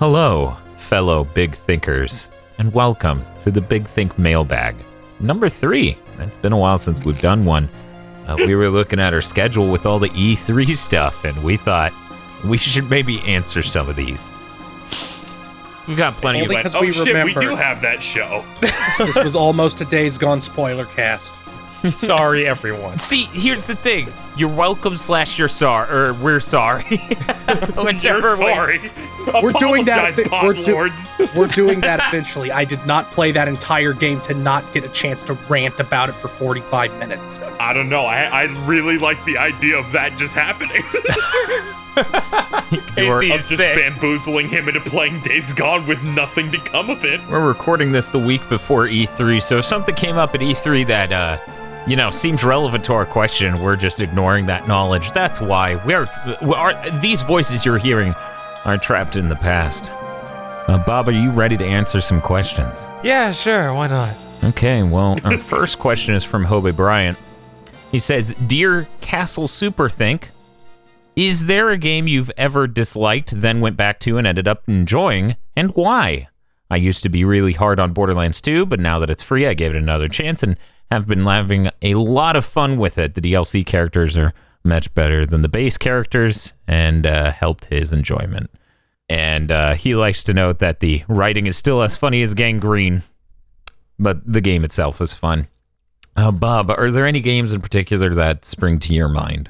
Hello, fellow big thinkers, and welcome to the Big Think Mailbag. Number 3. It's been a while since we've done one. We were looking at our schedule with all the E3 stuff, and we thought we should maybe answer some of these. We've got plenty of... Only because we remember. We do have that show. This was almost a Days Gone spoiler cast. Sorry, everyone. See, here's the thing. You're welcome / you're sorry, or we're sorry. Whichever You're sorry. We're doing that. Apologize, God Lords. We're doing that eventually. I did not play that entire game to not get a chance to rant about it for 45 minutes. I don't know. I really like the idea of that just happening. You're Of just bamboozling him into playing Days Gone with nothing to come of it. We're recording this the week before E3, so if something came up at E3 that, seems relevant to our question, we're just ignoring that knowledge. That's why these voices you're hearing are trapped in the past. Bob, are you ready to answer some questions? Yeah, sure, why not? Okay, well, our first question is from Hobie Bryant. He says, Dear Castle Superthink, is there a game you've ever disliked, then went back to and ended up enjoying, and why? I used to be really hard on Borderlands 2, but now that it's free, I gave it another chance and have been having a lot of fun with it. The DLC characters are much better than the base characters and helped his enjoyment. And he likes to note that the writing is still as funny as Gangrene, but the game itself is fun. Bob, are there any games in particular that spring to your mind?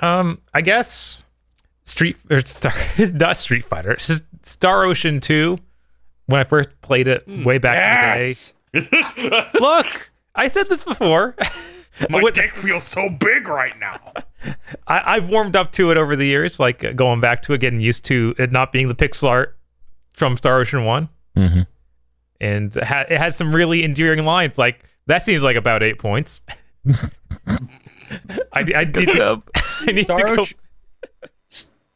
I guess not Street Fighter. It's just Star Ocean 2. When I first played it way back in the day. Look, I said this before. My dick feels so big right now. I've warmed up to it over the years, like going back to it, getting used to it not being the pixel art from Star Ocean 1. Mm-hmm. And it has some really endearing lines, like, that seems like about 8 points. I need to go.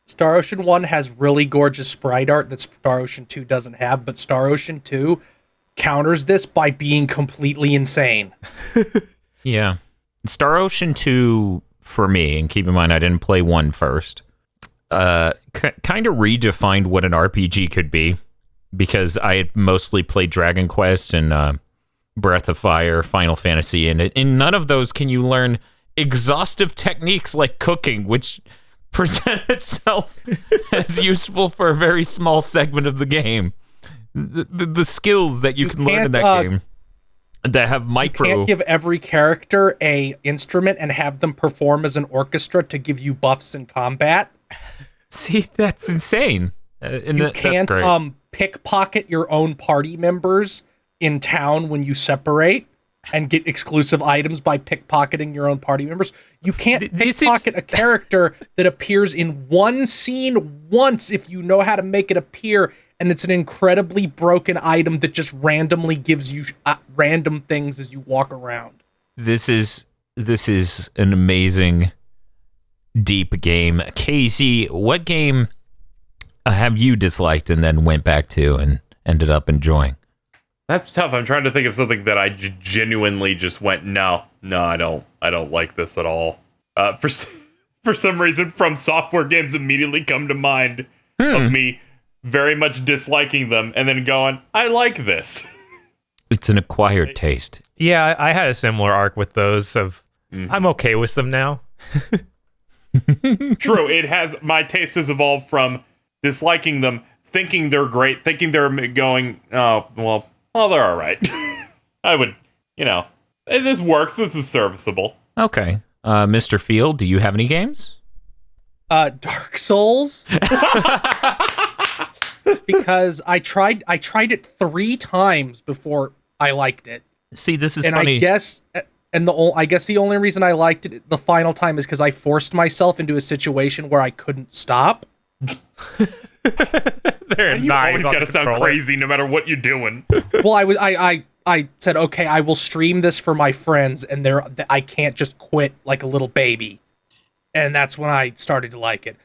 Star Ocean 1 has really gorgeous sprite art that Star Ocean 2 doesn't have, but Star Ocean 2 counters this by being completely insane. Yeah. Star Ocean 2, for me, and keep in mind I didn't play 1 first, kind of redefined what an RPG could be, because I had mostly played Dragon Quest and Breath of Fire, Final Fantasy, and in none of those can you learn exhaustive techniques like cooking, which present itself as useful for a very small segment of the game. The skills that you can learn in that game that have micro... You can't give every character a instrument and have them perform as an orchestra to give you buffs in combat. See, that's insane. You can't pickpocket your own party members in town when you separate and get exclusive items by pickpocketing your own party members. You can't pickpocket a character that appears in one scene once if you know how to make it appear, and it's an incredibly broken item that just randomly gives you random things as you walk around. This is an amazing, deep game. Casey, what game have you disliked and then went back to and ended up enjoying? That's tough. I'm trying to think of something that I genuinely just went, no, I don't like this at all. For some reason, From Software games immediately come to mind of me very much disliking them and then going, I like this. It's an acquired taste. Yeah, I had a similar arc with those of, I'm okay with them now. True, my taste has evolved from disliking them, thinking they're great, thinking they're going, oh, well, they're all right. I would, this works. This is serviceable. Okay. Mr. Field, do you have any games? Dark Souls. Because I tried it 3 times before I liked it. See, this is and funny. I guess the only reason I liked it the final time is because I forced myself into a situation where I couldn't stop. You always gotta sound crazy no matter what you're doing. Well, I said, okay, I will stream this for my friends, and I can't just quit like a little baby. And that's when I started to like it.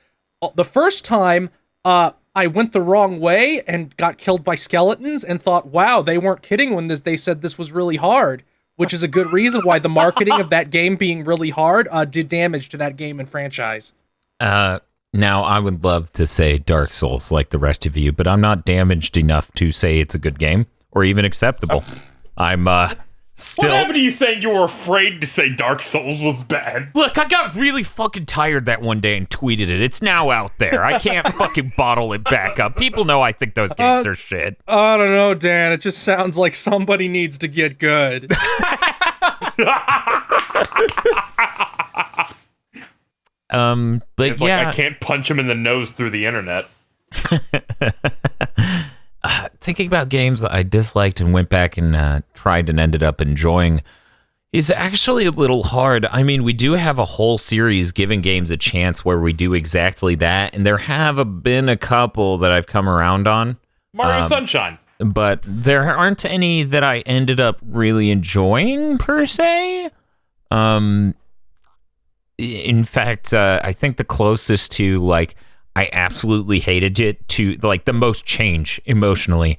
The first time, I went the wrong way and got killed by skeletons and thought, wow, they weren't kidding when they said this was really hard, which is a good reason why the marketing of that game being really hard did damage to that game and franchise. Now, I would love to say Dark Souls like the rest of you, but I'm not damaged enough to say it's a good game or even acceptable. I'm still... What happened to you saying you were afraid to say Dark Souls was bad? Look, I got really fucking tired that one day and tweeted it. It's now out there. I can't fucking bottle it back up. People know I think those games are shit. I don't know, Dan. It just sounds like somebody needs to get good. But it's yeah, like I can't punch him in the nose through the internet. Thinking about games I disliked and went back and tried and ended up enjoying is actually a little hard. I mean, we do have a whole series giving games a chance where we do exactly that, and there have been a couple that I've come around on. Mario Sunshine. But there aren't any that I ended up really enjoying, per se. In fact, I think the closest to, like, I absolutely hated it to, like, the most change emotionally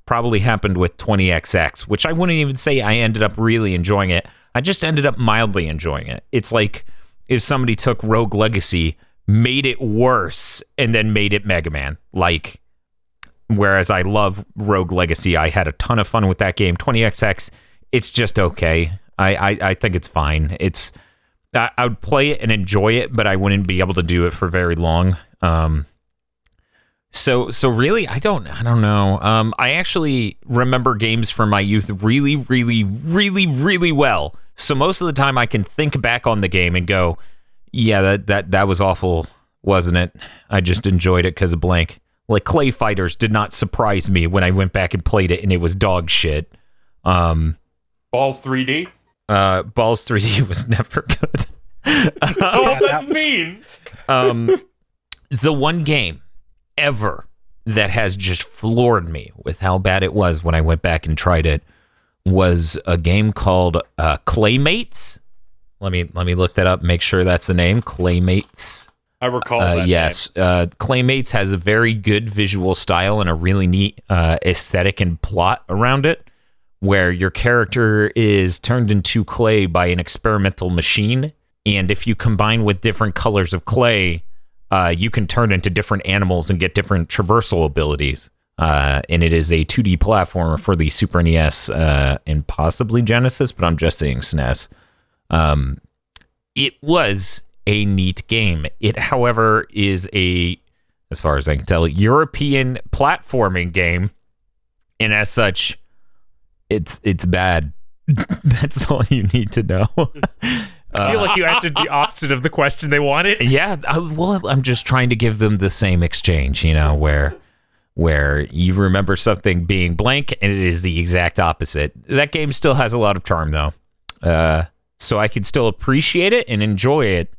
probably happened with 20XX, which I wouldn't even say I ended up really enjoying it. I just ended up mildly enjoying it. It's like if somebody took Rogue Legacy, made it worse, and then made it Mega Man. Like, whereas I love Rogue Legacy, I had a ton of fun with that game. 20XX, it's just okay. I think it's fine. I would play it and enjoy it, but I wouldn't be able to do it for very long. So really, I don't know. I actually remember games from my youth really, really, really, really well. So most of the time I can think back on the game and go, yeah, that was awful, wasn't it? I just enjoyed it because of blank. Like Clay Fighters did not surprise me when I went back and played it and it was dog shit. Balls 3D? Balls 3D was never good. Oh, that's mean. The one game ever that has just floored me with how bad it was when I went back and tried it was a game called Claymates. Let me look that up, make sure that's the name. Claymates. I recall that. Yes. Claymates has a very good visual style and a really neat aesthetic and plot around it, where your character is turned into clay by an experimental machine. And if you combine with different colors of clay, you can turn into different animals and get different traversal abilities. And it is a 2D platformer for the Super NES and possibly Genesis, but I'm just saying SNES. It was a neat game. It, however, is as far as I can tell, European platforming game. And as such, it's bad. That's all you need to know. I feel like you answered the opposite of the question they wanted. Yeah, well, I'm just trying to give them the same exchange, where you remember something being blank and it is the exact opposite. That game still has a lot of charm, though. So I can still appreciate it and enjoy it,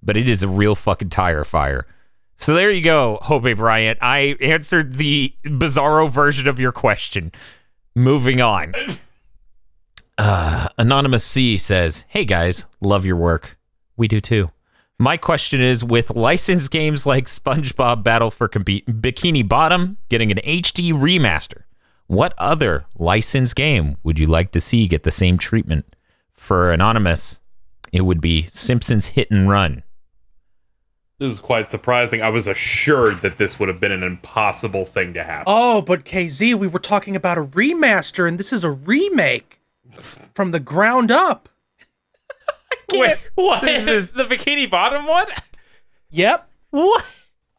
but it is a real fucking tire fire. So there you go, Hope Bryant. I answered the bizarro version of your question. Moving on. Anonymous C says, "Hey guys, love your work. We do too. My question is, with licensed games like SpongeBob Battle for Bikini Bottom getting an HD remaster, what other licensed game would you like to see get the same treatment?" For Anonymous, it would be Simpsons Hit and Run. This is quite surprising. I was assured that this would have been an impossible thing to happen. Oh, but KZ, we were talking about a remaster, and this is a remake from the ground up. Wait, what is this? The Bikini Bottom one? Yep. What?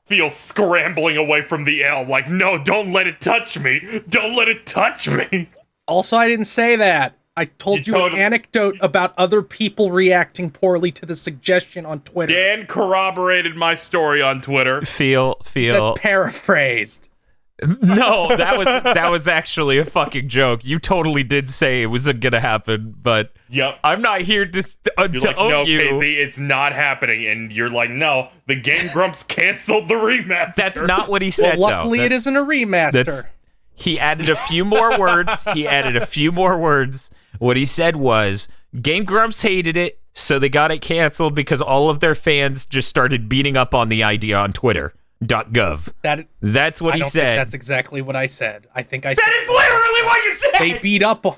Feel scrambling away from the L, like, no, don't let it touch me. Don't let it touch me. Also, I didn't say that. I told you an anecdote about other people reacting poorly to the suggestion on Twitter. Dan corroborated my story on Twitter. Feel. Paraphrased. No, that was actually a fucking joke. You totally did say it wasn't gonna happen, but yep. I'm not here to own no, you. Casey, it's not happening, and you're like, no, the Game Grumps canceled the remaster. That's not what he said. Well, luckily it isn't a remaster. He added a few more words. What he said was, Game Grumps hated it, so they got it canceled because all of their fans just started beating up on the idea on Twitter.gov. That's what he said. That's exactly what I said. I think I said. That is literally what you said! They beat up on...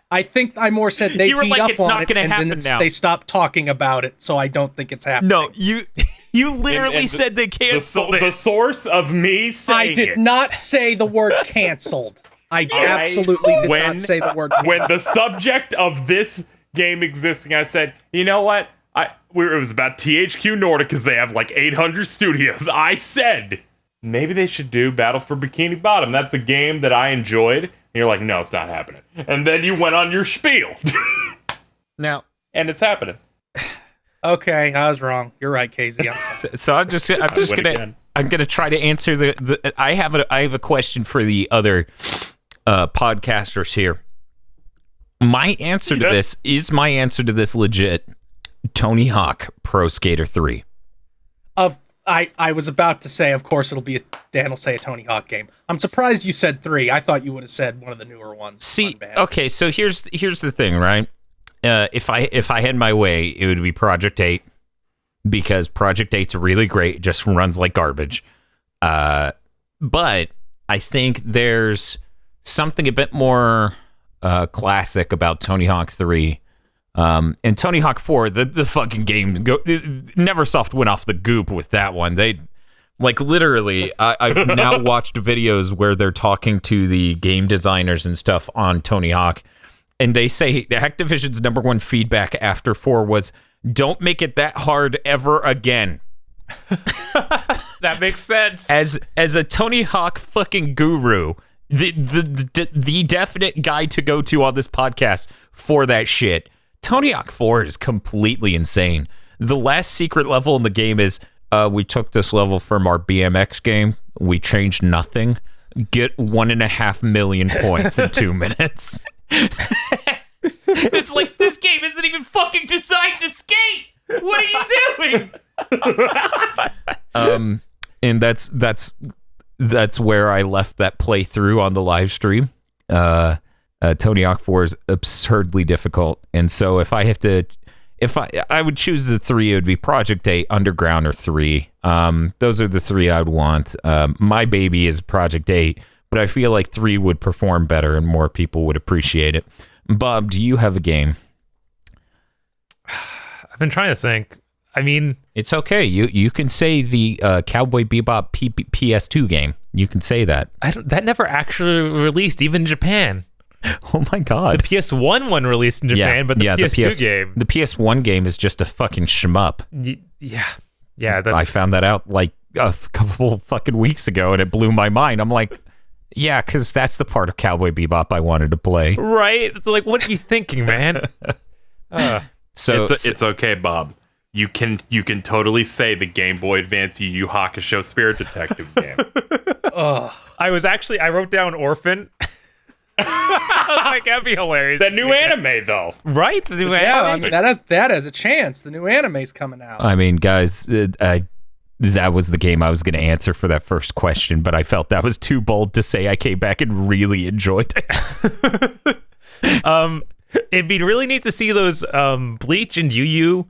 I think I more said they beat up on it, and then they stopped talking about it, so I don't think it's happening. No, You literally said they canceled it. The source of me saying I did not say the word canceled. I absolutely did not say the word canceled. When the subject of this game existing, I said, you know what? It was about THQ Nordic because they have like 800 studios. I said, maybe they should do Battle for Bikini Bottom. That's a game that I enjoyed. And you're like, no, it's not happening. And then you went on your spiel. Now, and it's happening. Okay, I was wrong. You're right, KZ. So I'm gonna try to answer I have a question for the other podcasters here. My answer to this is legit. Tony Hawk Pro Skater 3. I was about to say, of course, Dan will say a Tony Hawk game. I'm surprised you said 3. I thought you would have said one of the newer ones. See, okay, so here's the thing, right? If I had my way, it would be Project 8 because Project 8's really great. It just runs like garbage. But I think there's something a bit more classic about Tony Hawk 3. And Tony Hawk 4, the fucking game, Neversoft went off the goop with that one. They, like, literally, I've now watched videos where they're talking to the game designers and stuff on Tony Hawk, and they say Activision's #1 feedback after 4 was, don't make it that hard ever again. That makes sense. As a Tony Hawk fucking guru, the definite guy to go to on this podcast for that shit, Tony Hawk 4 is completely insane. The last secret level in the game is, we took this level from our BMX game, we changed nothing, get 1.5 million points in 2 minutes. It's like, this game isn't even fucking designed to skate. What are you doing? And that's where I left that playthrough on the live stream. Tony Hawk 4 is absurdly difficult, and so if I would choose the 3, it would be Project 8, Underground, or 3. Those are the 3 I would want. My baby is Project 8, but I feel like 3 would perform better and more people would appreciate it. Bob, do you have a game? I've been trying to think. I mean, it's okay. You can say the Cowboy Bebop PS2 game. You can say that. That never actually released, even in Japan. Oh my god. The PS1 one released in Japan, but the PS2 game. The PS1 game is just a fucking shmup. Yeah. I found that out like a couple fucking weeks ago, and it blew my mind. I'm like, yeah, because that's the part of Cowboy Bebop I wanted to play. Right? It's like, what are you thinking, man? So it's okay, Bob. You can totally say the Game Boy Advance Yu Yu Hakusho Spirit Detective game. I wrote down Orphan. I was like, that'd be hilarious. That new anime, though. Right? The new anime. I mean, that has a chance. The new anime's coming out. I mean, guys, that was the game I was going to answer for that first question, but I felt that was too bold to say. I came back and really enjoyed it. It'd be really neat to see those Bleach and Yu Yu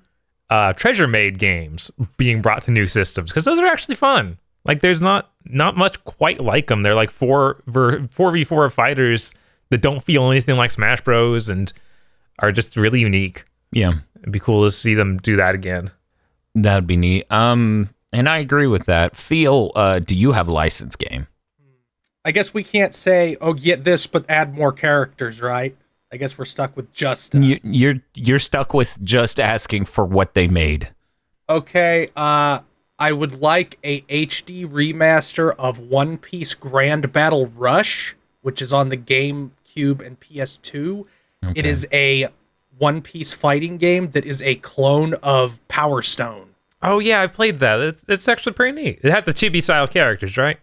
Treasure Maid games being brought to new systems, because those are actually fun. Like, there's not much quite like them. They're like 4v4 fighters that don't feel anything like Smash Bros. And are just really unique. Yeah. It'd be cool to see them do that again. That'd be neat. And I agree with that. Phil, do you have a licensed game? I guess we can't say, oh, get this, but add more characters, right? I guess we're stuck with just... You're stuck with just asking for what they made. Okay, I would like a HD remaster of One Piece Grand Battle Rush, which is on the GameCube and PS2. Okay. It is a One Piece fighting game that is a clone of Power Stone. Oh yeah, I played that. It's actually pretty neat. It has the chibi-style characters, right?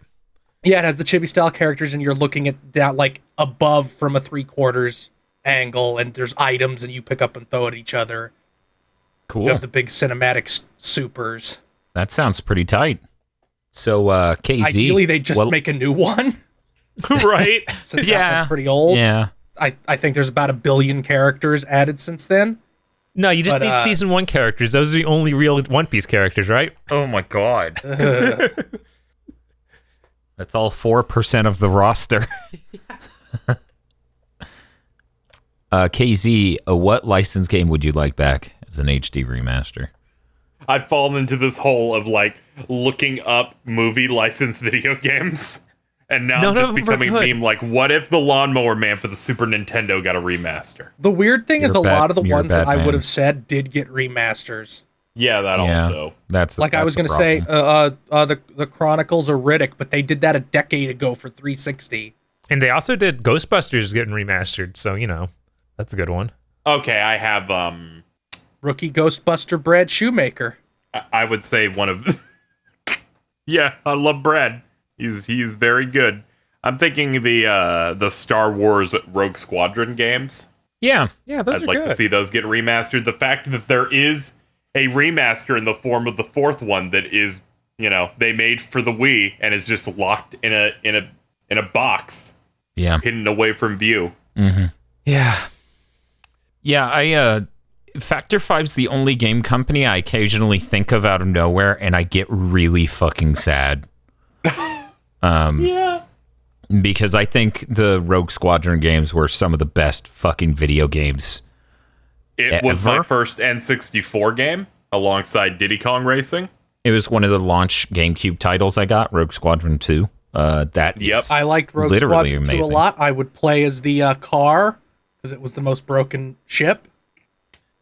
Yeah, it has the chibi-style characters, and you're looking at down like above from a 3/4 angle, and there's items, and you pick up and throw at each other. Cool. You have the big cinematic supers. That sounds pretty tight. So, KZ... Ideally, they just make a new one. Right? Since that one's pretty old. Yeah. I think there's about 1 billion characters added since then. No, you just need Season 1 characters. Those are the only real One Piece characters, right? Oh my god. That's all 4% of the roster. KZ, what licensed game would you like back as an HD remaster? I've fallen into this hole of like looking up movie licensed video games. And now I'm just becoming a meme like, what if the Lawnmower Man for the Super Nintendo got a remaster? The weird thing is a lot of the ones that I would have said did get remasters. Yeah, that also. That's like I was going to say, the Chronicles of Riddick, but they did that a decade ago for 360. And they also did Ghostbusters getting remastered, so that's a good one. Okay, I have Rookie Ghostbuster Brad Shoemaker. I would say one of. Yeah, I love Brad. He's very good. I'm thinking the Star Wars Rogue Squadron games. Yeah, those I'd like to see those get remastered. The fact that there is a remaster in the form of the fourth one that is, they made for the Wii and is just locked in a box, hidden away from view. Mm-hmm. Yeah. Factor 5's the only game company I occasionally think of out of nowhere, and I get really fucking sad. Because I think the Rogue Squadron games were some of the best fucking video games. It was my first N64 game alongside Diddy Kong Racing. It was one of the launch GameCube titles I got, Rogue Squadron 2. I liked Rogue Squadron 2 a lot. I would play as the car because it was the most broken ship.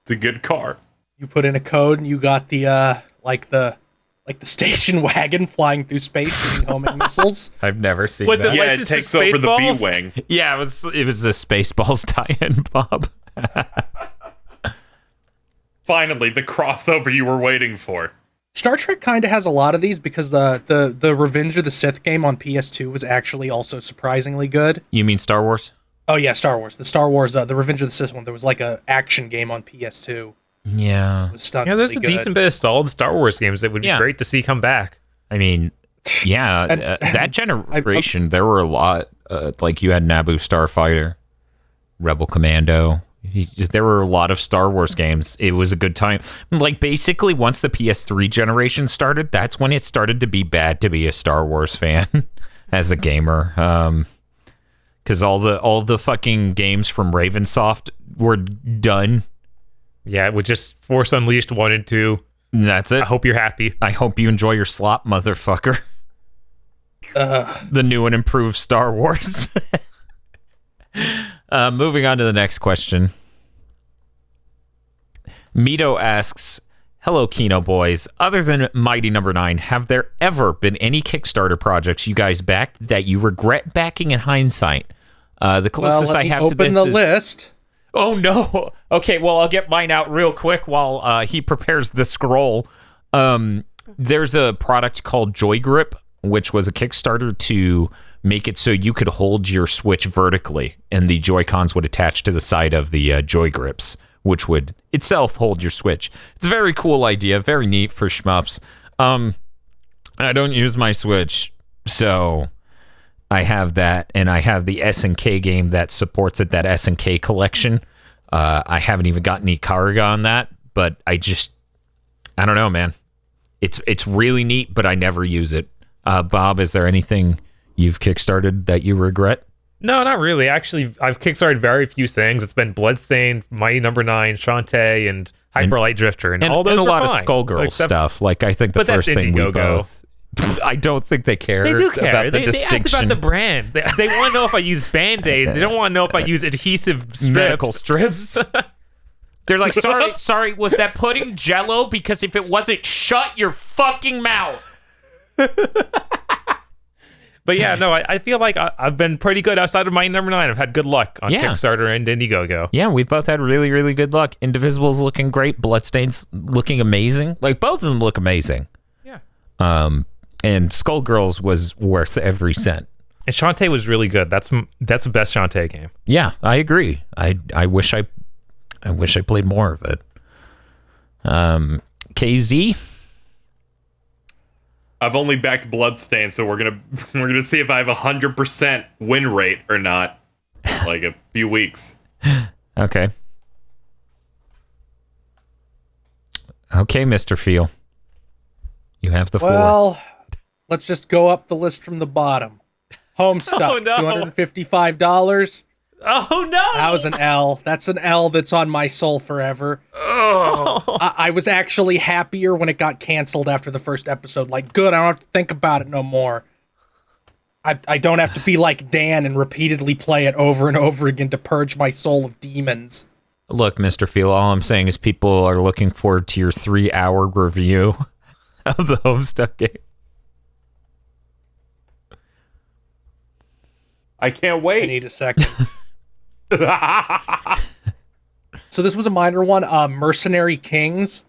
It's a good car. You put in a code and you got the station wagon flying through space shooting homing missiles. I've never seen that. It takes over the B-Wing. Yeah, it was a Spaceballs tie-in, Bob. Finally, the crossover you were waiting for. Star Trek kind of has a lot of these because the Revenge of the Sith game on PS2 was actually also surprisingly good. You mean Star Wars? Oh yeah, Star Wars. The Star Wars, the Revenge of the Sith one. There was like a action game on PS2. Yeah. It was stunningly there's a decent bit of solid Star Wars games that would be great to see come back. I mean, that generation, there were a lot. Like you had Naboo Starfighter, Rebel Commando. There were a lot of Star Wars games. It was a good time. Like basically, once the PS3 generation started, that's when it started to be bad to be a Star Wars fan as a gamer. Because all the fucking games from Ravensoft were done. Yeah, with just Force Unleashed 1 and 2. And that's it. I hope you're happy. I hope you enjoy your slop, motherfucker. The new and improved Star Wars. Moving on to the next question. Mito asks, hello, Kino boys. Other than Mighty Number 9, have there ever been any Kickstarter projects you guys backed that you regret backing in hindsight? The closest I have to this open the list. Oh, no. Okay, well, I'll get mine out real quick while he prepares the scroll. There's a product called Joy Grip, which was a Kickstarter to make it so you could hold your Switch vertically, and the Joy-Cons would attach to the side of the Joy Grips, which would itself hold your Switch. It's a very cool idea, very neat for shmups. I don't use my Switch, so I have that, and I have the SNK game that supports it, that SNK collection. I haven't even gotten Ikaruga on that, but I don't know, man. It's really neat, but I never use it. Bob, is there anything you've kickstarted that you regret? No, not really. Actually, I've kickstarted very few things. It's been Bloodstained, Mighty Number 9, Shantae, and Hyper Light Drifter, and all those and a lot fine. of Skullgirls stuff. Like I think the first thing we both. I don't think they care. They do care. About the distinction. They ask about the brand. They want to know if I use Band-Aids. They don't want to know if I use adhesive strips. Medical strips. They're like, sorry, was that pudding Jello? Because if it wasn't, shut your fucking mouth. But yeah, no, I feel like I've been pretty good outside of Mighty Number 9. I've had good luck on Kickstarter and Indiegogo. Yeah, we've both had really, really good luck. Indivisible's looking great. Bloodstained's looking amazing. Like, both of them look amazing. Yeah. And Skullgirls was worth every cent. And Shantae was really good. That's the best Shantae game. Yeah, I agree. I wish I played more of it. KZ? I've only backed Bloodstained, so we're gonna see if I have 100% win rate or not. Like a few weeks. Okay, Mr. Feel. You have the floor. Well, let's just go up the list from the bottom. Homestuck, $255. Oh no! That was an L. That's an L that's on my soul forever. Oh. I was actually happier when it got canceled after the first episode. Like, good, I don't have to think about it no more. I don't have to be like Dan and repeatedly play it over and over again to purge my soul of demons. Look, Mr. Feel, all I'm saying is people are looking forward to your 3-hour review of the Homestuck game. I can't I wait. need a second. So this was a minor one. Mercenary Kings.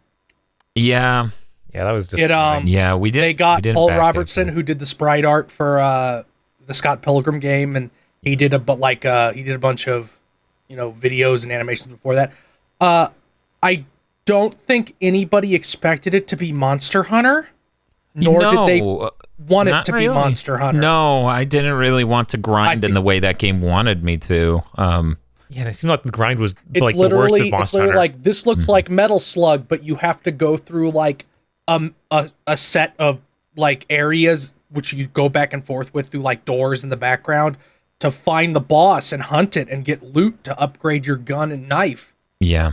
Yeah. Yeah, that was just Yeah, we did. They got we didn't Paul back Robertson, it. who did the sprite art for the Scott Pilgrim game, and he did a bunch of videos and animations before that. I don't think anybody expected it to be Monster Hunter, nor did they want it not to really. be Monster Hunter. No, I didn't really want to grind in the way that game wanted me to. Yeah, and it seemed like the grind was It's like the worst of literally Monster Hunter. like this looks like Metal Slug, but you have to go through like a set of like areas which you go back and forth with through like doors in the background to find the boss and hunt it and get loot to upgrade your gun and knife. Yeah,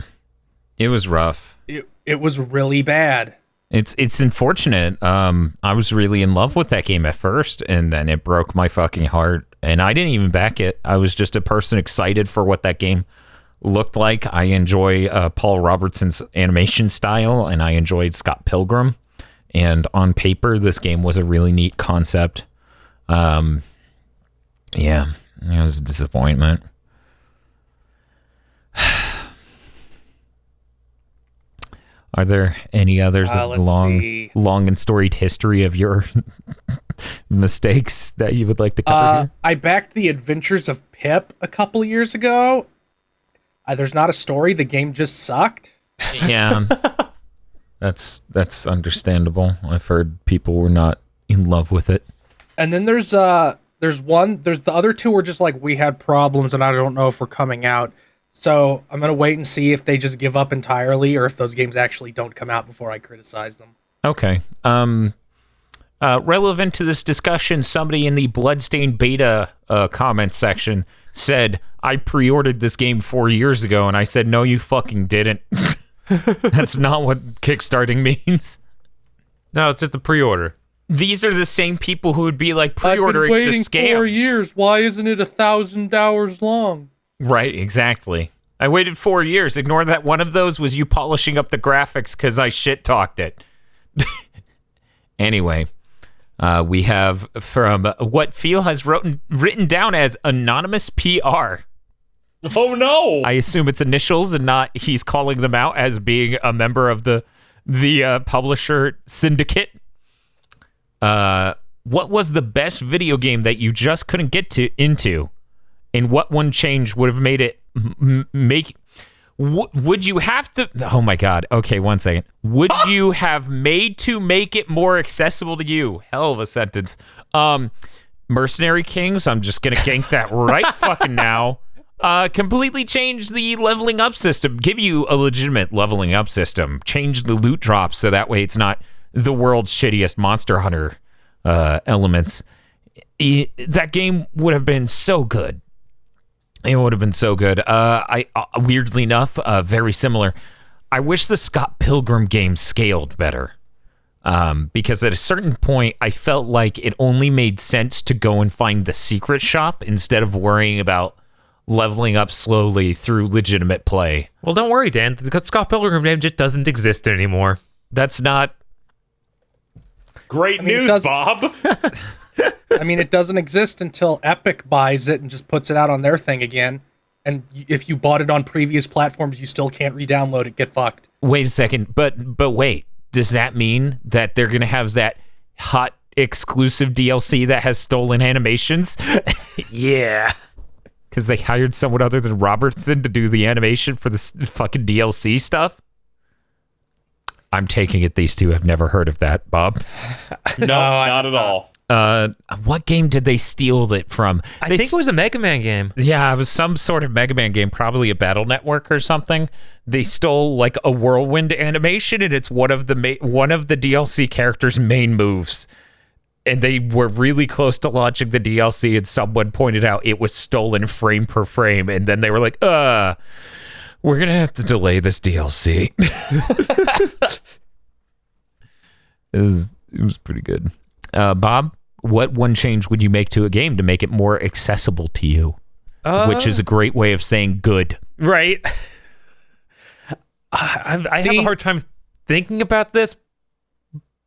it was rough. It was really bad. It's unfortunate. I was really in love with that game at first, and then it broke my fucking heart. And I didn't even back it. I was just a person excited for what that game looked like. I enjoy Paul Robertson's animation style, and I enjoyed Scott Pilgrim. And on paper, this game was a really neat concept. Yeah, it was a disappointment. Are there any others of long and storied history of your mistakes that you would like to cover here? I backed The Adventures of Pip a couple years ago. There's not a story. The game just sucked. Yeah, that's understandable. I've heard people were not in love with it. And then there's the other two were just like, we had problems and I don't know if we're coming out. So I'm going to wait and see if they just give up entirely or if those games actually don't come out before I criticize them. Okay. Relevant to this discussion, somebody in the Bloodstained Beta comment section said, I pre-ordered this game 4 years ago, and I said, no, you fucking didn't. That's not what kickstarting means. No, it's just a pre-order. These are the same people who would be like, pre-ordering I've been waiting the scam. 4 years. Why isn't it 1,000 hours long? Right, exactly. I waited 4 years. Ignore that one of those was you polishing up the graphics because I shit-talked it. Anyway, we have from what Phil has written down as Anonymous PR. Oh, no! I assume it's initials and not he's calling them out as being a member of the publisher syndicate. What was the best video game that you just couldn't get into? And what one change would have made it would you have to... Oh, my God. Okay, 1 second. Would you have made to make it more accessible to you? Hell of a sentence. Mercenary Kings, I'm just going to gank that right fucking now. Completely change the leveling up system. Give you a legitimate leveling up system. Change the loot drops so that way it's not the world's shittiest Monster Hunter elements. That game would have been so good. It would have been so good. I weirdly enough, very similar. I wish the Scott Pilgrim game scaled better. Because at a certain point, I felt like it only made sense to go and find the secret shop instead of worrying about leveling up slowly through legitimate play. Well, don't worry, Dan. The Scott Pilgrim game just doesn't exist anymore. That's not... Great news, Bob. I mean, it doesn't exist until Epic buys it and just puts it out on their thing again. And if you bought it on previous platforms, you still can't re-download it. Get fucked. Wait a second. But wait. Does that mean that they're going to have that hot exclusive DLC that has stolen animations? Yeah. Because they hired someone other than Robertson to do the animation for this fucking DLC stuff? I'm taking it these two have never heard of that, Bob. No, not at all. What game did they steal it from? I think it was a Mega Man game. Yeah, it was some sort of Mega Man game, probably a Battle Network or something. They stole like a whirlwind animation, and it's one of the DLC characters' main moves. And they were really close to launching the DLC, and someone pointed out it was stolen frame per frame, and then they were like, we're gonna have to delay this DLC. It was pretty good. Bob, what one change would you make to a game to make it more accessible to you? Which is a great way of saying good. Right. I have a hard time thinking about this,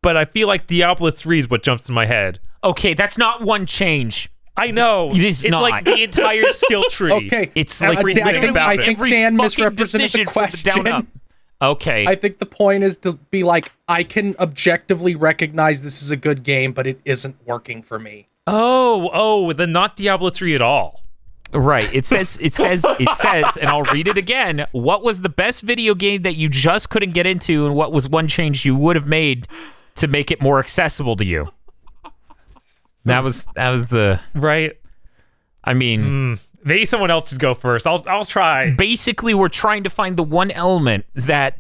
but I feel like Diablo 3 is what jumps in my head. Okay, that's not one change. I know. It's not. Like the entire skill tree. Okay. It's like I think Dan misrepresented the question. Okay. I think the point is to be like, I can objectively recognize this is a good game, but it isn't working for me. Oh, then not Diablo 3 at all. Right. It says, and I'll read it again. What was the best video game that you just couldn't get into, and what was one change you would have made to make it more accessible to you? That was the right. I mean, maybe someone else should go first. I'll try. Basically, we're trying to find the one element that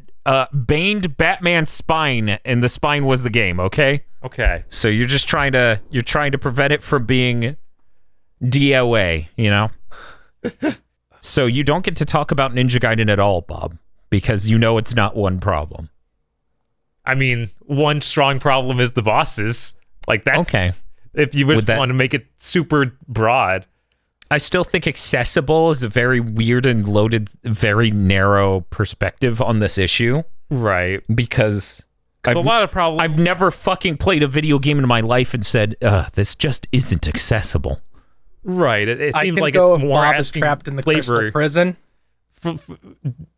baned Batman's spine, and the spine was the game. Okay. So you're just trying to prevent it from being DOA, you know? So you don't get to talk about Ninja Gaiden at all, Bob, because you know it's not one problem. I mean, one strong problem is the bosses. Like that's okay. If you just want to make it super broad. I still think accessible is a very weird and loaded, very narrow perspective on this issue. Right. Because a lot of problems. I've never fucking played a video game in my life and said, this just isn't accessible. Right. It seems like go it's if more Bob is trapped in the flavor crystal prison.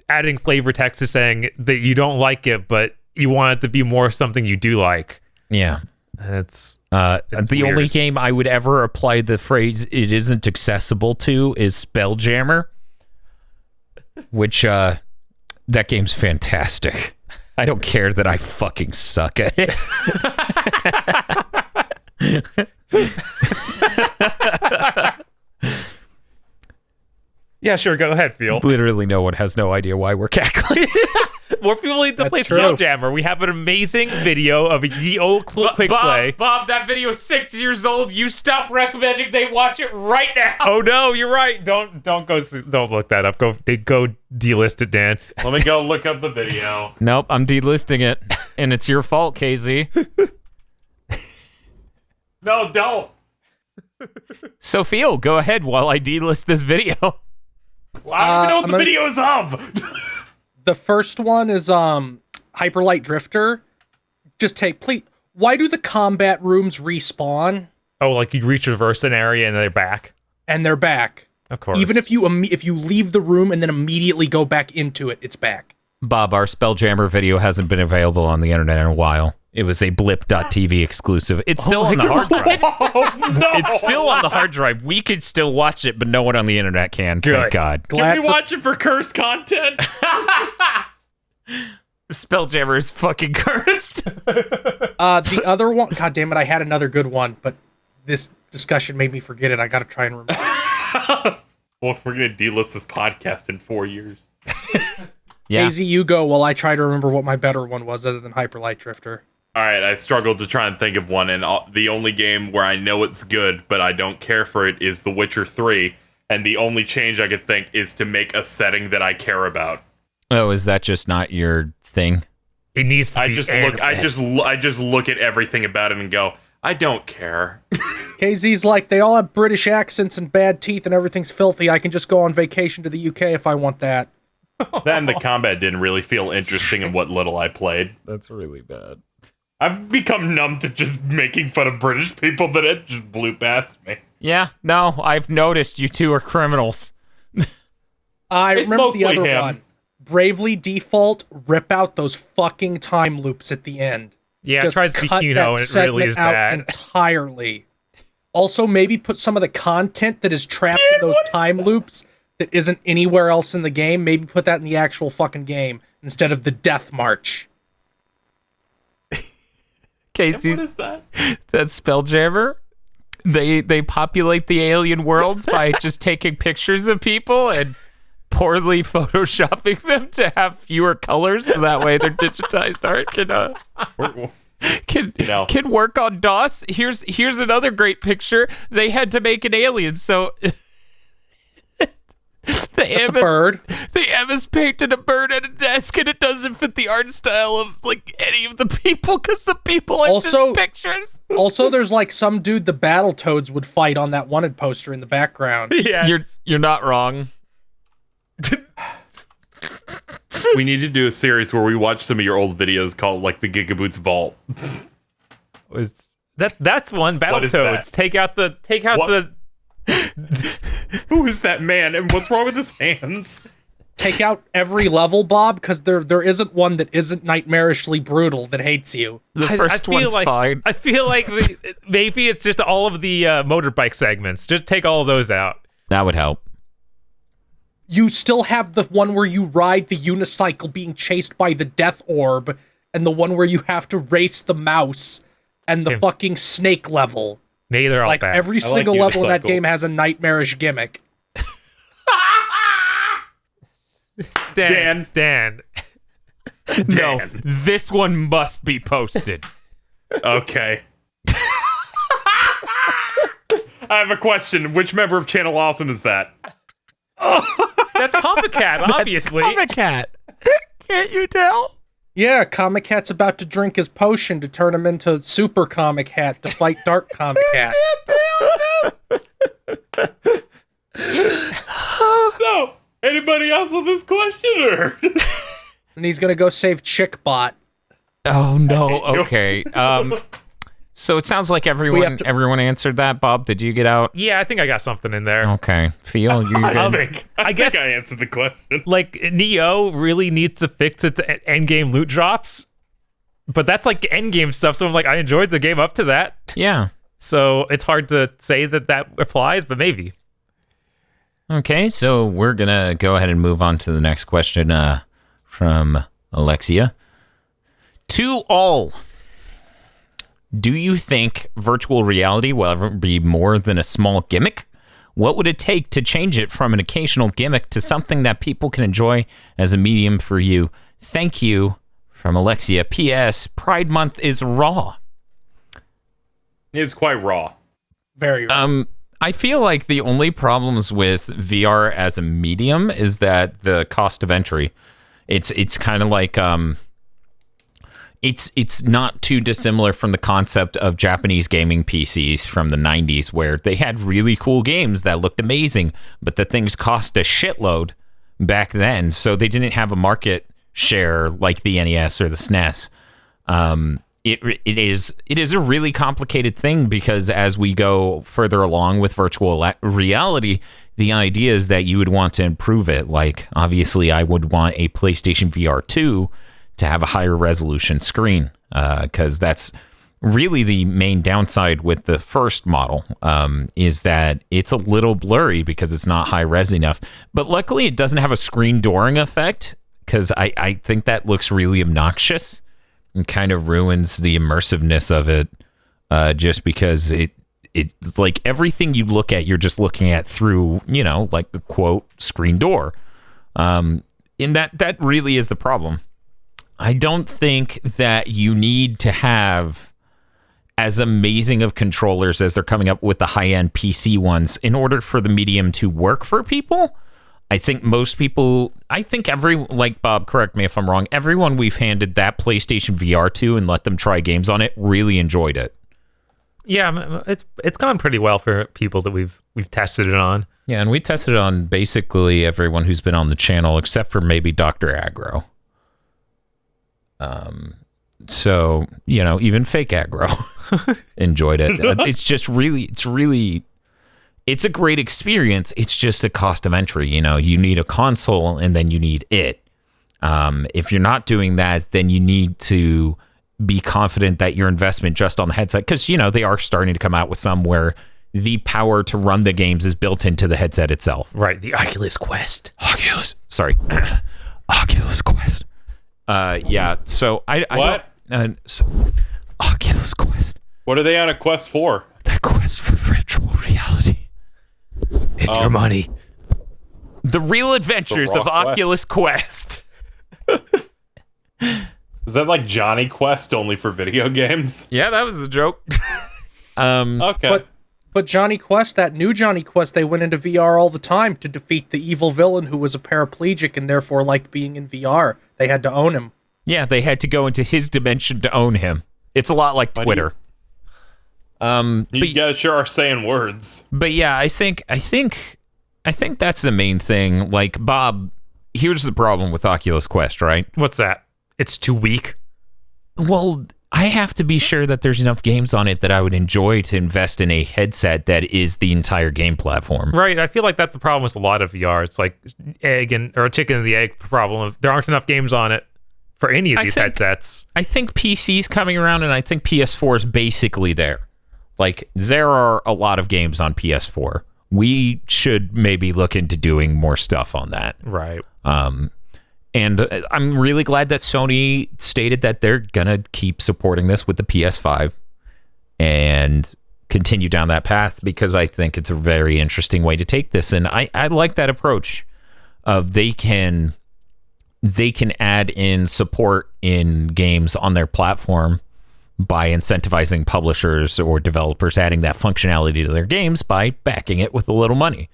Adding flavor text to saying that you don't like it, but you want it to be more something you do like. Yeah. It's the weird. only game I would ever apply the phrase "it isn't accessible" to is Spelljammer, which that game's fantastic. I don't care that I fucking suck at it. Yeah, sure. Go ahead, Phil. Literally, no one has no idea why we're cackling. More people need to play Spelljammer. We have an amazing video of a ye old quick play. Bob, that video is 6 years old. You stop recommending they watch it right now. Oh no, you're right. Don't look that up. Go delist it, Dan. Let me go look up the video. Nope, I'm delisting it, and it's your fault, KZ. No, don't. So Phil, go ahead while I delist this video. Well, I don't even know what the video is of. The first one is Hyper Light Drifter. Just please. Why do the combat rooms respawn? Oh, like you reverse an area and they're back. And they're back. Of course. Even if you leave the room and then immediately go back into it, it's back. Bob, our Spelljammer video hasn't been available on the internet in a while. It was a blip.tv exclusive. It's still on the hard drive. No. It's still on the hard drive. We could still watch it, but no one on the internet can. Good. Thank God. Can we watch it for cursed content? Spelljammer is fucking cursed. The other one, God damn it, I had another good one, but this discussion made me forget it. I gotta try and remember. Well, we're gonna delist this podcast in 4 years. Yeah. AZ, you go while I try to remember what my better one was other than Hyper Light Drifter. All right, I struggled to try and think of one, and the only game where I know it's good, but I don't care for it, is The Witcher 3, and the only change I could think is to make a setting that I care about. Oh, is that just not your thing? It needs to be. I just look at everything about it and go, I don't care. KZ's like, they all have British accents and bad teeth and everything's filthy. I can just go on vacation to the UK if I want that. Then the combat didn't really feel interesting in what little I played. That's really bad. I've become numb to just making fun of British people that it just blew past me. Yeah, no, I've noticed you two are criminals. I It's remember the mostly other him. one. Bravely Default, rip out those fucking time loops at the end. Yeah, it Just tries to be cut and that it really segment is out bad. entirely. Also, maybe put some of the content that is trapped in those time loops that isn't anywhere else in the game. Maybe put that in the actual fucking game instead of the Death March. Casey, What is that? that's Spelljammer. They populate the alien worlds by just taking pictures of people and poorly photoshopping them to have fewer colors, so that way their digitized art can. can work on DOS. Here's another great picture. They had to make an alien, so a bird. The MS painted a bird at a desk, and it doesn't fit the art style of like any of the people because the people are just pictures. Also, there's like some dude the Battletoads would fight on that wanted poster in the background. Yeah, you're not wrong. We need to do a series where we watch some of your old videos called like the Gigaboots Vault. That's one. Battletoads. Take out the. Who is that man and what's wrong with his hands? Take out every level, Bob, because there isn't one that isn't nightmarishly brutal that hates you. The first one's fine. I feel like maybe it's just all of the motorbike segments. Just take all of those out. That would help. You still have the one where you ride the unicycle being chased by the death orb, and the one where you have to race the mouse, and the fucking snake level. They're all like bad. Every single level in that game has a nightmarish gimmick. Dan. No, this one must be posted. Okay. I have a question. Which member of Channel Awesome is that? That's Comic Cat, obviously. That's Comic Cat. Can't you tell? Yeah, Comic Hat's about to drink his potion to turn him into Super Comic Hat to fight Dark Comic Hat. So, anybody else with this question, or? And he's gonna go save Chickbot. Oh no. Okay. So it sounds like everyone answered that. Bob, did you get out? Yeah, I think I got something in there. Okay. Phil, you good? I guess I answered the question. Like, Neo really needs to fix its endgame loot drops, but that's like endgame stuff, so I'm like, I enjoyed the game up to that. Yeah. So it's hard to say that applies, but maybe. Okay, so we're going to go ahead and move on to the next question from Alexia. To all, do you think virtual reality will ever be more than a small gimmick? What would it take to change it from an occasional gimmick to something that people can enjoy as a medium for you? Thank you, from Alexia. P.S. Pride Month is raw. It's quite raw. Very raw. I feel like the only problems with VR as a medium is that the cost of entry. It's kind of like it's not too dissimilar from the concept of Japanese gaming PCs from the 90s, where they had really cool games that looked amazing, but the things cost a shitload back then, so they didn't have a market share like the NES or the SNES. It is a really complicated thing, because as we go further along with virtual reality, the idea is that you would want to improve it. Like, obviously, I would want a PlayStation VR 2 to have a higher resolution screen, because that's really the main downside with the first model, is that it's a little blurry because it's not high res enough. But luckily, it doesn't have a screen dooring effect, because I think that looks really obnoxious and kind of ruins the immersiveness of it, just because it's like everything you look at, you're just looking at through, like the quote screen door. And that really is the problem. I don't think that you need to have as amazing of controllers as they're coming up with the high-end PC ones in order for the medium to work for people. I think most people, like Bob, correct me if I'm wrong, everyone we've handed that PlayStation VR to and let them try games on it really enjoyed it. Yeah, it's gone pretty well for people that we've tested it on. Yeah, and we tested it on basically everyone who's been on the channel except for maybe Dr. Aggro. So, even fake aggro enjoyed it. It's a great experience. It's just a cost of entry. You need a console and then you need it. If you're not doing that, then you need to be confident that your investment just on the headset, because, they are starting to come out with some where the power to run the games is built into the headset itself. Right. The Oculus Quest. Oculus Quest. Yeah. So what? Oculus Quest. What are they on a quest for? The quest for virtual reality. And your money. The real adventures of Oculus Quest. Is that like Johnny Quest only for video games? Yeah, that was a joke. Okay. But Johnny Quest, that new Johnny Quest, they went into VR all the time to defeat the evil villain who was a paraplegic and therefore liked being in VR. They had to own him. Yeah, they had to go into his dimension to own him. It's a lot like Twitter. You guys sure are saying words. But yeah, I think that's the main thing. Like, Bob, here's the problem with Oculus Quest, right? What's that? It's too weak. Well, I have to be sure that there's enough games on it that I would enjoy to invest in a headset that is the entire game platform. Right. I feel like that's the problem with a lot of VR. It's like or chicken and the egg problem of there aren't enough games on it for any of these headsets. I think PC's coming around, and I think PS4 is basically there. Like, there are a lot of games on PS4. We should maybe look into doing more stuff on that. Right. And I'm really glad that Sony stated that they're going to keep supporting this with the PS5 and continue down that path, because I think it's a very interesting way to take this. And I like that approach of they can add in support in games on their platform by incentivizing publishers or developers adding that functionality to their games by backing it with a little money.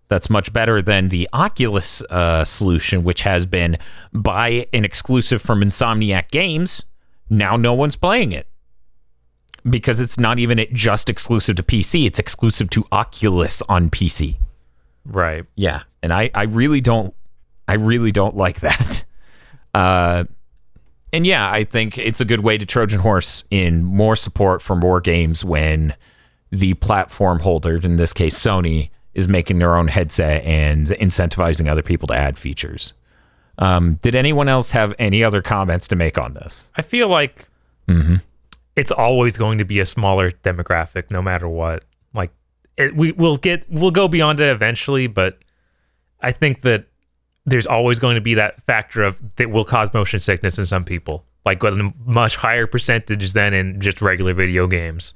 That's much better than the Oculus solution, which has been buy an exclusive from Insomniac Games. Now no one's playing it because it's not even just exclusive to PC. It's exclusive to Oculus on PC. Right. Yeah, and I really don't like that. And yeah, I think it's a good way to Trojan horse in more support for more games when the platform holder, in this case Sony, is making their own headset and incentivizing other people to add features. Did anyone else have any other comments to make on this? I feel like it's always going to be a smaller demographic, no matter what. Like, we'll go beyond it eventually, but I think that there's always going to be that factor of that will cause motion sickness in some people, like with a much higher percentage than in just regular video games,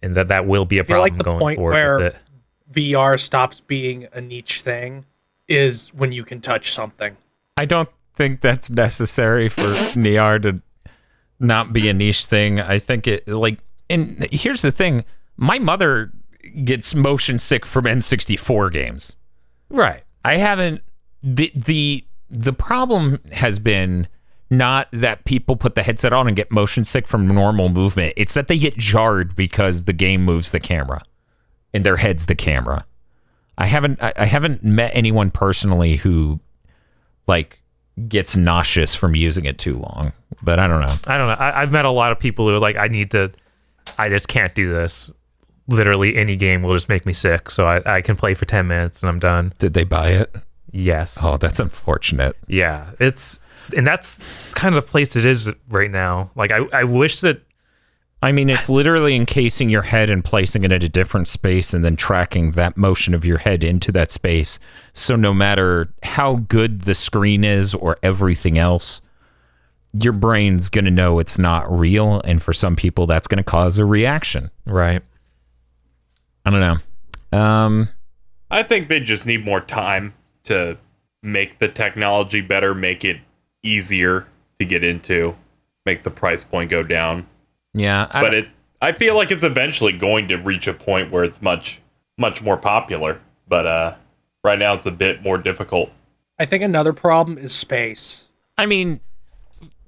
and that will be a problem going forward with it. VR stops being a niche thing is when you can touch something. I don't think that's necessary for VR to not be a niche thing. I think it, like, and here's the thing, my mother gets motion sick from N64 games. Right. I haven't, the problem has been not that people put the headset on and get motion sick from normal movement. It's that they get jarred because the game moves the camera. And their head's the camera. I haven't met anyone personally who like gets nauseous from using it too long. But I don't know. I've met a lot of people who are like, I just can't do this. Literally any game will just make me sick. So I can play for 10 minutes and I'm done. Did they buy it? Yes. Oh, that's unfortunate. Yeah. And that's kind of the place it is right now. Like I wish that. I mean, it's literally encasing your head and placing it in a different space and then tracking that motion of your head into that space. So no matter how good the screen is or everything else, your brain's going to know it's not real. And for some people, that's going to cause a reaction. Right. I don't know. I think they just need more time to make the technology better, make it easier to get into, make the price point go down. Yeah, I feel like it's eventually going to reach a point where it's much more popular. But right now it's a bit more difficult. I think another problem is space. I mean,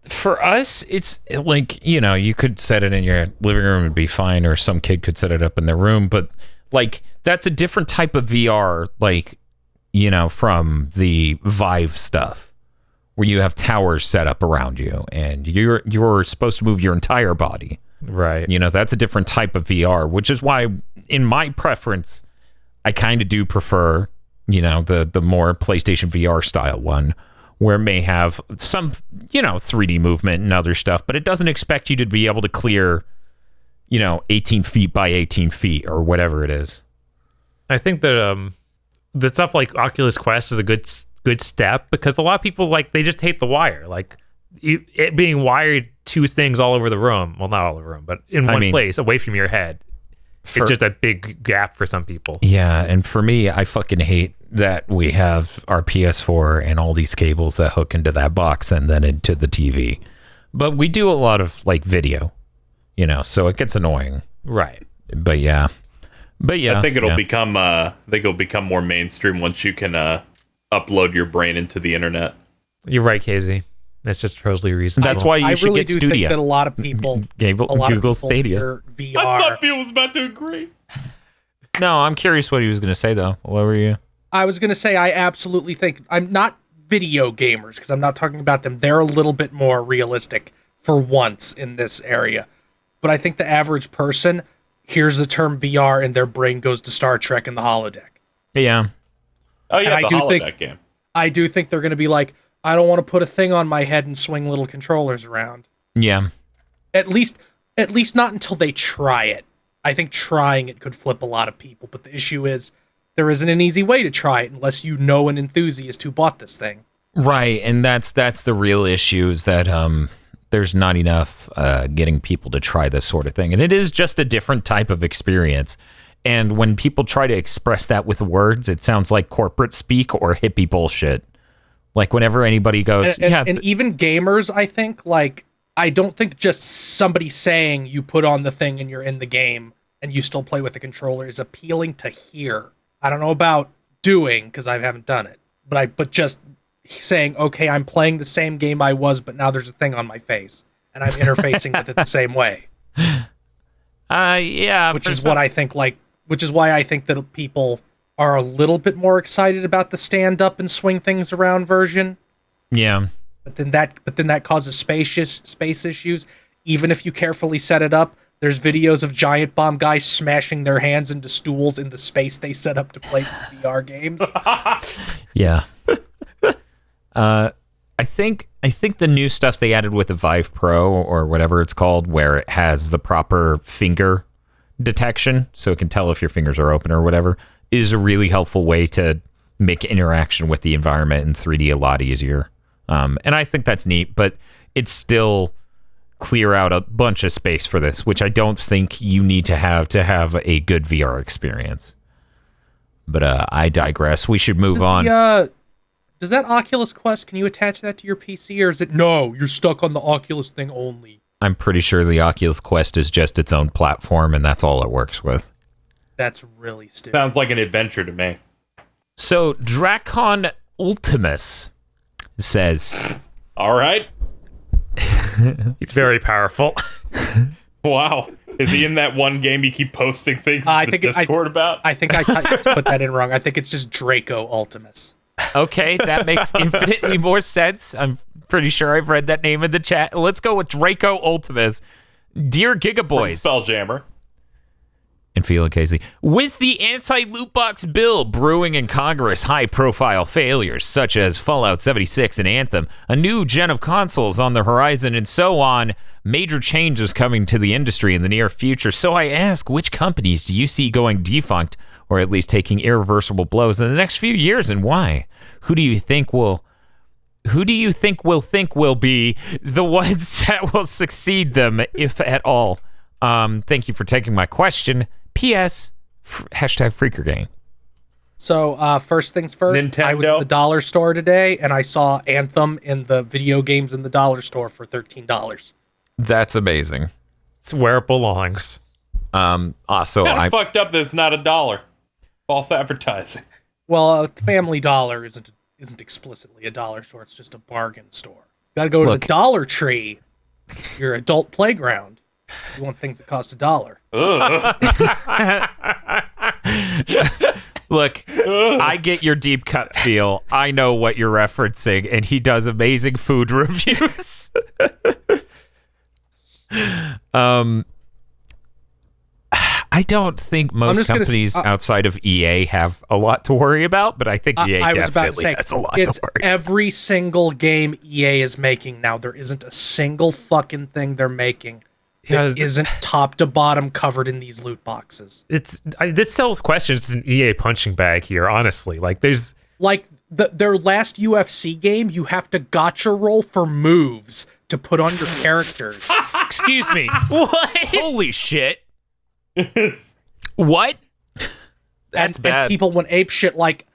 for us, it's like, you know, you could set it in your living room and be fine, or some kid could set it up in their room. But like, that's a different type of VR, like, you know, from the Vive stuff, where you have towers set up around you and you're supposed to move your entire body. Right. You know, that's a different type of VR, which is why in my preference, I kind of do prefer, you know, the more PlayStation VR style one, where it may have some, you know, 3D movement and other stuff, but it doesn't expect you to be able to clear, you know, 18 feet by 18 feet or whatever it is. I think that the stuff like Oculus Quest is a good step, because a lot of people, like, they just hate the wire, like it being wired to things all over the room. Well, not all over the room, but in one place away from your head. It's just a big gap for some people. Yeah, and for me, I fucking hate that we have our PS4 and all these cables that hook into that box and then into the TV. But we do a lot of like video, so it gets annoying. Right. But yeah. I think it'll become more mainstream once you can upload your brain into the internet. You're right, Casey. That's just totally reasonable. That's why you should really get do Stadia. Think that a lot of people, Google Stadia. VR. I thought Phil was about to agree. No, I'm curious what he was going to say, though. What were you? I was going to say I absolutely think I'm not video gamers because I'm not talking about them. They're a little bit more realistic for once in this area. But I think the average person hears the term VR and their brain goes to Star Trek and the holodeck. Yeah. Oh, yeah, the holodeck game. I do think they're going to be like, I don't want to put a thing on my head and swing little controllers around. Yeah. At least not until they try it. I think trying it could flip a lot of people, but the issue is there isn't an easy way to try it unless you know an enthusiast who bought this thing. Right, and that's the real issue is that there's not enough getting people to try this sort of thing. And it is just a different type of experience. And when people try to express that with words, it sounds like corporate speak or hippie bullshit. Like whenever anybody goes, and even gamers, I think, I don't think just somebody saying you put on the thing and you're in the game and you still play with the controller is appealing to hear. I don't know about doing because I haven't done it, but just saying, okay, I'm playing the same game I was, but now there's a thing on my face and I'm interfacing with it the same way. Yeah, which is why I think that people are a little bit more excited about the stand up and swing things around version. Yeah. But then that causes space issues. Even if you carefully set it up, there's videos of Giant Bomb guys smashing their hands into stools in the space they set up to play these VR games. Yeah. I think the new stuff they added with the Vive Pro or whatever it's called, where it has the proper finger detection, so it can tell if your fingers are open or whatever, is a really helpful way to make interaction with the environment in 3D a lot easier. And I think that's neat, but it's still clear out a bunch of space for this, which I don't think you need to have a good VR experience. But I digress. We should move on. Does that Oculus Quest, can you attach that to your PC, or is it, no, you're stuck on the Oculus thing only? I'm pretty sure the Oculus Quest is just its own platform, and that's all it works with. That's really stupid. Sounds like an adventure to me. So, Dracon Ultimus says... All right. He's very powerful. Wow. Is he in that one game you keep posting things in the Discord about? I think I put that in wrong. I think it's just Draco Ultimus. Okay, that makes infinitely more sense. I'm pretty sure I've read that name in the chat. Let's go with Draco Ultimus. Dear Gigaboys. Spelljammer. And Phil Casey. With the anti-loot box bill brewing in Congress, high-profile failures such as Fallout 76 and Anthem, a new gen of consoles on the horizon, and so on, major changes coming to the industry in the near future. So I ask, which companies do you see going defunct, or at least taking irreversible blows in the next few years, and why? Who do you think will be the ones that will succeed them, if at all? Thank you for taking my question. P.S. Hashtag FreakerGang. So, first things first, Nintendo. I was at the dollar store today, and I saw Anthem in the video games in the dollar store for $13. That's amazing. It's where it belongs. Also, I fucked up. This is not $1. False advertising. Well, Family Dollar isn't explicitly a dollar store. It's just a bargain store. You gotta go to the Dollar Tree, your adult playground. You want things that cost $1. Look, I get your deep cut feel. I know what you're referencing, and he does amazing food reviews. I don't think most companies outside of EA have a lot to worry about, but I think EA definitely has a lot to worry about. Every single game EA is making now, there isn't a single fucking thing they're making that isn't top to bottom covered in these loot boxes. This self-question is an EA punching bag here, honestly. Like, there's... Like, their last UFC game, you have to gacha roll for moves to put on your characters. Excuse me. What? Holy shit. What? That's bad. And people went ape shit like,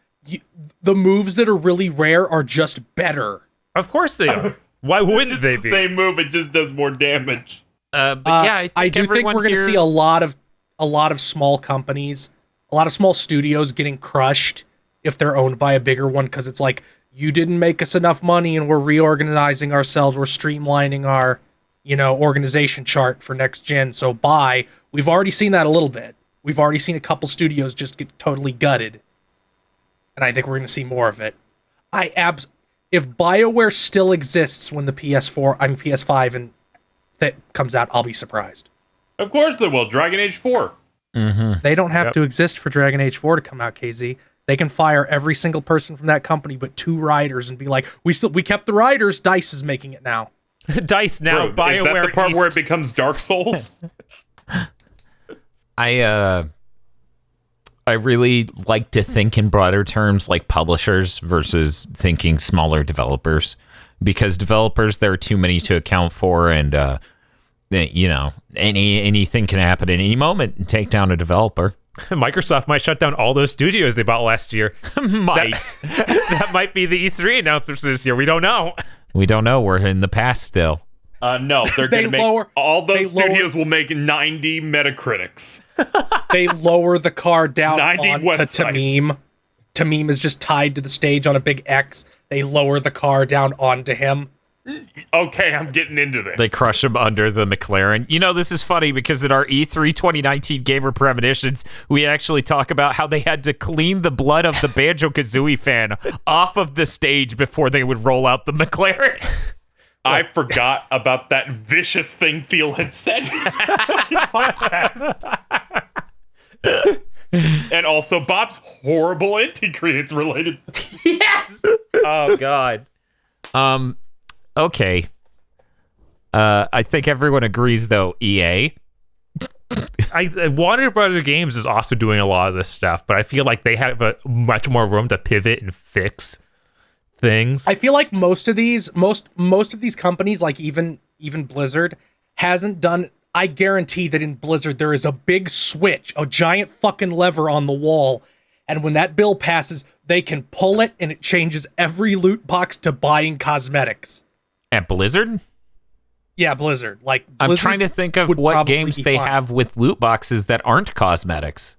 the moves that are really rare are just better. Of course they are. Why wouldn't they be? The same move, it just does more damage. But yeah, I do think we're going to see a lot of small companies, a lot of small studios getting crushed if they're owned by a bigger one, because it's like, you didn't make us enough money and we're reorganizing ourselves, we're streamlining our, organization chart for next gen, so bye. We've already seen that a little bit. We've already seen a couple studios just get totally gutted. And I think we're going to see more of it. If BioWare still exists when the PS5 and that comes out, I'll be surprised. Of course they will. Dragon Age 4. Mm-hmm. They don't have to exist for Dragon Age 4 to come out, KZ. They can fire every single person from that company but 2 writers and be like, we kept the writers. DICE is making it now. DICE now. Bro, BioWare. is that the part East. where it becomes Dark Souls? I really like to think in broader terms, like publishers versus thinking smaller developers, because developers, there are too many to account for, and anything can happen at any moment and take down a developer. Microsoft might shut down all those studios they bought last year. That might be the E3 announcements this year. We don't know. We don't know. We're in the past still. No, they're going to make all those studios will make 90 Metacritics. They lower the car down 90 onto websites. Tamim. Tamim is just tied to the stage on a big X. They lower the car down onto him. Okay, I'm getting into this. They crush him under the McLaren. This is funny because in our E3 2019 Gamer Premonitions, we actually talk about how they had to clean the blood of the Banjo-Kazooie fan off of the stage before they would roll out the McLaren. I forgot about that vicious thing Phil had said. And also Bob's horrible ingredients related. Yes. Oh God. Okay. I think everyone agrees though. EA. Warner Brother Games is also doing a lot of this stuff, but I feel like they have a much more room to pivot and fix things. I feel like most of these companies, like even Blizzard, hasn't done. I guarantee that in Blizzard there is a big switch, a giant fucking lever on the wall, and when that bill passes, they can pull it and it changes every loot box to buying cosmetics. At Blizzard? Yeah, Blizzard. Blizzard I'm trying to think of what games they have with loot boxes that aren't cosmetics.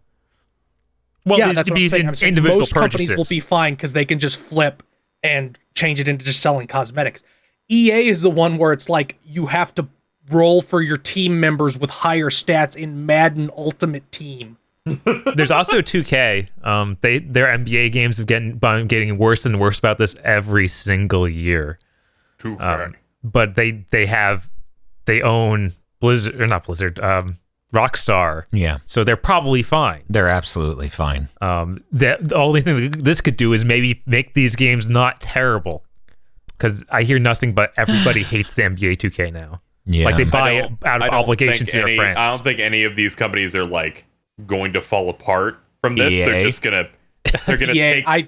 Well, yeah, that's what I'm saying. Individual most purchases. Companies will be fine because they can just flip and change it into just selling cosmetics. EA is the one where it's like you have to roll for your team members with higher stats in Madden Ultimate Team. There's also 2K. Their NBA games have getting worse and worse about this every single year. But they own Blizzard, or not Blizzard, Rockstar. Yeah. So they're probably fine. They're absolutely fine. The only thing that this could do is maybe make these games not terrible. Because I hear nothing but everybody hates the NBA 2K now. Yeah. Like they buy it out of obligation to their friends. I don't think any of these companies are going to fall apart from this. EA? They're just gonna EA I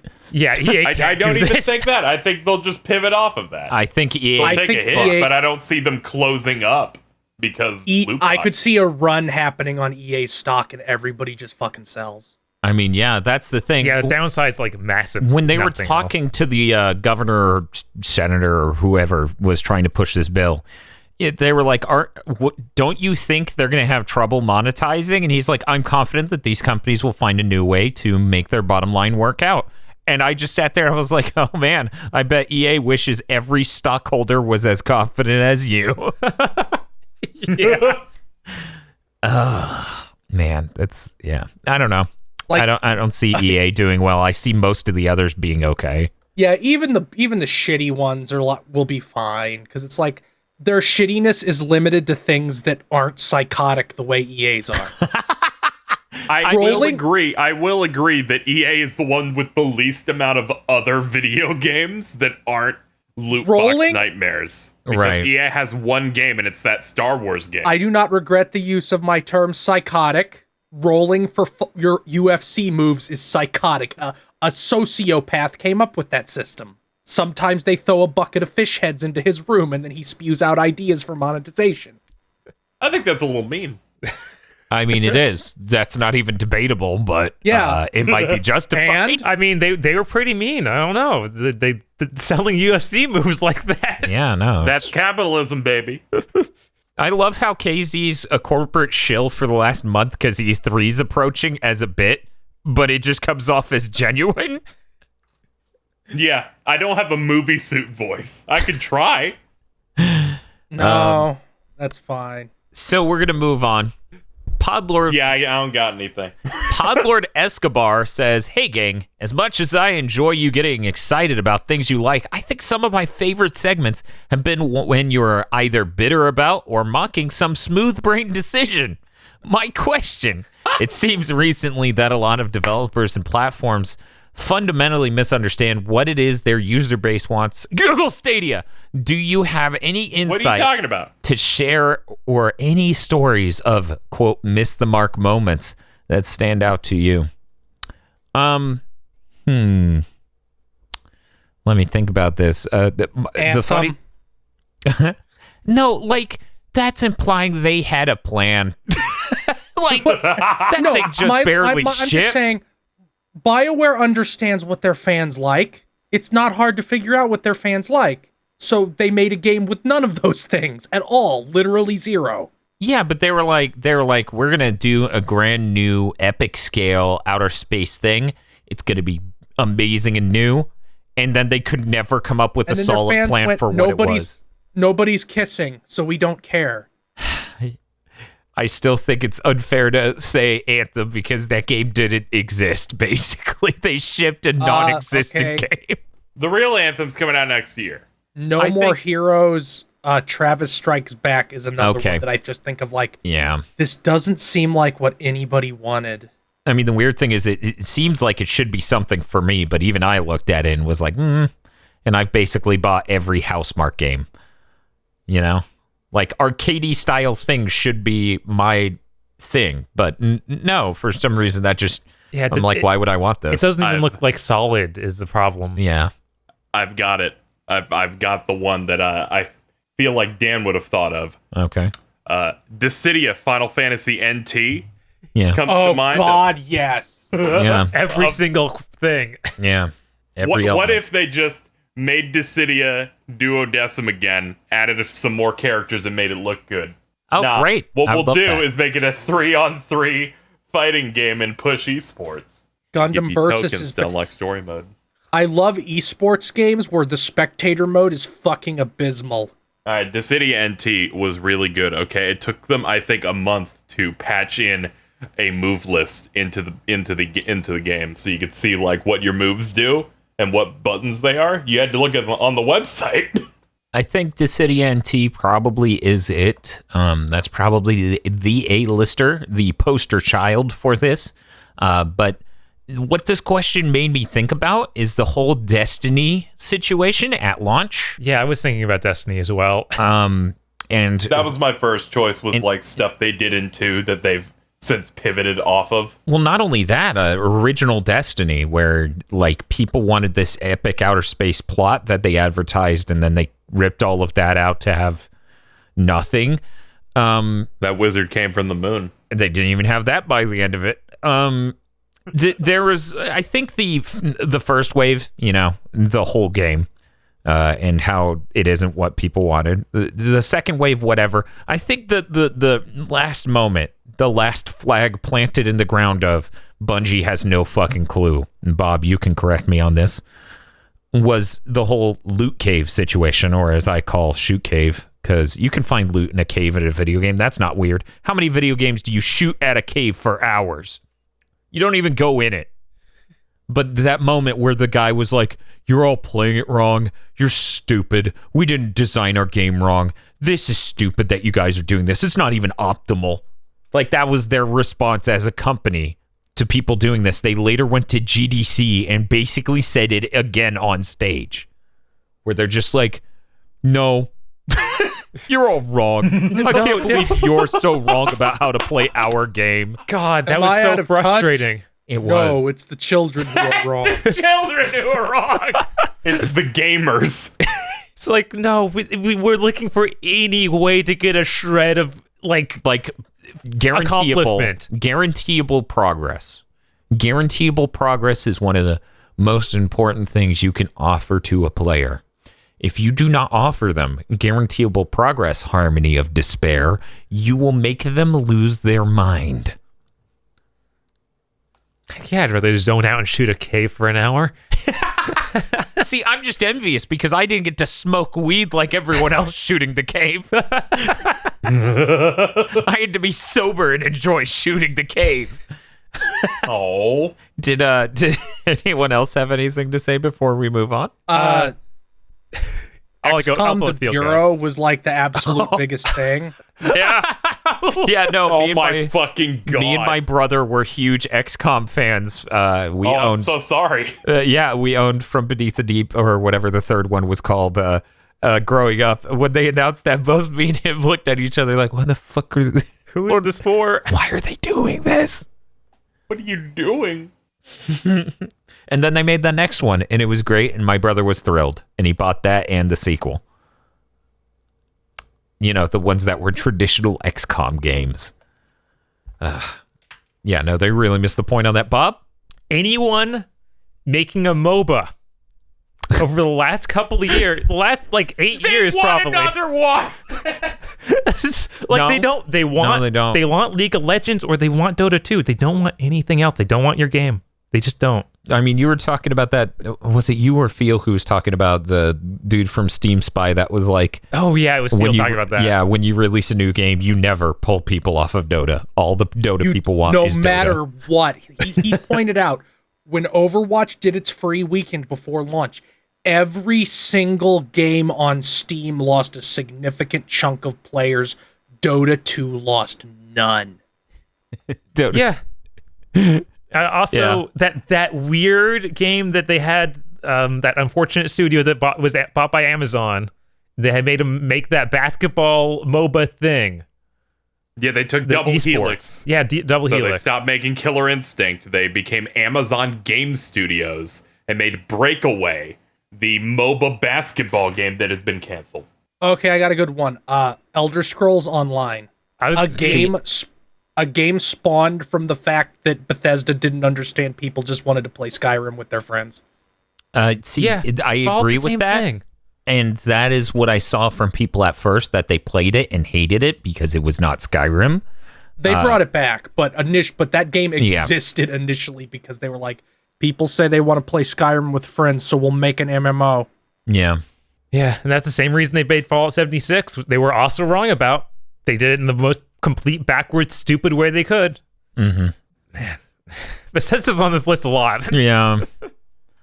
don't even think that. I think they'll just pivot off of that. I think EA They'll take a hit, but I don't see them closing up because I could see a run happening on EA's stock and everybody just fucking sells. I mean, yeah, that's the thing. Yeah, the downside's massive. When they were talking to the governor or senator or whoever was trying to push this bill, they were like, don't you think they're going to have trouble monetizing? And he's like, I'm confident that these companies will find a new way to make their bottom line work out. And I just sat there and I was like, oh man, I bet EA wishes every stockholder was as confident as you. Yeah. Oh, man, that's, yeah. I don't know. I don't see EA doing well. I see most of the others being okay. Yeah, even the shitty ones will be fine because it's like their shittiness is limited to things that aren't psychotic the way EA's are. I will agree that EA is the one with the least amount of other video games that aren't loot box nightmares. Because right. EA has one game and it's that Star Wars game. I do not regret the use of my term psychotic. Rolling for your UFC moves is psychotic. A sociopath came up with that system. Sometimes they throw a bucket of fish heads into his room and then he spews out ideas for monetization. I think that's a little mean. I mean, it is. That's not even debatable, but it might be justified. I mean, they were pretty mean. I don't know. They selling UFC moves like that. Yeah, no. That's capitalism, baby. I love how KZ's a corporate shill for the last month because E3's approaching as a bit, but it just comes off as genuine. Yeah, I don't have a movie suit voice. I could try. No, that's fine. So we're going to move on. Podlord. Yeah, I don't got anything. Podlord Escobar says, "Hey gang, as much as I enjoy you getting excited about things you like, I think some of my favorite segments have been when you're either bitter about or mocking some smooth-brained decision. My question, it seems recently that a lot of developers and platforms fundamentally misunderstand what it is their user base wants. Google Stadia. Do you have any insight What are you talking about? to share or any stories of, quote, miss the mark moments that stand out to you?" Let me think about this. The funny... No, like, that's implying they had a plan. Like, that thing just barely I'm shipped. just saying, BioWare understands what their fans like. It's not hard to figure out what their fans like. So they made a game with none of those things at all, literally zero. Yeah, but they were like, we're gonna do a brand new epic scale outer space thing. It's gonna be amazing and new, and then they could never come up with a solid plan for what it was. Nobody's kissing, so we don't care. I still think it's unfair to say Anthem because that game didn't exist. Basically, they shipped a non-existent game. The real Anthem's coming out next year. No More Heroes. Travis Strikes Back is another one that I just think of like, this doesn't seem like what anybody wanted. I mean, the weird thing is it seems like it should be something for me, but even I looked at it and was like, and I've basically bought every Housemarque game, you know? Like, arcadey style things should be my thing, but no, for some reason that just, I'm like, why would I want this? It doesn't even look like solid is the problem. Yeah. I've got it. I've got the one that I feel like Dan would have thought of. Okay. Dissidia Final Fantasy NT comes to mind. Oh, God, yes. Yeah. Every single thing. Yeah. What if they just made Dissidia Duodecim again, added some more characters, and made it look good? Oh, great. What we'll do is make it a 3-on-3 fighting game and push esports. Gundam Versus is don't like story mode. I love esports games where the spectator mode is fucking abysmal. All right, Dissidia NT was really good. Okay, it took them, I think, a month to patch in a move list into the game, so you could see like what your moves do and what buttons they are. You had to look at them on the website. I think Dissidia NT probably is it. That's probably the A-lister, the poster child for this. But what this question made me think about is the whole Destiny situation at launch. Yeah, I was thinking about Destiny as well. And that was my first choice, was like stuff they did in 2 that they've since pivoted off of. Well, not only that, original Destiny, where like people wanted this epic outer space plot that they advertised, and then they ripped all of that out to have nothing. That wizard came from the moon. They didn't even have that by the end of it. There was, I think, the first wave, you know, the whole game, and how it isn't what people wanted. The second wave, whatever. I think the last moment, the last flag planted in the ground of Bungie has no fucking clue, and Bob, you can correct me on this, was the whole loot cave situation, or as I call shoot cave, because you can find loot in a cave in a video game. That's not weird. How many video games do you shoot at a cave for hours? You don't even go in it. But that moment where the guy was like, "You're all playing it wrong. You're stupid. We didn't design our game wrong. This is stupid that you guys are doing this. It's not even optimal." Like, that was their response as a company to people doing this. They later went to GDC and basically said it again on stage, where they're just like, "No, you're all wrong. I can't believe you're so wrong about how to play our game." God, that was so frustrating. Touch? It was. No, it's the children who are wrong. Children who are wrong. It's the gamers. It's like, no, we were looking for any way to get a shred of like guaranteeable progress. Guaranteeable progress is one of the most important things you can offer to a player. If you do not offer them guaranteeable progress, Harmony of Despair, you will make them lose their mind. Yeah, I'd rather zone out and shoot a cave for an hour. See, I'm just envious because I didn't get to smoke weed like everyone else shooting the cave. I had to be sober and enjoy shooting the cave. Oh. Did anyone else have anything to say before we move on? XCOM the Bureau was like the absolute biggest thing. Yeah. Yeah, no, oh my fucking God. Me and my brother were huge XCOM fans. We owned. I'm so sorry. Yeah, we owned From Beneath the Deep, or whatever the third one was called, growing up. When they announced that, both me and him looked at each other like, what the fuck are they? Who is this for? Why are they doing this? What are you doing? And then they made the next one, and it was great, and my brother was thrilled, and he bought that and the sequel. You know, the ones that were traditional XCOM games. Yeah, no, they really missed the point on that, Bob. Anyone making a MOBA over the last couple of years, the last, 8 years probably. Another one! They don't. They want League of Legends or they want Dota 2. They don't want anything else. They don't want your game. They just don't. I mean, you were talking about that. Was it you or Phil who was talking about the dude from Steam Spy that was like... Oh, yeah, it was Phil talking about that. Yeah, when you release a new game, you never pull people off of Dota. All the Dota people want is Dota. No matter what. He pointed out, when Overwatch did its free weekend before launch, every single game on Steam lost a significant chunk of players. Dota 2 lost none. Dota. Yeah. That weird game that they had, that unfortunate studio that was bought by Amazon, they had made them make that basketball MOBA thing. Yeah, they took Double Helix. Yeah, Double Helix. So they stopped making Killer Instinct. They became Amazon Game Studios and made Breakaway, the MOBA basketball game that has been canceled. Okay, I got a good one. Elder Scrolls Online. A game spawned from the fact that Bethesda didn't understand people just wanted to play Skyrim with their friends. I agree with that. Thing. And that is what I saw from people at first, that they played it and hated it because it was not Skyrim. They brought it back, but that game existed initially because they were like, people say they want to play Skyrim with friends, so we'll make an MMO. Yeah. Yeah, and that's the same reason they made Fallout 76. They were also wrong about. They did it in the most complete, backwards, stupid way they could. Mm-hmm. Man, Bethesda's on this list a lot. Yeah.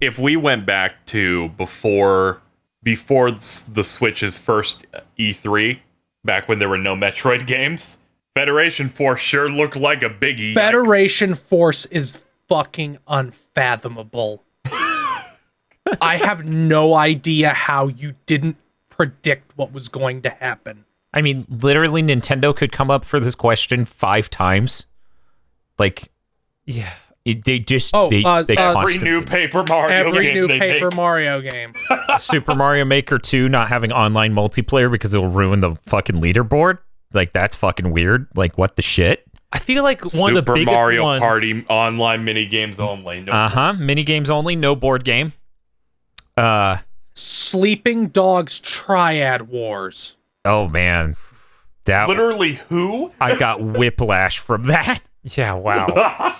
If we went back to before the Switch's first E3, back when there were no Metroid games, Federation Force sure looked like a biggie. Federation Force is fucking unfathomable. I have no idea how you didn't predict what was going to happen. I mean, literally, Nintendo could come up for this question 5 times. Yeah. They every new Paper Mario game. Super Mario Maker 2 not having online multiplayer because it'll ruin the fucking leaderboard. That's fucking weird. What the shit? I feel like one of the biggest Super Mario ones... Party online mini games only. Mini games only, no board game. Sleeping Dogs Triad Wars. Oh man, that literally who? I got whiplash from that. Yeah, wow.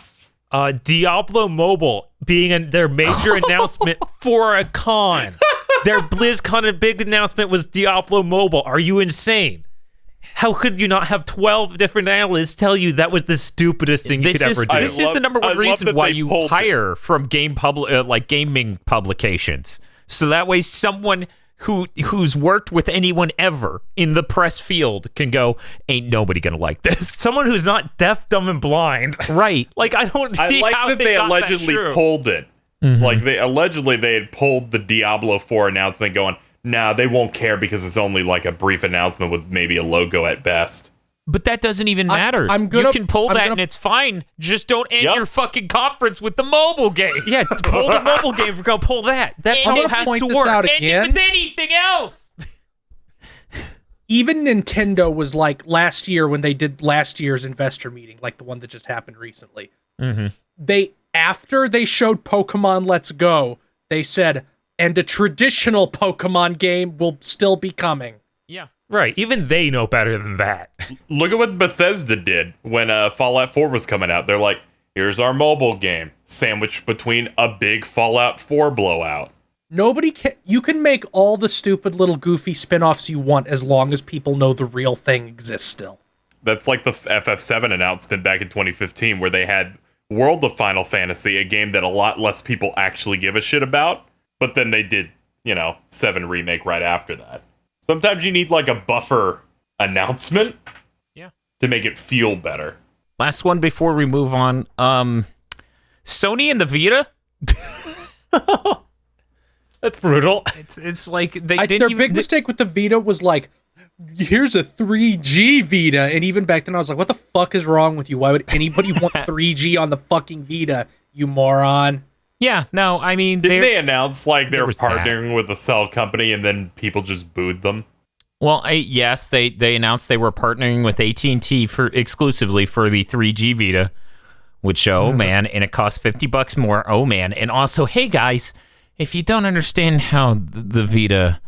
Diablo Mobile being their major announcement for a con. Their BlizzCon big announcement was Diablo Mobile. Are you insane? How could you not have 12 different analysts tell you that was the stupidest thing you could ever do? This is the number one reason why you hire from gaming publications. So that way someone who's worked with anyone ever in the press field can go, ain't nobody gonna like this. Someone who's not deaf, dumb, and blind. Right. I like that they allegedly pulled it. Mm-hmm. They had pulled the Diablo 4 announcement going, nah, they won't care because it's only a brief announcement with maybe a logo at best. But that doesn't even matter. You can pull that and it's fine. Just don't end your fucking conference with the mobile game. Yeah, pull the mobile game. Go pull that. That's how it has to work. End it with anything else. even Nintendo was like last year when they did last year's investor meeting, like the one that just happened recently. After they showed Pokemon Let's Go, they said, and a traditional Pokemon game will still be coming. Yeah. Right. Even they know better than that. Look at what Bethesda did when Fallout 4 was coming out. They're like, here's our mobile game, sandwiched between a big Fallout 4 blowout. Nobody can. You can make all the stupid little goofy spin-offs you want as long as people know the real thing exists still. That's like the FF7 announcement back in 2015, where they had World of Final Fantasy, a game that a lot less people actually give a shit about. But then they did, 7 Remake right after that. Sometimes you need like a buffer announcement to make it feel better. Last one before we move on. Sony and the Vita? That's brutal. It's like they didn't their big mistake with the Vita was like, here's a 3G Vita. And even back then I was like, what the fuck is wrong with you? Why would anybody want 3G on the fucking Vita, you moron? Yeah, no, I mean... Didn't they announce like they were partnering with a cell company and then people just booed them? Well, yes, they announced they were partnering with AT&T exclusively for the 3G Vita, which, oh man, and it costs $50 more, oh man. And also, hey guys, if you don't understand how the Vita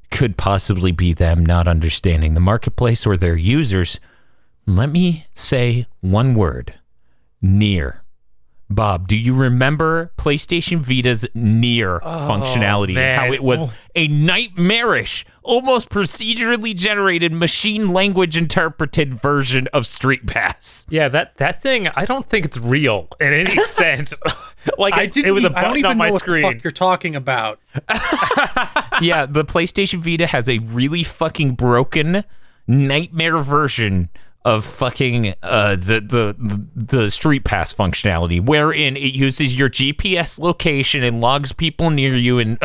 could possibly be them not understanding the marketplace or their users, let me say one word. Near. Bob, do you remember PlayStation Vita's Near functionality? Man. How it was a nightmarish, almost procedurally generated, machine language interpreted version of Street Pass. Yeah, that thing, I don't think it's real in any extent. Like, it was a button on my screen. I don't even know what the fuck you're talking about. Yeah, the PlayStation Vita has a really fucking broken nightmare version of fucking the Street Pass functionality, wherein it uses your GPS location and logs people near you, and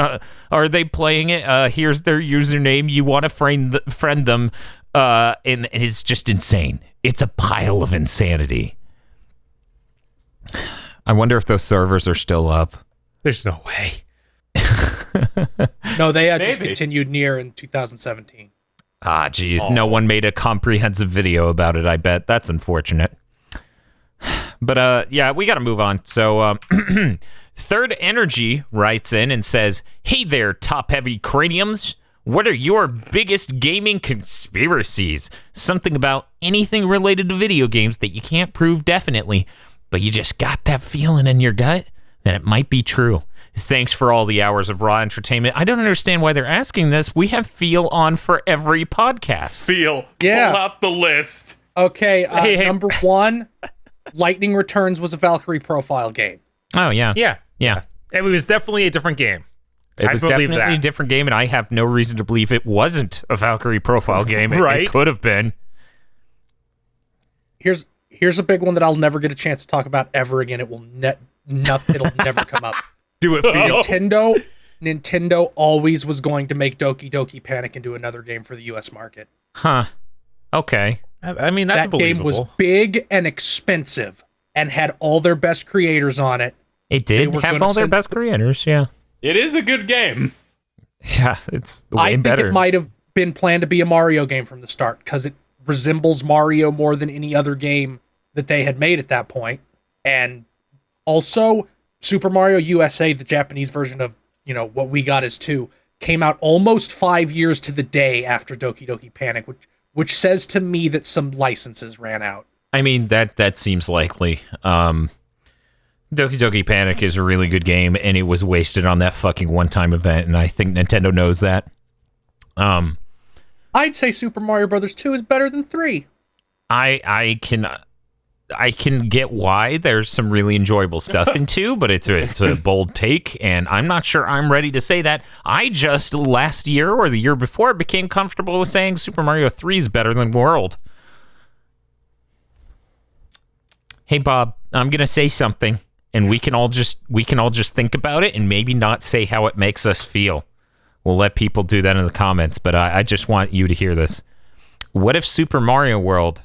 are they playing it? Here's their username. You want to friend them, and it's just insane. It's a pile of insanity. I wonder if those servers are still up. There's no way. No, they had discontinued Near in 2017. Ah, geez. No one made a comprehensive video about it, I bet. That's unfortunate. But, yeah, we got to move on. So, Third Energy writes in and says, hey there, top-heavy craniums. What are your biggest gaming conspiracies? Something about anything related to video games that you can't prove definitely, but you just got that feeling in your gut that it might be true. Thanks for all the hours of raw entertainment. I don't understand why they're asking this. We have Feel on for every podcast. Feel. Yeah. Pull out the list. Okay, number 1, Lightning Returns was a Valkyrie profile game. Oh, yeah. Yeah. It was definitely a different game. It was definitely a different game, and I have no reason to believe it wasn't a Valkyrie profile game. Right. It could have been. Here's a big one that I'll never get a chance to talk about ever again. It will it'll never come up. Do it, Feel. Nintendo always was going to make Doki Doki Panic into another game for the US market. Huh. Okay. I mean, that's that game was big and expensive and had all their best creators on it. It did have all their best creators, yeah. It is a good game. Yeah, it's way better. I think it might have been planned to be a Mario game from the start because it resembles Mario more than any other game that they had made at that point. And also, Super Mario USA, the Japanese version of, what we got as 2, came out almost 5 years to the day after Doki Doki Panic, which says to me that some licenses ran out. I mean, that seems likely. Doki Doki Panic is a really good game, and it was wasted on that fucking one-time event, and I think Nintendo knows that. I'd say Super Mario Brothers 2 is better than 3. I can get why there's some really enjoyable stuff in 2, but it's a bold take, and I'm not sure I'm ready to say that. I just, last year or the year before, became comfortable with saying Super Mario 3 is better than World. Hey, Bob, I'm going to say something, and we can all just think about it and maybe not say how it makes us feel. We'll let people do that in the comments, but I just want you to hear this. What if Super Mario World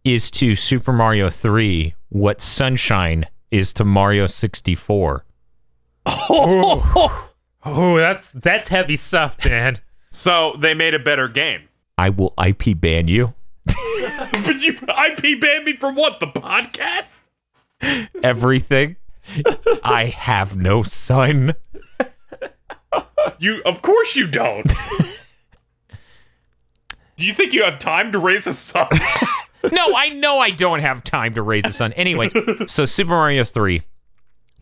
is to Super Mario 3 what Sunshine is to Mario 64? Oh, that's heavy stuff, man. So they made a better game. I will IP ban you. But you IP banned me from what? The podcast? Everything. I have no son. Of course you don't. Do you think you have time to raise a son? No, I know I don't have time to raise a son. Anyways, so Super Mario 3,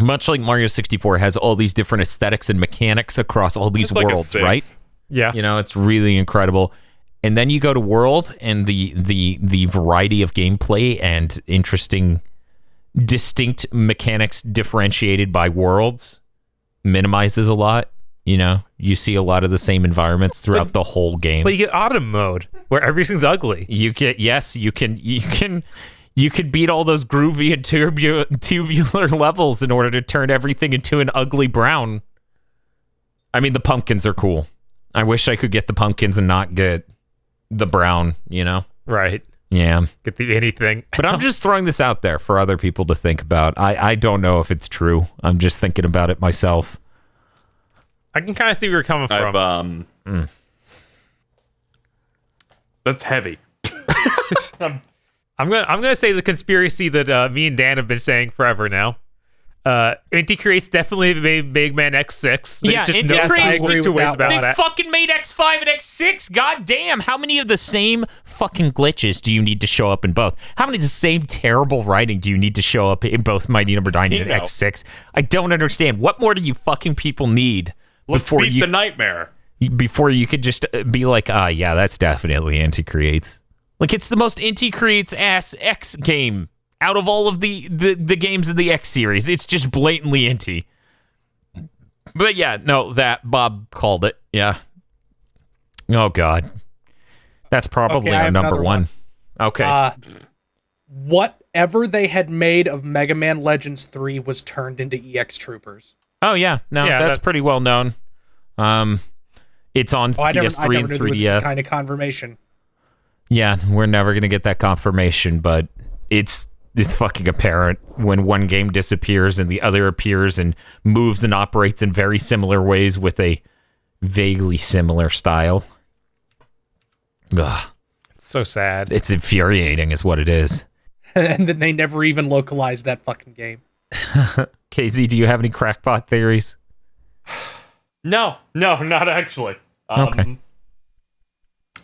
much like Mario 64, has all these different aesthetics and mechanics across all these worlds, right? Yeah. You know, it's really incredible. And then you go to World, and the variety of gameplay and interesting, distinct mechanics differentiated by worlds minimizes a lot. You know, you see a lot of the same environments throughout the whole game. But you get autumn mode where everything's ugly. You can beat all those groovy and tubular levels in order to turn everything into an ugly brown. I mean, the pumpkins are cool. I wish I could get the pumpkins and not get the brown, you know? Right. Yeah. Get the anything. But I'm just throwing this out there for other people to think about. I don't know if it's true. I'm just thinking about it myself. I can kind of see where you're coming from. That's heavy. I'm gonna say the conspiracy that me and Dan have been saying forever now. Inti Creates definitely made Mega Man X6. Yeah, Inti Creates. They fucking made X5 and X6. God damn! How many of the same fucking glitches do you need to show up in both? How many of the same terrible writing do you need to show up in both Mighty Number 9 and X6? I don't understand. What more do you fucking people need? Let's beat the nightmare. Before you could just be like, yeah, that's definitely Inti Creates. Like, it's the most Inti Creates ass X game out of all of the games in the X series. It's just blatantly Inti. But yeah, no, that Bob called it. Yeah. Oh God, that's probably our number one. Okay. Whatever they had made of Mega Man Legends 3 was turned into EX Troopers. Oh yeah, no, that's pretty well known. It's on PS3 and 3DS. Kind of confirmation. Yeah, we're never gonna get that confirmation, but it's fucking apparent when one game disappears and the other appears and moves and operates in very similar ways with a vaguely similar style. Ugh. It's so sad. It's infuriating, is what it is. And then they never even localized that fucking game. KZ, do you have any crackpot theories? No, not actually. Okay.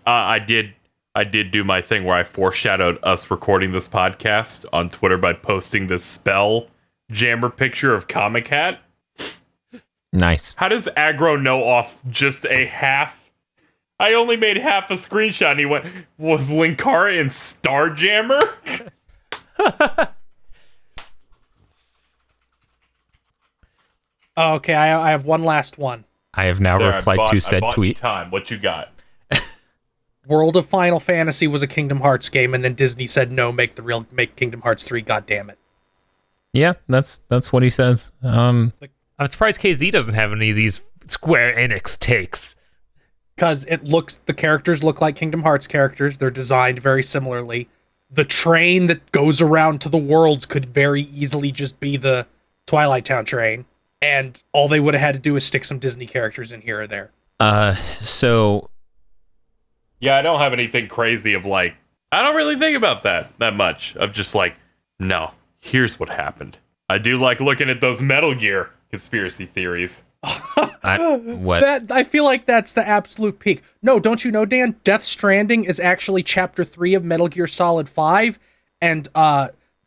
I did do my thing where I foreshadowed us recording this podcast on Twitter by posting this spell jammer picture of Comic Hat. Nice. How does Aggro know off just a half? I only made half a screenshot and he went, was Linkara in Starjammer? Okay, I have one last one. I have now replied to said tweet. Time. What you got? World of Final Fantasy was a Kingdom Hearts game, and then Disney said no, make Kingdom Hearts 3. God damn it! Yeah, that's what he says. I'm surprised KZ doesn't have any of these Square Enix takes. Because the characters look like Kingdom Hearts characters. They're designed very similarly. The train that goes around to the worlds could very easily just be the Twilight Town train. And all they would have had to do is stick some Disney characters in here or there. So... Yeah, I don't have anything crazy of like... I don't really think about that much. Of just like, no, here's what happened. I do like looking at those Metal Gear conspiracy theories. What? I feel like that's the absolute peak. No, don't you know, Dan? Death Stranding is actually Chapter 3 of Metal Gear Solid 5, and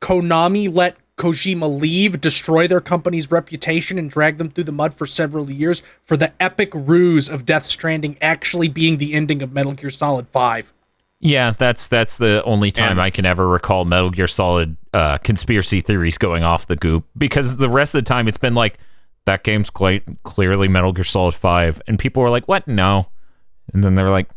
Konami let Kojima leave, destroy their company's reputation, and drag them through the mud for several years for the epic ruse of Death Stranding actually being the ending of Metal Gear Solid 5. Yeah, that's the only time I can ever recall Metal Gear Solid conspiracy theories going off the goop, because the rest of the time it's been like, that game's clearly Metal Gear Solid 5, and people were like, what? No. And then they're like,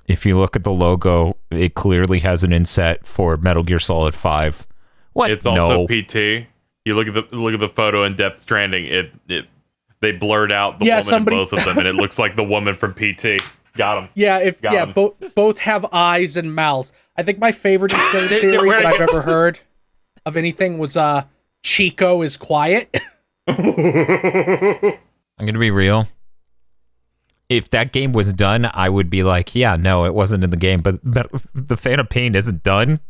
if you look at the logo, it clearly has an inset for Metal Gear Solid 5. What? It's also PT. You look at the photo in Death Stranding. They blurred out the woman in both of them, and it looks like the woman from PT. Got him. Yeah, both have eyes and mouths. I think my favorite insane theory that I've ever heard of anything was Chico is quiet. I'm gonna be real. if that game was done, I would be like, yeah, no, it wasn't in the game, but the Phantom Pain isn't done.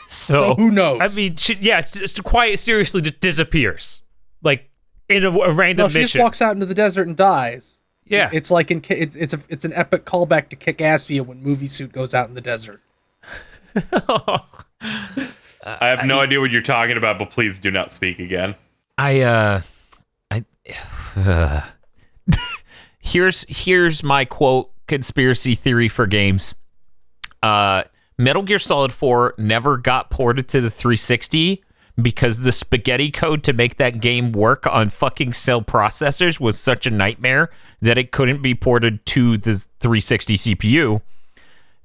So who knows? I mean, just Quiet seriously just disappears, like in a random mission. She just walks out into the desert and dies. Yeah, it's like it's an epic callback to Kick-Ass Via when Movie Suit goes out in the desert. I have no idea what you're talking about, but please do not speak again. Here's my quote conspiracy theory for games. Metal Gear Solid 4 never got ported to the 360 because the spaghetti code to make that game work on fucking cell processors was such a nightmare that it couldn't be ported to the 360 CPU.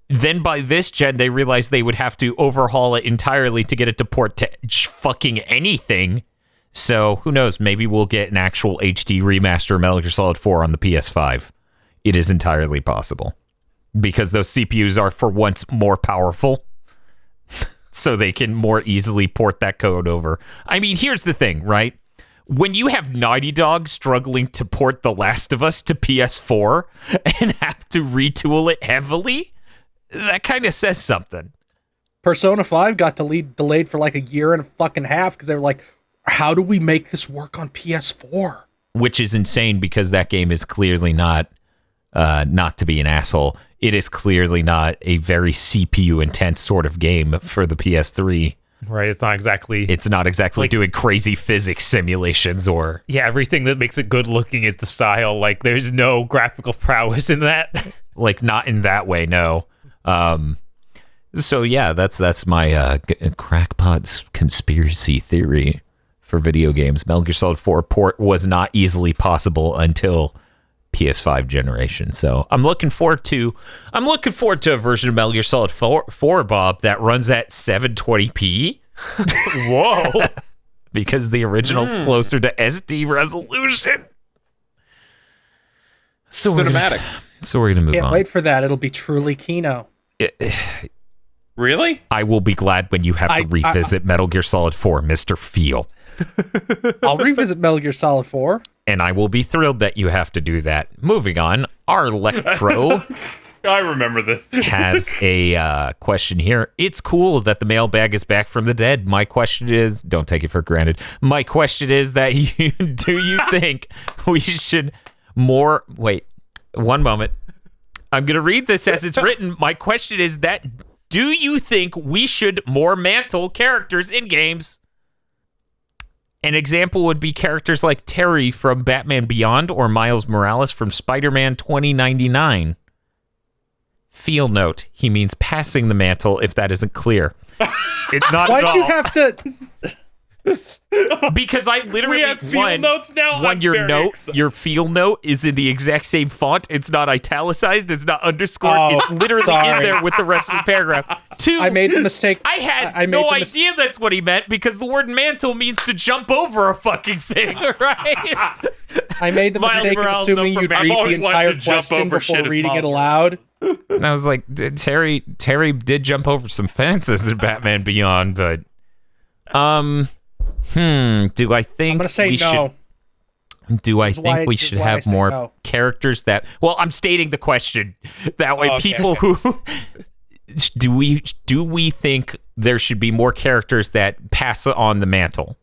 Then by this gen, they realized they would have to overhaul it entirely to get it to port to fucking anything. So who knows? Maybe we'll get an actual HD remaster of Metal Gear Solid 4 on the PS5. It is entirely possible because those CPUs are for once more powerful, so they can more easily port that code over. I mean, here's the thing, right? When you have Naughty Dog struggling to port The Last of Us to PS4 and have to retool it heavily, that kind of says something. Persona 5 got delayed for like a year and a fucking half because they were like, how do we make this work on PS4? Which is insane because that game is clearly not to be an asshole. It is clearly not a very CPU intense sort of game for the PS3. Right, it's not exactly like, doing crazy physics simulations or... Yeah, everything that makes it good looking is the style. Like, there's no graphical prowess in that. Like, not in that way, no. So, yeah, that's my crackpot's conspiracy theory for video games. Metal Gear Solid 4 port was not easily possible until PS5 generation. So I'm looking forward to a version of Metal Gear Solid 4 Bob, that runs at 720p. Whoa. Because the original's closer to SD resolution. So cinematic. We're gonna move on. Can't wait for that. It'll be truly Kino. Really? I will be glad when you have to revisit Metal Gear Solid 4, Mr. Feel. I'll revisit Metal Gear Solid 4. And I will be thrilled that you have to do that. Moving on, our Electro I remember this. has a question here. It's cool that the mailbag is back from the dead. My question is, don't take it for granted. My question is that do you think we should more... Wait, one moment. I'm going to read this as it's written. My question is that, do you think we should more mantle characters in games? An example would be characters like Terry from Batman Beyond or Miles Morales from Spider-Man 2099. Field note, he means passing the mantle, if that isn't clear. It's not Why'd at all. you have to... Because I literally we have field notes now. Your field note is in the exact same font. It's not italicized. It's not underscored. It's literally in there with the rest of the paragraph. Two, I made the mistake. I had no idea that's what he meant because the word mantle means to jump over a fucking thing, right? I made the mistake of assuming you'd read the entire question before reading it aloud. And I was like, Terry did jump over some fences in Batman Beyond, but do I think I'm gonna say no. Do I think we should have more characters that... Well, I'm stating the question. That way people who... Do we think there should be more characters that pass on the mantle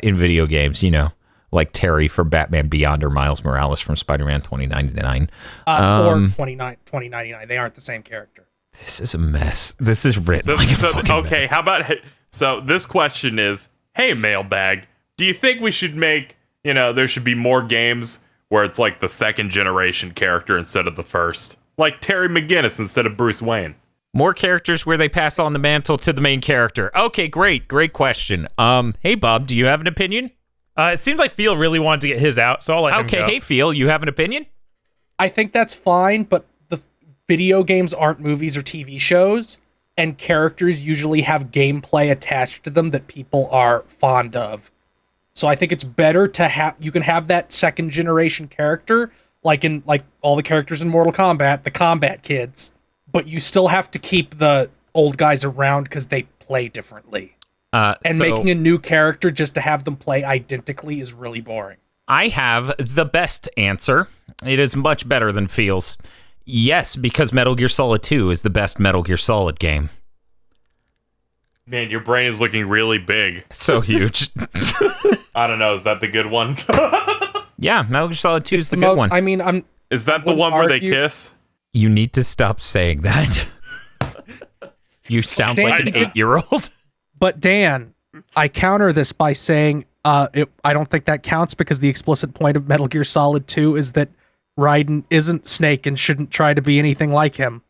in video games, you know, like Terry from Batman Beyond or Miles Morales from Spider-Man 2099? Or 2099. They aren't the same character. This is a mess. This is written okay, mess. how about... So this question is, hey, mailbag, do you think we should make, there should be more games where it's like the second generation character instead of the first? Like Terry McGinnis instead of Bruce Wayne. More characters where they pass on the mantle to the main character. Okay, great question. Hey, Bob, do you have an opinion? It seemed like Phil really wanted to get his out, so I'll let him go. Okay, hey, Phil, you have an opinion? I think that's fine, but the video games aren't movies or TV shows, and characters usually have gameplay attached to them that people are fond of. So I think it's better to have... You can have that second generation character, like all the characters in Mortal Kombat, the combat kids, but you still have to keep the old guys around because they play differently. Making a new character just to have them play identically is really boring. I have the best answer. It is much better than feels. Yes, because Metal Gear Solid 2 is the best Metal Gear Solid game. Man, your brain is looking really big. So huge. I don't know. Is that the good one? Yeah, Metal Gear Solid 2 is the good one. I mean, Is that the one where they kiss? You need to stop saying that. You sound like an 8-year-old. But Dan, I counter this by saying I don't think that counts because the explicit point of Metal Gear Solid 2 is that Raiden isn't Snake and shouldn't try to be anything like him.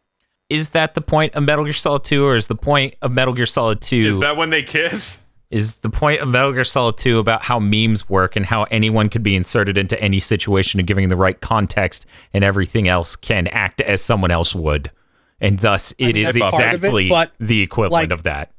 Is that the point of Metal Gear Solid 2, or is the point of Metal Gear Solid 2... Is that when they kiss? Is the point of Metal Gear Solid 2 about how memes work and how anyone could be inserted into any situation and giving the right context and everything else can act as someone else would? And thus, it is exactly the equivalent of that.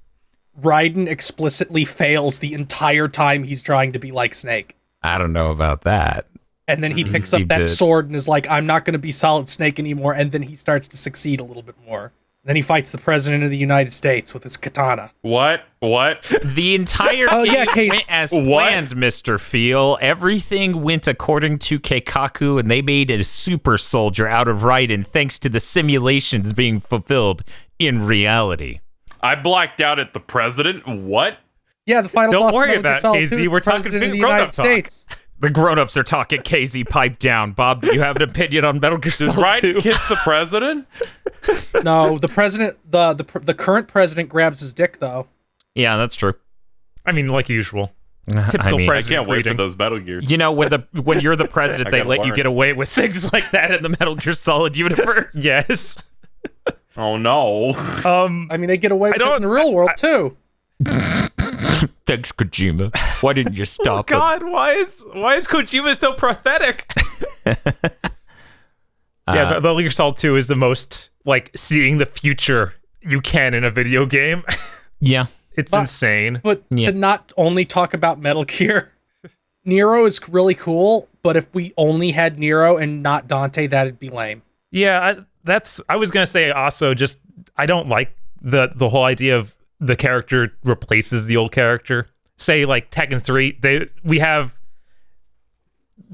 Raiden explicitly fails the entire time he's trying to be like Snake. I don't know about that. And then he picks up that sword and is like, I'm not going to be Solid Snake anymore. And then he starts to succeed a little bit more. Then he fights the president of the United States with his katana. What? The entire thing went as planned, Mr. Feel. Everything went according to Keikaku, and they made a super soldier out of Raiden thanks to the simulations being fulfilled in reality. I blacked out at the president. What? Yeah, the final boss. Don't worry about that, KZ. We're talking in the United States. The grown-ups are talking. KZ, pipe down. Bob, do you have an opinion on Metal Gear Solid 2? Does Raiden kiss the president? No, the president, the current president grabs his dick, though. Yeah, that's true. I mean, like usual. It's typical I president can't wait greeting. for those Metal Gears. You know, when you're the president, they let you get away with things like that in the Metal Gear Solid universe. Yes. Oh no. I mean, they get away with it in the real world too. Thanks, Kojima. Why didn't you stop Oh God, why is Kojima so pathetic? Yeah, Metal Gear Solid 2 is the most like seeing the future you can in a video game. Yeah. It's insane. But to not only talk about Metal Gear, Nero is really cool, but if we only had Nero and not Dante, that'd be lame. Yeah, I was gonna say also just I don't like the whole idea of the character replaces the old character. Say like Tekken 3, we have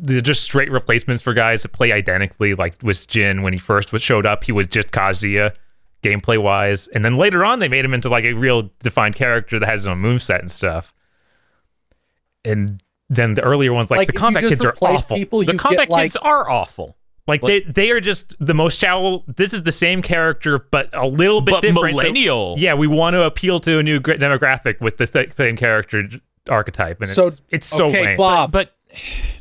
just straight replacements for guys that play identically, like with Jin when he first showed up, he was just Kazuya gameplay wise, and then later on they made him into like a real defined character that has his own moveset and stuff. And then the earlier ones, like the combat kids are awful. The combat kids are awful. Like they are just the most shallow. This is the same character, but a little bit different. Millennial. Yeah, we want to appeal to a new demographic with the same character archetype, and it's so lame. Bob, but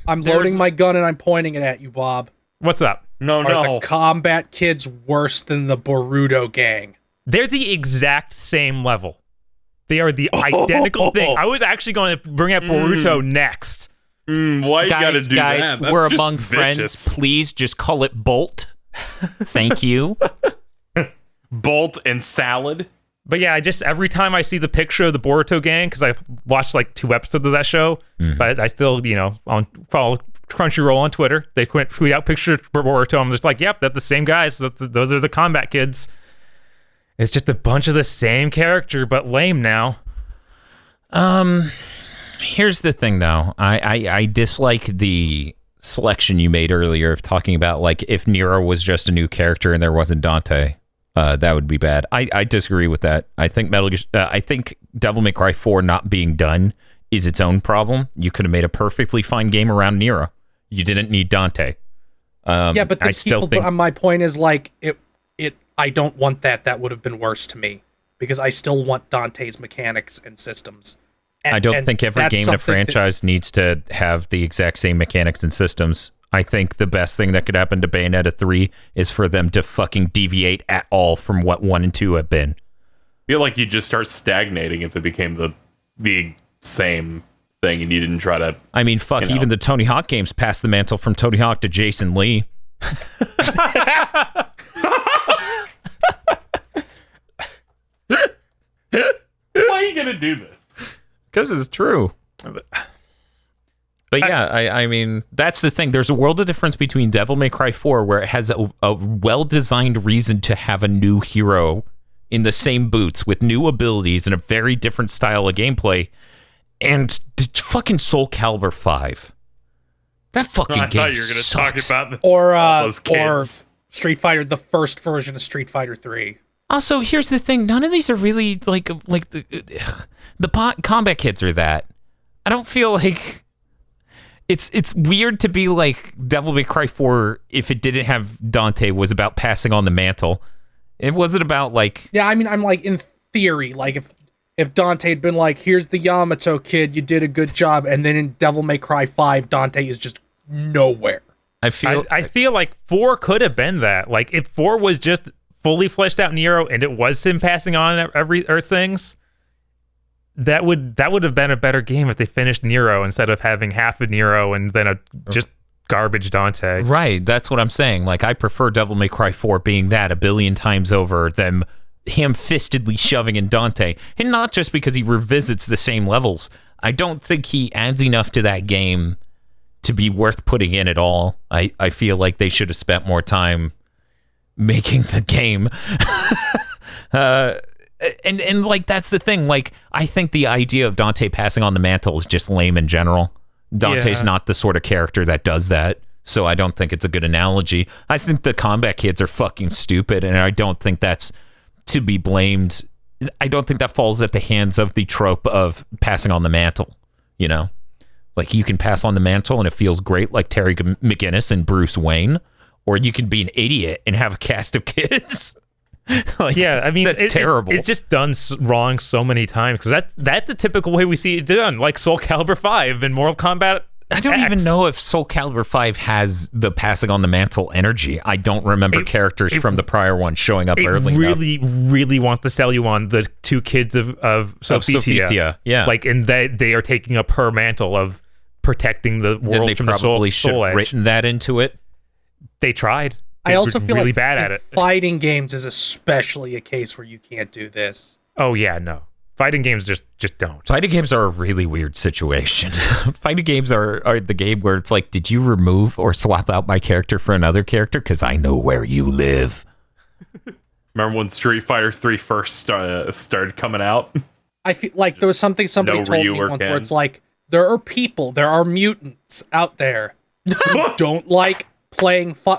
I'm loading my gun and I'm pointing it at you, Bob. What's up? No. Are the combat kids worse than the Boruto gang? They're the exact same level. They are the identical thing. I was actually going to bring up Boruto next. Why you gotta do that? Guys, we're among friends. Please just call it Bolt. Thank you. Bolt and salad. But yeah, every time I see the picture of the Boruto gang, because I've watched like 2 episodes of that show, but I still, follow Crunchyroll on Twitter. They tweet out pictures of Boruto. I'm just like, yep, that's the same guys. Those are the combat kids. It's just a bunch of the same character, but lame now. Here's the thing, though. I dislike the selection you made earlier of talking about, like, if Nero was just a new character and there wasn't Dante, that would be bad. I disagree with that. I think I think Devil May Cry 4 not being done is its own problem. You could have made a perfectly fine game around Nero. You didn't need Dante. Yeah, but I still think. But my point is, like, I don't want that. That would have been worse to me because I still want Dante's mechanics and systems. I don't think every game in a franchise needs to have the exact same mechanics and systems. I think the best thing that could happen to Bayonetta 3 is for them to fucking deviate at all from what 1 and 2 have been. I feel like you just start stagnating if it became the same thing and you didn't try to... I mean, fuck, even the Tony Hawk games passed the mantle from Tony Hawk to Jason Lee. Why are you gonna do this? Because it's true. But yeah, I mean, that's the thing. There's a world of difference between Devil May Cry 4, where it has a well-designed reason to have a new hero in the same boots with new abilities and a very different style of gameplay, and fucking Soul Calibur 5. That fucking game I thought you were going to talk about those kids. Or Street Fighter, the first version of Street Fighter 3. Also, here's the thing. None of these are really like the combat kits are that. I don't feel like it's weird to be like Devil May Cry 4 if it didn't have Dante was about passing on the mantle. It wasn't about like... Yeah, I mean, I'm like, in theory, like if Dante had been like, here's the Yamato kid, you did a good job, and then in Devil May Cry 5, Dante is just nowhere. I feel like 4 could have been that. Like, if 4 was just fully fleshed out Nero and it was him passing on every Earth things, that would have been a better game if they finished Nero instead of having half of Nero and then a just garbage Dante. Right, that's what I'm saying. Like, I prefer Devil May Cry 4 being that a billion times over than ham-fistedly shoving in Dante. And not just because he revisits the same levels. I don't think he adds enough to that game to be worth putting in at all. I feel like they should have spent more time making the game. And like, that's the thing. Like, I think the idea of Dante passing on the mantle is just lame in general. Dante's not the sort of character that does that, so I don't think it's a good analogy. I think the combat kids are fucking stupid, and I don't think that's to be blamed. I don't think that falls at the hands of the trope of passing on the mantle, you know? Like, you can pass on the mantle and it feels great, like Terry McGinnis and Bruce Wayne, or you can be an idiot and have a cast of kids. Like, yeah, I mean, that's terrible. It's just done wrong so many times, because that's the typical way we see it done, like Soul Calibur 5 and Mortal Kombat I don't even know if Soul Calibur 5 has the passing on the mantle energy. I don't remember characters from the prior one showing up early enough. Really want to sell you on the two kids of Sophitia. Yeah. Like, and they are taking up her mantle of protecting the world from the soul edge. Should have written that into it. They tried. I also feel really like bad at it. Fighting games is especially a case where you can't do this. Oh yeah, no. Fighting games just don't. Fighting games are a really weird situation. Fighting games are the game where it's like, did you remove or swap out my character for another character? Because I know where you live. Remember when Street Fighter 3 first started coming out? I feel like there was something somebody told me once where it's like, there are mutants out there who don't like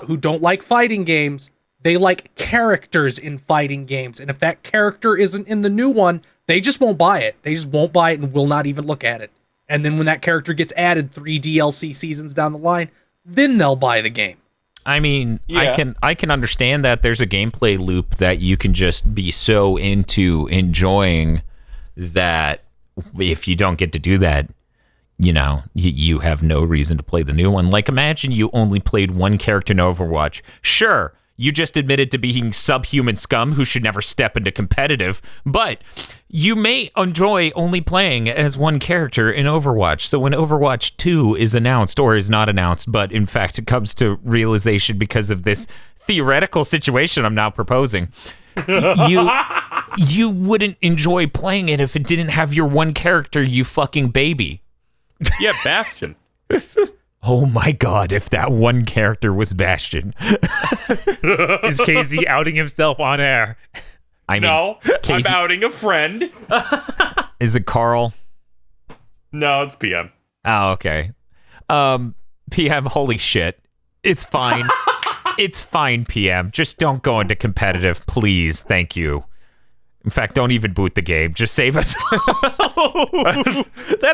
who don't like fighting games. They like characters in fighting games. And if that character isn't in the new one, they just won't buy it. They just won't buy it and will not even look at it. And then when that character gets added 3 DLC seasons down the line, then they'll buy the game. I mean, yeah. I can understand that there's a gameplay loop that you can just be so into enjoying that if you don't get to do that, you know, you have no reason to play the new one. Like, imagine you only played one character in Overwatch. Sure, you just admitted to being subhuman scum who should never step into competitive, but you may enjoy only playing as one character in Overwatch. So when Overwatch 2 is announced, or is not announced, but in fact it comes to realization because of this theoretical situation I'm now proposing, you wouldn't enjoy playing it if it didn't have your one character, you fucking baby. Yeah, Bastion. Oh my god, if that one character was Bastion. Is KZ outing himself on air? No, KZ... I'm outing a friend. Is it Carl? No, it's PM. Oh, okay. PM, holy shit. It's fine. It's fine, PM. Just don't go into competitive, please. Thank you. In fact, don't even boot the game. Just save us. That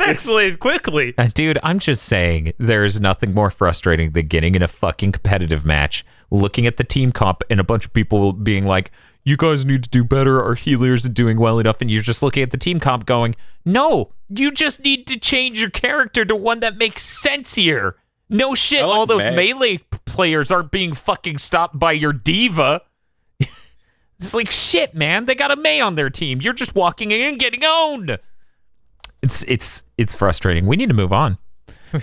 escalated quickly. Dude, I'm just saying, there's nothing more frustrating than getting in a fucking competitive match, looking at the team comp, and a bunch of people being like, you guys need to do better, our healers are doing well enough, and you're just looking at the team comp going, no, you just need to change your character to one that makes sense here. No shit, all those melee players aren't being fucking stopped by your diva. It's like, shit, man, they got a Mei on their team. You're just walking in and getting owned. It's frustrating. We need to move on.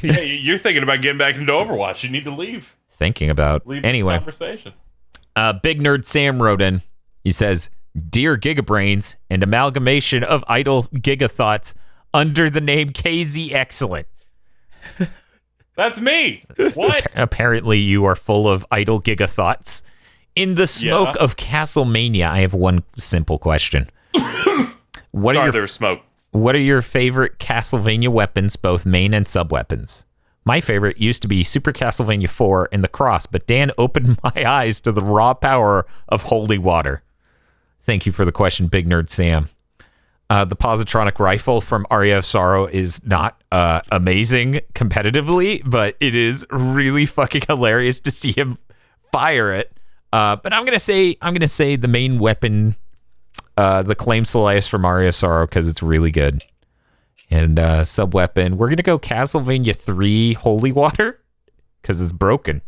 Yeah, you're thinking about getting back into Overwatch. You need to leave. Thinking about. Leave anyway. The conversation. Big Nerd Sam wrote in. He says, Dear Gigabrains, and amalgamation of idle gigathoughts under the name KZ Excellent. That's me. What? Apparently you are full of idle gigathoughts. In the smoke of Castlemania, I have one simple question. What are your favorite Castlevania weapons, both main and sub weapons? My favorite used to be Super Castlevania 4 and the Cross, but Dan opened my eyes to the raw power of holy water. Thank you for the question, Big Nerd Sam. The positronic rifle from Aria of Sorrow is not amazing competitively, but it is really fucking hilarious to see him fire it. But I'm gonna say the main weapon, the Claim Soleus from Aria of Sorrow, because it's really good. And sub-weapon, we're gonna go Castlevania 3 Holy Water because it's broken.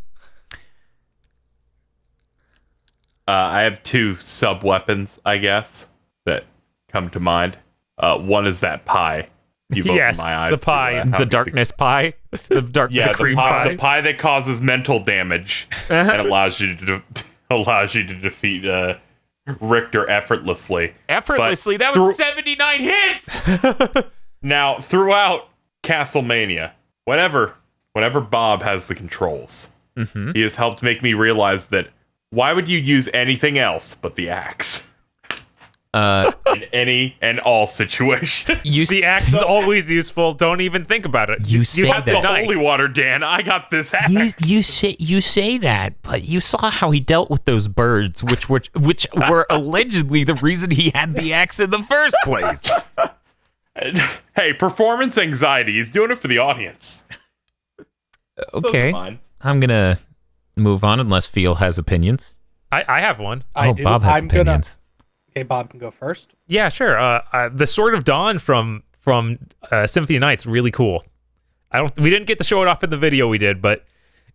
I have 2 sub-weapons, I guess, that come to mind. One is that pie. You've opened my eyes the pie. The darkness pie. The cream pie. The pie that causes mental damage and allows you to defeat Richter effortlessly. Effortlessly? That was 79 hits! Now, throughout Castlemania, whenever Bob has the controls, he has helped make me realize that why would you use anything else but the axe? In any and all situations. The axe is always useful. Don't even think about it. You have the holy water, Dan. I got this axe. You say that, but you saw how he dealt with those birds, which were allegedly the reason he had the axe in the first place. Hey, performance anxiety. He's doing it for the audience. Okay, I'm gonna move on unless Phil has opinions. I have one. I do. Bob has opinions. Okay, Bob can go first. Yeah, sure. The Sword of Dawn from Symphony of Night's really cool. We didn't get to show it off in the video we did, but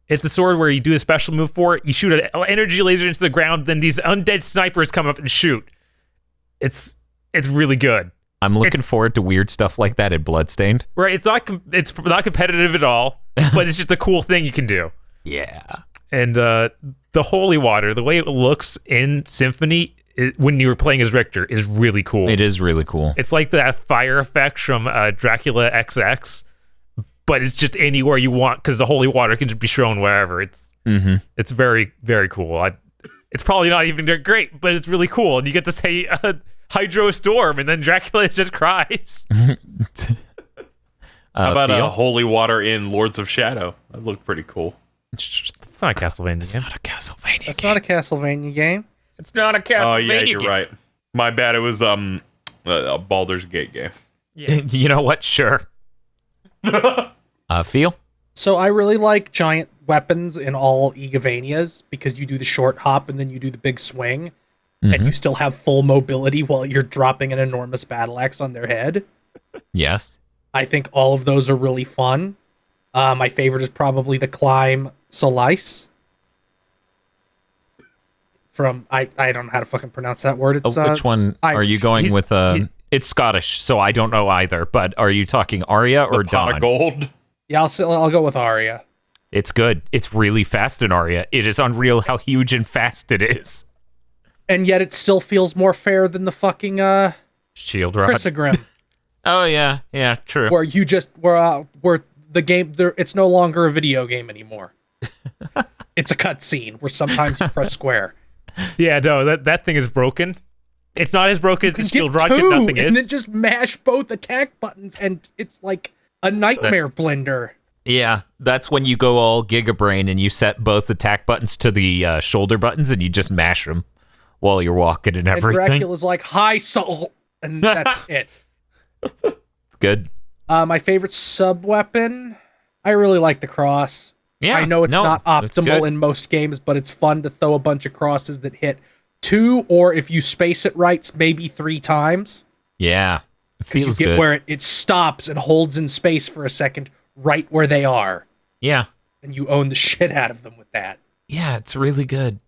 it's a sword where you do a special move for it. You shoot an energy laser into the ground, then these undead snipers come up and shoot. It's really good. I'm looking forward to weird stuff like that in Bloodstained. Right, it's not competitive at all, but it's just a cool thing you can do. Yeah. And the holy water, the way it looks in Symphony when you were playing as Richter is really cool. It is really cool. It's like that fire effect from Dracula XX, but it's just anywhere you want because the holy water can just be shown wherever. It's very, very cool. It's probably not even great, but it's really cool. And you get to say Hydro Storm, and then Dracula just cries. How about a holy water in Lords of Shadow? That looked pretty cool. It's not a Castlevania game. Not a Castlevania That's not a Castlevania game. It's not a Castlevania Oh, yeah, you're game. right. My bad. It was a Baldur's Gate game. Yeah. You know what? Sure. Phil? So I really like giant weapons in all Igavanias because you do the short hop and then you do the big swing, and you still have full mobility while you're dropping an enormous battle axe on their head. Yes. I think all of those are really fun. My favorite is probably the Climb Soleus. From I don't know how to fucking pronounce that word. It's which one Irish. are you going with? It's Scottish, so I don't know either. But are you talking Aria or The Pot Dawn? of Gold. Yeah, I'll go with Aria. It's good. It's really fast in Aria. It is unreal how huge and fast it is. And yet it still feels more fair than the fucking Shield Rod. Chrysogrim. Oh yeah, true. Where you just where the game there, it's no longer a video game anymore. It's a cutscene where sometimes you press square. Yeah, no, that thing is broken. It's not as broken as the Shield Rod. Nothing is. And then just mash both attack buttons, and it's like a nightmare blender. Yeah, that's when you go all Giga Brain and you set both attack buttons to the shoulder buttons and you just mash them while you're walking and everything. And Dracula's like, "Hi, soul," and that's it. It's good. My favorite sub-weapon, I really like the cross. Yeah, I know it's not optimal in most games, but it's fun to throw a bunch of crosses that hit 2, or if you space it right, maybe 3 times. Yeah, it feels feels you get good. where it stops and holds in space for a second right where they are. Yeah. And you own the shit out of them with that. Yeah, it's really good.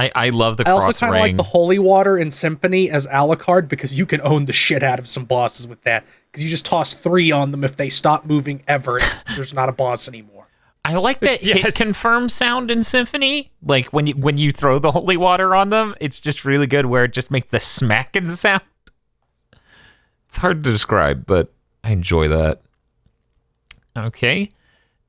I love the I cross also kind of like the holy water in Symphony as Alucard because you can own the shit out of some bosses with that. Because you just toss 3 on them if they stop moving ever. There's not a boss anymore. I like that hit confirm sound in Symphony. Like when you throw the holy water on them, it's just really good where it just makes the smacking sound. It's hard to describe, but I enjoy that. Okay.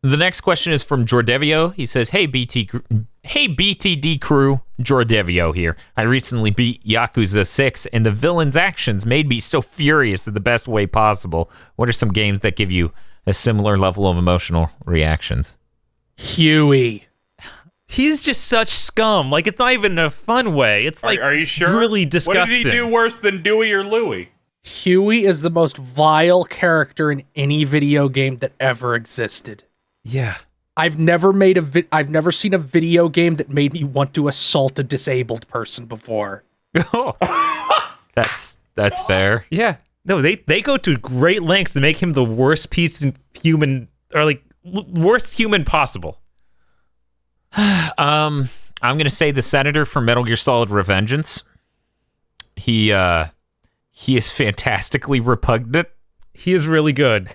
The next question is from Jordevio. He says, Hey BTD crew, Jordevio here. I recently beat Yakuza 6 and the villain's actions made me so furious in the best way possible. What are some games that give you a similar level of emotional reactions. Huey. He's just such scum. Like, it's not even in a fun way. It's like, are you sure? Really disgusting. What did he do worse than Dewey or Louie? Huey is the most vile character in any video game that ever existed. Yeah. I've never seen a video game that made me want to assault a disabled person before. That's fair. Yeah. No, they go to great lengths to make him the worst piece of human, or like worst human possible. I'm gonna say the senator from Metal Gear Solid Revengeance. He is fantastically repugnant. He is really good.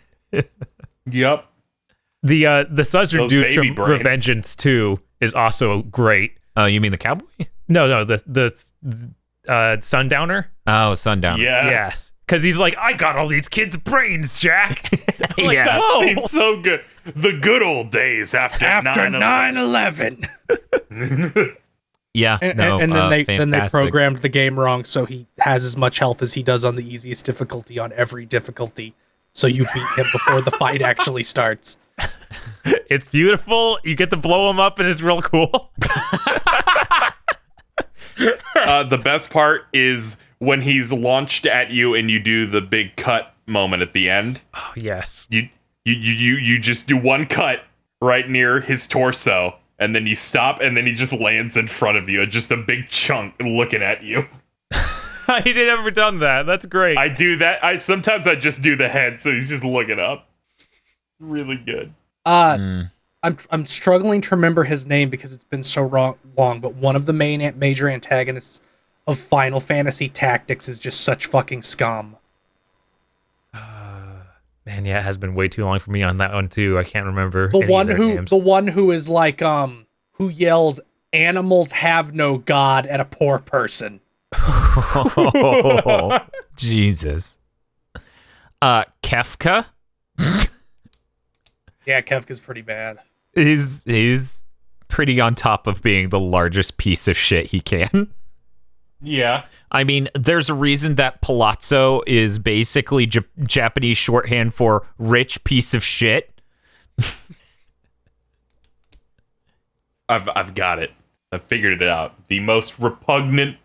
Yep. The Southern dude from brains. Revengeance 2 is also great. Oh, you mean the cowboy? No, the Sundowner. Oh, Sundowner. Yeah. Yes. Because he's like, I got all these kids' brains, Jack. I'm like, Yeah. whoa. Seems so good. The good old days after 9/11. Yeah. And No, then they fantastic. programmed the game wrong, so he has as much health as he does on the easiest difficulty on every difficulty. So you beat him before the fight actually starts. It's beautiful. You get to blow him up, and it's real cool. The best part is when he's launched at you and you do the big cut moment at the end. Oh, yes. You just do one cut right near his torso, and then you stop, and then he just lands in front of you, just a big chunk looking at you. I did ever done that. That's great. I do that. Sometimes I just do the head, so he's just looking up. Really good. I'm struggling to remember his name because it's been so long, but one of the major antagonists of Final Fantasy Tactics is just such fucking scum. Man, yeah, it has been way too long for me on that one too. I can't remember The any one of their who names. the one who is like who yells "Animals have no god" at a poor person. Oh, Jesus. Kefka Yeah, Kefka's pretty bad. is pretty on top of being the largest piece of shit he can. Yeah. I mean, there's a reason that palazzo is basically Japanese shorthand for rich piece of shit. I've got it. I figured it out. The most repugnant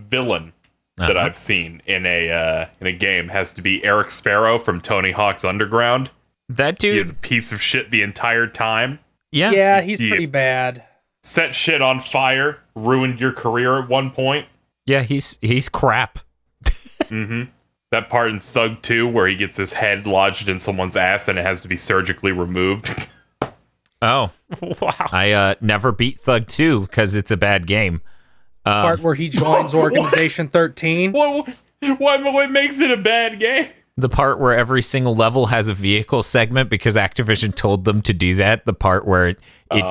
villain that I've seen in a game has to be Eric Sparrow from Tony Hawk's Underground. That He dude, is a piece of shit the entire time. Yeah, he's Yeah. pretty bad. Set shit on fire, ruined your career at one point. yeah, he's crap. That part in Thug 2 where he gets his head lodged in someone's ass and it has to be surgically removed. Oh, Wow. I never beat Thug 2 because it's a bad game. Part where he joins Organization 13. What makes it a bad game? The part where every single level has a vehicle segment because Activision told them to do that. The part where it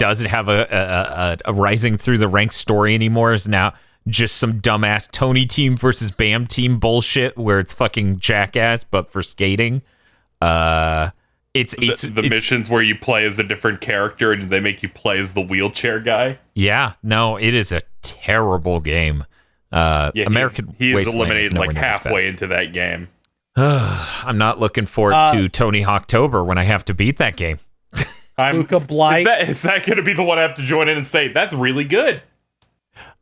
doesn't have a rising through the ranks story anymore is now just some dumbass Tony team versus Bam team bullshit where it's fucking Jackass but for skating. It's missions where you play as a different character and they make you play as the wheelchair guy. Yeah, no, it is a terrible game. American he is Wasteland eliminated is nowhere near as halfway into that game. bad. I'm not looking forward to Tony Hawktober when I have to beat that game. Luca Blight. Is that going to be the one I have to join in and say, that's really good?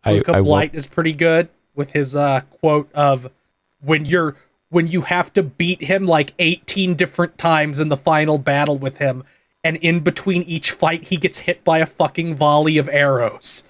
Luca Blight is pretty good with his quote of when you have to beat him like 18 different times in the final battle with him, and in between each fight he gets hit by a fucking volley of arrows.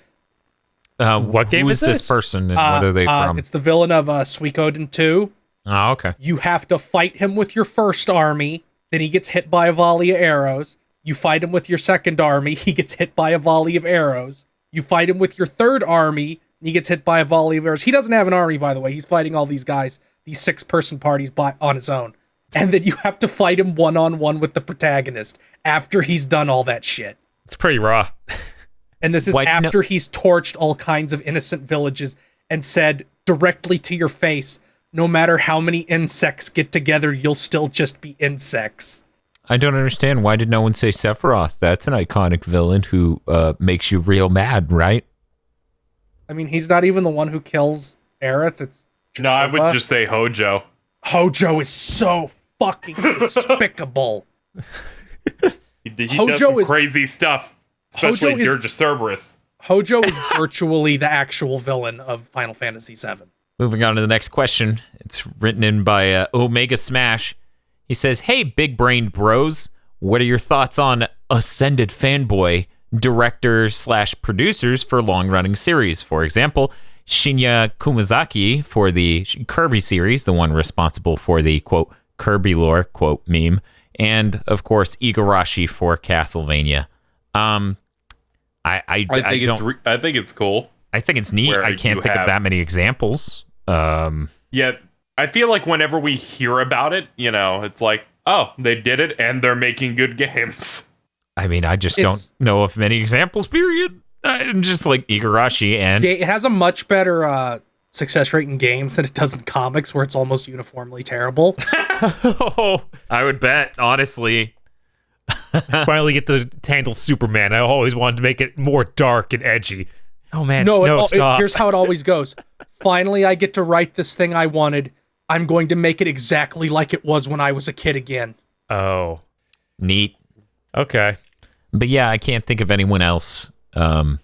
What game who is this this? person and what are they from? It's the villain of Suikoden 2. Oh, okay. You have to fight him with your first army, then he gets hit by a volley of arrows. You fight him with your second army, he gets hit by a volley of arrows. You fight him with your third army, and he gets hit by a volley of arrows. He doesn't have an army, by the way. He's fighting all these guys, these 6-person parties on his own. And then you have to fight him one-on-one with the protagonist after he's done all that shit. It's pretty raw. And this is after he's torched all kinds of innocent villages and said directly to your face, no matter how many insects get together, you'll still just be insects. I don't understand. Why did no one say Sephiroth? That's an iconic villain who makes you real mad, right? I mean, he's not even the one who kills Aerith. It's No, I would just say Hojo. Hojo is so fucking despicable. He does some crazy stuff, especially Dirge Cerberus. Hojo is virtually the actual villain of Final Fantasy VII. Moving on to the next question. It's written in by Omega Smash. He says, "Hey, big-brained bros, what are your thoughts on Ascended Fanboy director/producers for long-running series? For example, Shinya Kumazaki for the Kirby series, the one responsible for the, quote, Kirby lore, quote, meme, and, of course, Igarashi for Castlevania." I think it's cool. I think it's neat. I can't think of that many examples. Yeah, I feel like whenever we hear about it, it's like, oh, they did it and they're making good games. I mean, I just don't know of many examples, period. Just like Igarashi and... Yeah, it has a much better success rate in games than it does in comics, where it's almost uniformly terrible. Oh, I would bet, honestly. Finally get to handle Superman. I always wanted to make it more dark and edgy. Oh, man. No, stop. Here's how it always goes. Finally, I get to write this thing I wanted. I'm going to make it exactly like it was when I was a kid again. Oh. Neat. Okay. But yeah, I can't think of anyone else that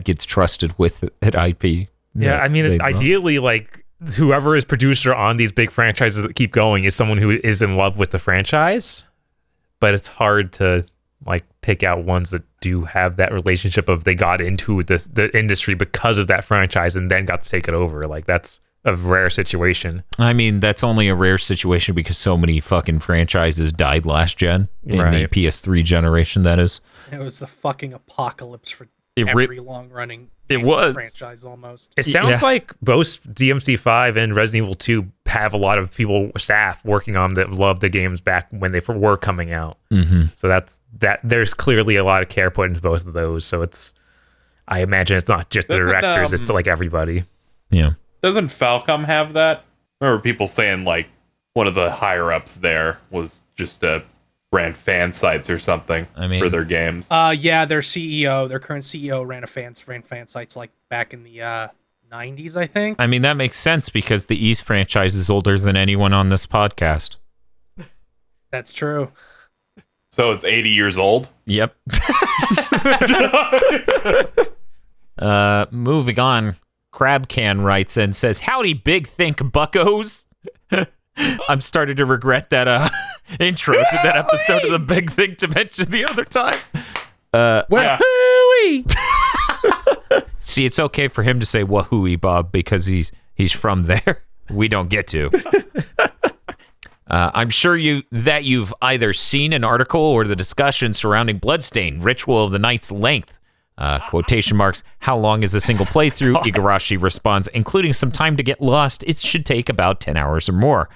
gets trusted with an IP. Yeah, I mean, ideally, like, whoever is producer on these big franchises that keep going is someone who is in love with the franchise. But it's hard to, like, pick out ones that do have that relationship of they got into the industry because of that franchise and then got to take it over. Like, that's a rare situation. I mean, that's only a rare situation because so many fucking franchises died last gen, in the PS3 generation, that is. It was the fucking apocalypse for every long-running franchise almost. It sounds like both DMC5 and Resident Evil 2 have a lot of staff working on that love the games back when they were coming out. Mm-hmm. So there's clearly a lot of care put into both of those. So I imagine it's not just the directors, it's like everybody. Yeah. Doesn't Falcom have that? I remember people saying like one of the higher ups there was just ran fan sites or something for their games. Yeah, their current CEO ran fan sites like back in the 90s, I think. I mean, that makes sense because the East franchise is older than anyone on this podcast. That's true. So it's 80 years old? Yep. Moving on. Crabcan writes and says, "Howdy, big think buckos." I'm starting to regret that intro to that episode of the Big Think Dimension the other time. See, it's okay for him to say wahooey, Bob, because he's from there. We don't get to. I'm sure that you've either seen an article or the discussion surrounding Bloodstain, Ritual of the Night's Length. Quotation marks, how long is a single playthrough? Igarashi responds, including some time to get lost, it should take about 10 hours or more.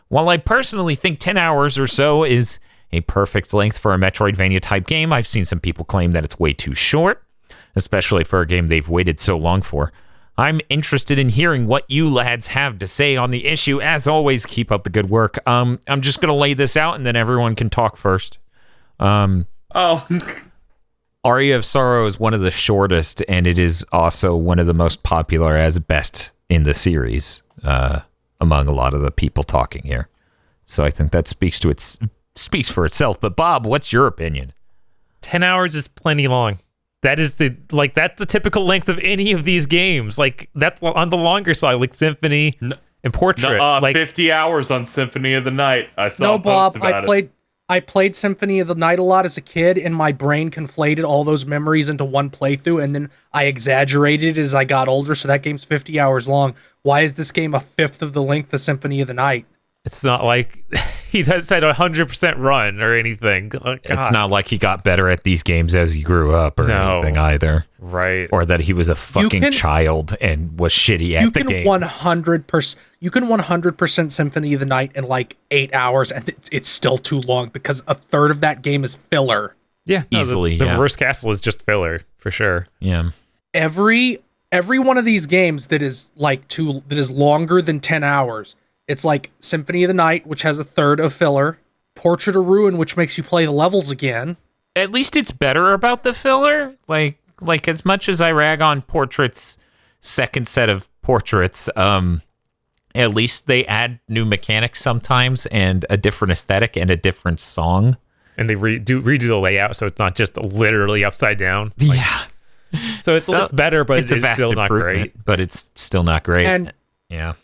While I personally think 10 hours or so is a perfect length for a Metroidvania type game, I've seen some people claim that it's way too short, especially for a game they've waited so long for. I'm interested in hearing what you lads have to say on the issue. As always, keep up the good work. I'm just going to lay this out and then everyone can talk first. Aria of Sorrow is one of the shortest, and it is also one of the most popular as best in the series among a lot of the people talking here. So I think that speaks for itself. But Bob, what's your opinion? 10 hours is plenty long. That's the typical length of any of these games. Like, that's on the longer side, like Symphony and Portrait. 50 hours on Symphony of the Night. I saw Bob, I played Symphony of the Night a lot as a kid, and my brain conflated all those memories into one playthrough, and then I exaggerated as I got older, so that game's 50 hours long. Why is this game a fifth of the length of Symphony of the Night? It's not like he said 100% run or anything. Oh, it's not like he got better at these games as he grew up or anything either. Right. Or that he was a fucking child and was shitty at the game. You can 100% Symphony of the Night in like 8 hours, and it's still too long because a third of that game is filler. Yeah, easily. The Reverse Castle is just filler for sure. Yeah. Every one of these games that is longer than 10 hours. It's like Symphony of the Night, which has a third of filler. Portrait of Ruin, which makes you play the levels again. At least it's better about the filler. Like as much as I rag on Portrait's second set of portraits, At least they add new mechanics sometimes and a different aesthetic and a different song. And they redo the layout so it's not just literally upside down. Yeah. So it's better, but it's still not great. But it's still not great. And yeah.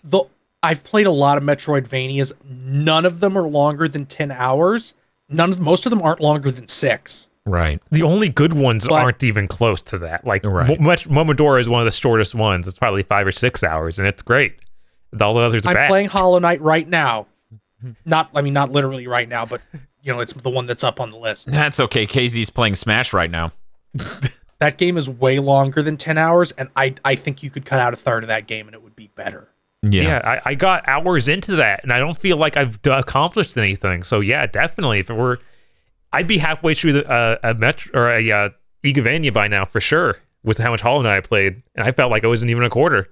I've played a lot of Metroidvanias. None of them are longer than 10 hours. Most of them aren't longer than 6. Right. The only good ones aren't even close to that. Like, Momodora is one of the shortest ones. It's probably 5 or 6 hours, and it's great. All the others are bad. I'm playing Hollow Knight right now. Not literally right now, but it's the one that's up on the list. That's okay. KZ's playing Smash right now. That game is way longer than 10 hours, and I think you could cut out a third of that game and it would be better. Yeah, I got hours into that, and I don't feel like I've accomplished anything. So yeah, definitely, if it were, I'd be halfway through a Igavania by now for sure. With how much Hollow Knight I played, and I felt like I wasn't even a quarter,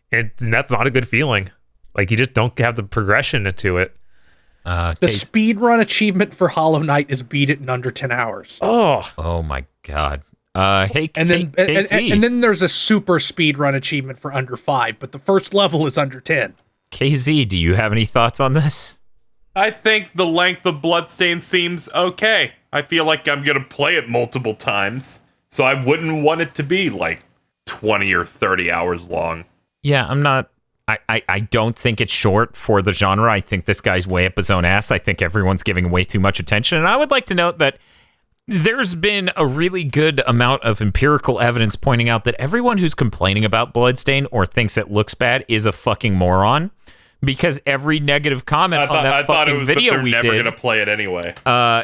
and that's not a good feeling. Like you just don't have the progression into it. The speedrun achievement for Hollow Knight is beat it in under 10 hours. Oh my god. And then there's a super speedrun achievement for under 5, but the first level is under 10. KZ, do you have any thoughts on this? I think the length of Bloodstained seems okay. I feel like I'm gonna play it multiple times, so I wouldn't want it to be like 20 or 30 hours long. Yeah, I'm not. I don't think it's short for the genre. I think this guy's way up his own ass. I think everyone's giving way too much attention, and I would like to note that there's been a really good amount of empirical evidence pointing out that everyone who's complaining about Bloodstain or thinks it looks bad is a fucking moron. Because every negative comment on that fucking video we did, never gonna play it anyway,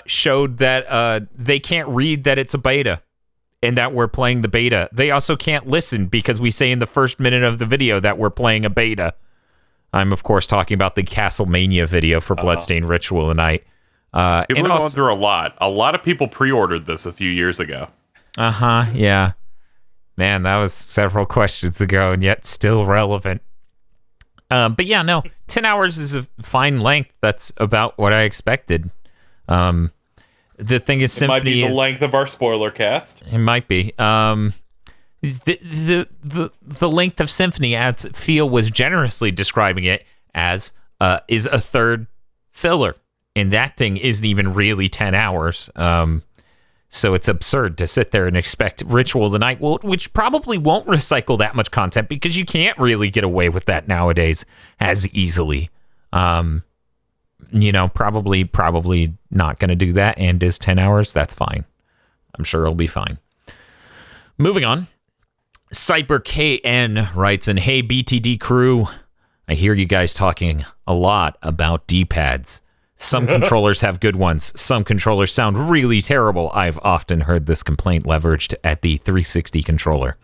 showed that they can't read that it's a beta, and that we're playing the beta. They also can't listen because we say in the first minute of the video that we're playing a beta. I'm of course talking about the Castlemania video for Bloodstained Ritual Tonight. People are going through a lot. A lot of people pre-ordered this a few years ago. Yeah. Man, that was several questions ago, and yet still relevant. But yeah, no, 10 hours is a fine length. That's about what I expected. The thing is, Symphony might be the length of our spoiler cast. It might be. The length of Symphony, as Phil was generously describing it as, is a third filler. And that thing isn't even really 10 hours. So it's absurd to sit there and expect Ritual Tonight, which probably won't recycle that much content because you can't really get away with that nowadays as easily. Probably not going to do that. And is 10 hours? That's fine. I'm sure it'll be fine. Moving on. Cyber KN writes in, hey, BTD crew, I hear you guys talking a lot about D-pads. Some controllers have good ones. Some controllers sound really terrible. I've often heard this complaint leveraged at the 360 controller.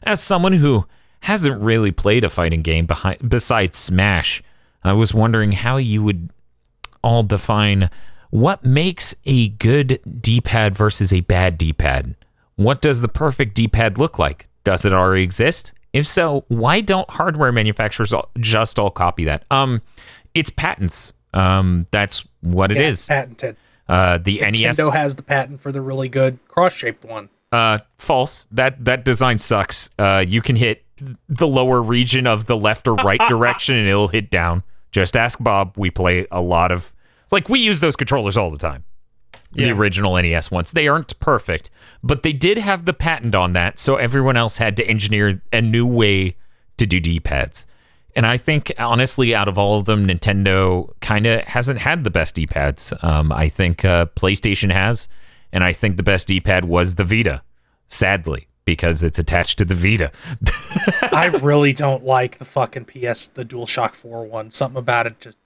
As someone who hasn't really played a fighting game besides Smash, I was wondering how you would all define what makes a good D-pad versus a bad D-pad. What does the perfect D-pad look like? Does it already exist? If so, why don't hardware manufacturers just all copy that? It's patents. That's what it is. Patented. The NES Nintendo has the patent for the really good cross-shaped one. False. That design sucks. You can hit the lower region of the left or right direction and it'll hit down. Just ask Bob. We play a lot of, we use those controllers all the time. Yeah. The original NES ones. They aren't perfect, but they did have the patent on that, so everyone else had to engineer a new way to do D-pads. And I think, honestly, out of all of them, Nintendo kind of hasn't had the best D-pads. I think PlayStation has, and I think the best D-pad was the Vita, sadly, because it's attached to the Vita. I really don't like the fucking the DualShock 4 one. Something about it just...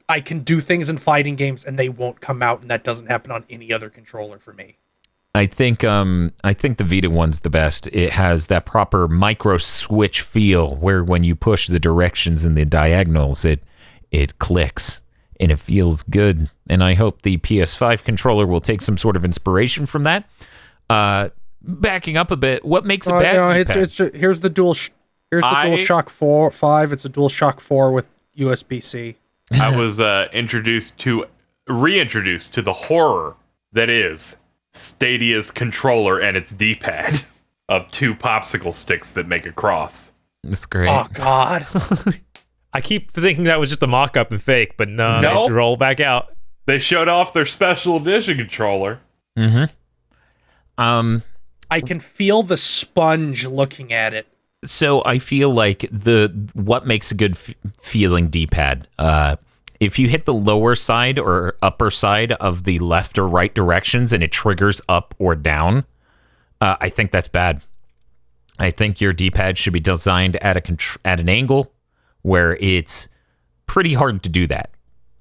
I can do things in fighting games, and they won't come out, and that doesn't happen on any other controller for me. I think the Vita one's the best. It has that proper micro switch feel where when you push the directions and the diagonals, it clicks and it feels good. And I hope the PS5 controller will take some sort of inspiration from that. Backing up a bit, what makes a bad D-pad? Here's the DualShock 5. It's a DualShock 4 with USB-C. I was reintroduced to the horror that is Stadia's controller and its D-pad of 2 popsicle sticks that make a cross. That's great. Oh, God. I keep thinking that was just a mock-up and fake, but no, they roll back out. They showed off their special edition controller. I can feel the sponge looking at it. So I feel like what makes a good feeling D-pad. If you hit the lower side or upper side of the left or right directions and it triggers up or down, I think that's bad. I think your D-pad should be designed at an angle where it's pretty hard to do that.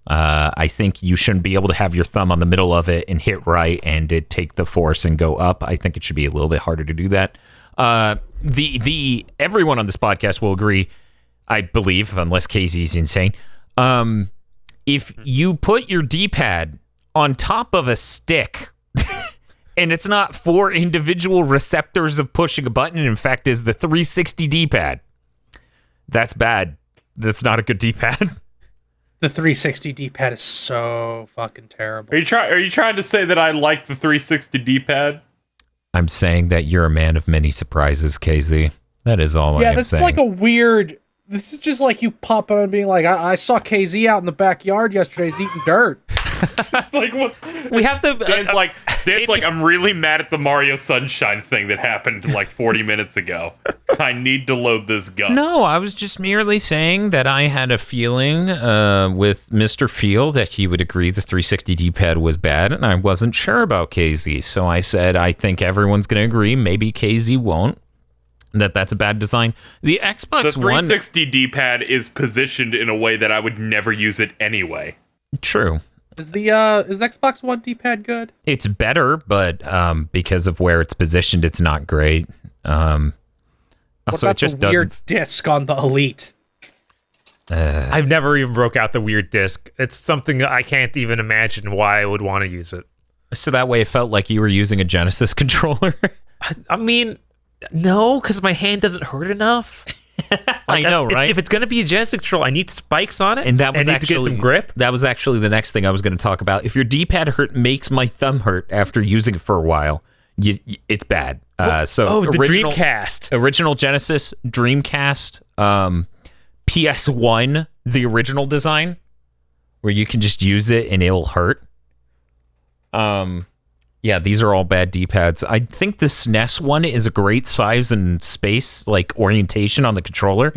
I think you shouldn't be able to have your thumb on the middle of it and hit right and it take the force and go up. I think it should be a little bit harder to do that. Everyone on this podcast will agree, I believe, unless KZ's insane. If you put your D-pad on top of a stick and it's not 4 individual receptors of pushing a button, in fact is the 360 D-pad, that's bad. That's not a good D-pad. The 360 D-pad is so fucking terrible. Are you trying to say that I like the 360 D-pad? I'm saying that you're a man of many surprises, KZ. That is all I am saying. Yeah, this is like a weird... This is just like you popping and being like, I saw KZ out in the backyard yesterday. He's eating dirt. It's like, what? We have to... Dan's like, I'm really mad at the Mario Sunshine thing that happened like 40 minutes ago. I need to load this gun. No, I was just merely saying that I had a feeling with Mr. Field that he would agree the 360 D-pad was bad, and I wasn't sure about KZ. So I said, I think everyone's going to agree. Maybe KZ won't. That's a bad design. The Xbox One... The 360 D-pad is positioned in a way that I would never use it anyway. True. Is the Xbox One D-pad good? It's better, but because of where it's positioned, it's not great. What about the weird disc on the Elite? I've never even broke out the weird disc. It's something that I can't even imagine why I would want to use it. So that way it felt like you were using a Genesis controller? I mean... No, because my hand doesn't hurt enough. I know, right? If it's going to be a Genesis controller, I need spikes on it, and that was I need to get some grip. That was actually the next thing I was going to talk about. If your D-pad makes my thumb hurt after using it for a while, it's bad. The Dreamcast. Original Genesis, Dreamcast, PS1, the original design, where you can just use it and it'll hurt. Yeah, these are all bad D-pads. I think the SNES one is a great size and space, like orientation on the controller,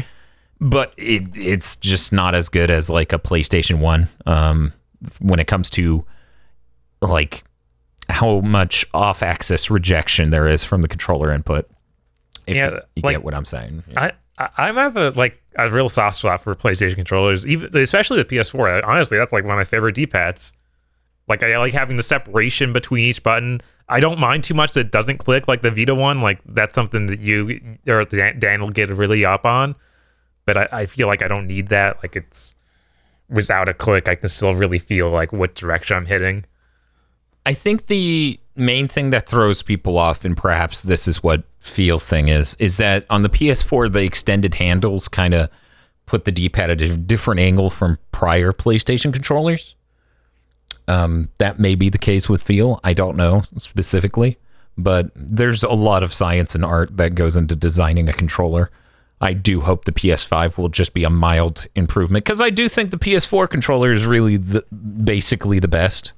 but it's just not as good as like a PlayStation 1 when it comes to like how much off-axis rejection there is from the controller input. If you get what I'm saying. Yeah. I have a real soft spot for PlayStation controllers, especially the PS4. Honestly, that's like one of my favorite D-pads. Like, I like having the separation between each button. I don't mind too much that it doesn't click like the Vita one. Like, that's something that you or Dan will get really up on. But I feel like I don't need that. Like, it's without a click, I can still really feel like what direction I'm hitting. I think the main thing that throws people off, and perhaps this is what Feel's thing is that on the PS4, the extended handles kind of put the D-pad at a different angle from prior PlayStation controllers. That may be the case with Feel. I don't know specifically, but there's a lot of science and art that goes into designing a controller. I do hope the PS5 will just be a mild improvement, because I do think the PS4 controller is really basically the best.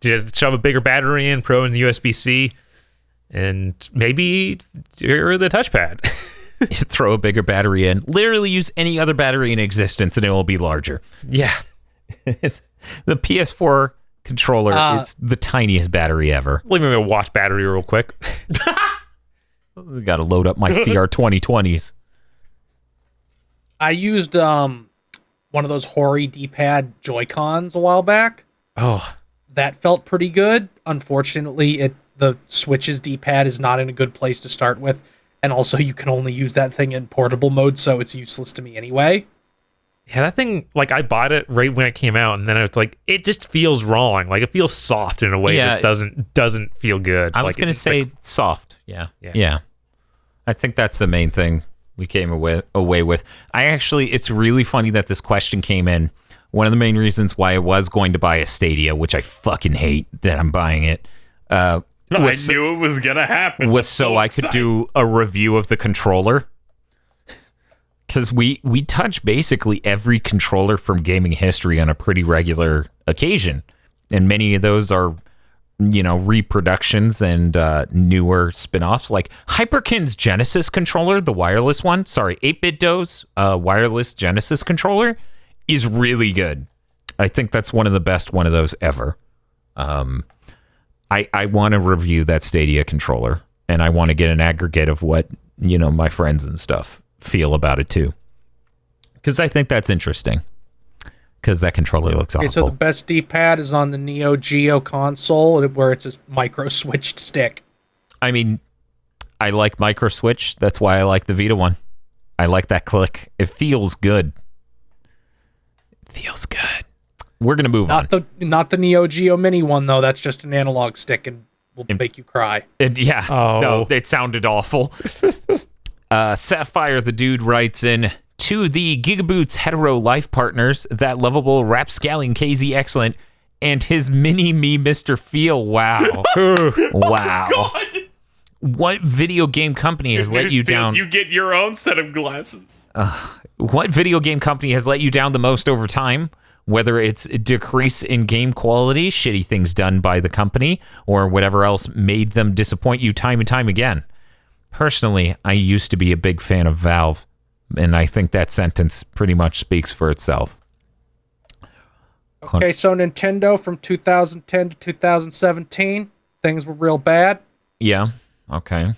Just shove a bigger battery in, Pro and USB-C, and maybe you're the touchpad. Throw a bigger battery in. Literally use any other battery in existence and it will be larger. Yeah. The PS4 controller is the tiniest battery ever. Leave me a watch battery real quick. Got to load up my CR 2020s. I used one of those Hori D-pad Joy-Cons a while back. Oh, that felt pretty good. Unfortunately, the Switch's D-pad is not in a good place to start with, and also you can only use that thing in portable mode, so it's useless to me anyway. Yeah, that thing, like, I bought it right when it came out, and then it's like, it just feels wrong. Like, it feels soft in a way that doesn't feel good. I was going to say soft. Yeah. I think that's the main thing we came away with. It's really funny that this question came in. One of the main reasons why I was going to buy a Stadia, which I fucking hate that I'm buying it, I knew it was going to happen. Was so I could do a review of the controller. because we touch basically every controller from gaming history on a pretty regular occasion, and many of those are, reproductions and newer spin-offs, like Hyperkin's Genesis controller, the wireless one. 8BitDo's wireless Genesis controller is really good. I think that's one of the best one of those ever. I want to review that Stadia controller, and I want to get an aggregate of what my friends and stuff feel about it too, because I think that's interesting. Because that controller looks awful. So the best D-pad is on the Neo Geo console, where it's a micro switched stick. I mean, I like micro switch. That's why I like the Vita one. I like that click. It feels good. We're gonna move on. Not the Neo Geo Mini one though. That's just an analog stick and will make you cry. And no, it sounded awful. Sapphire the dude writes in, to the Gigaboots hetero life partners, that lovable rapscallion KZ excellent, and his mini-me Mr. Feel. Wow. Wow. God. What video game company has let you down? You get your own set of glasses. What video game company has let you down the most over time? Whether it's a decrease in game quality, shitty things done by the company, or whatever else made them disappoint you time and time again. Personally, I used to be a big fan of Valve, and I think that sentence pretty much speaks for itself. Okay, so Nintendo from 2010 to 2017, things were real bad. Yeah, okay.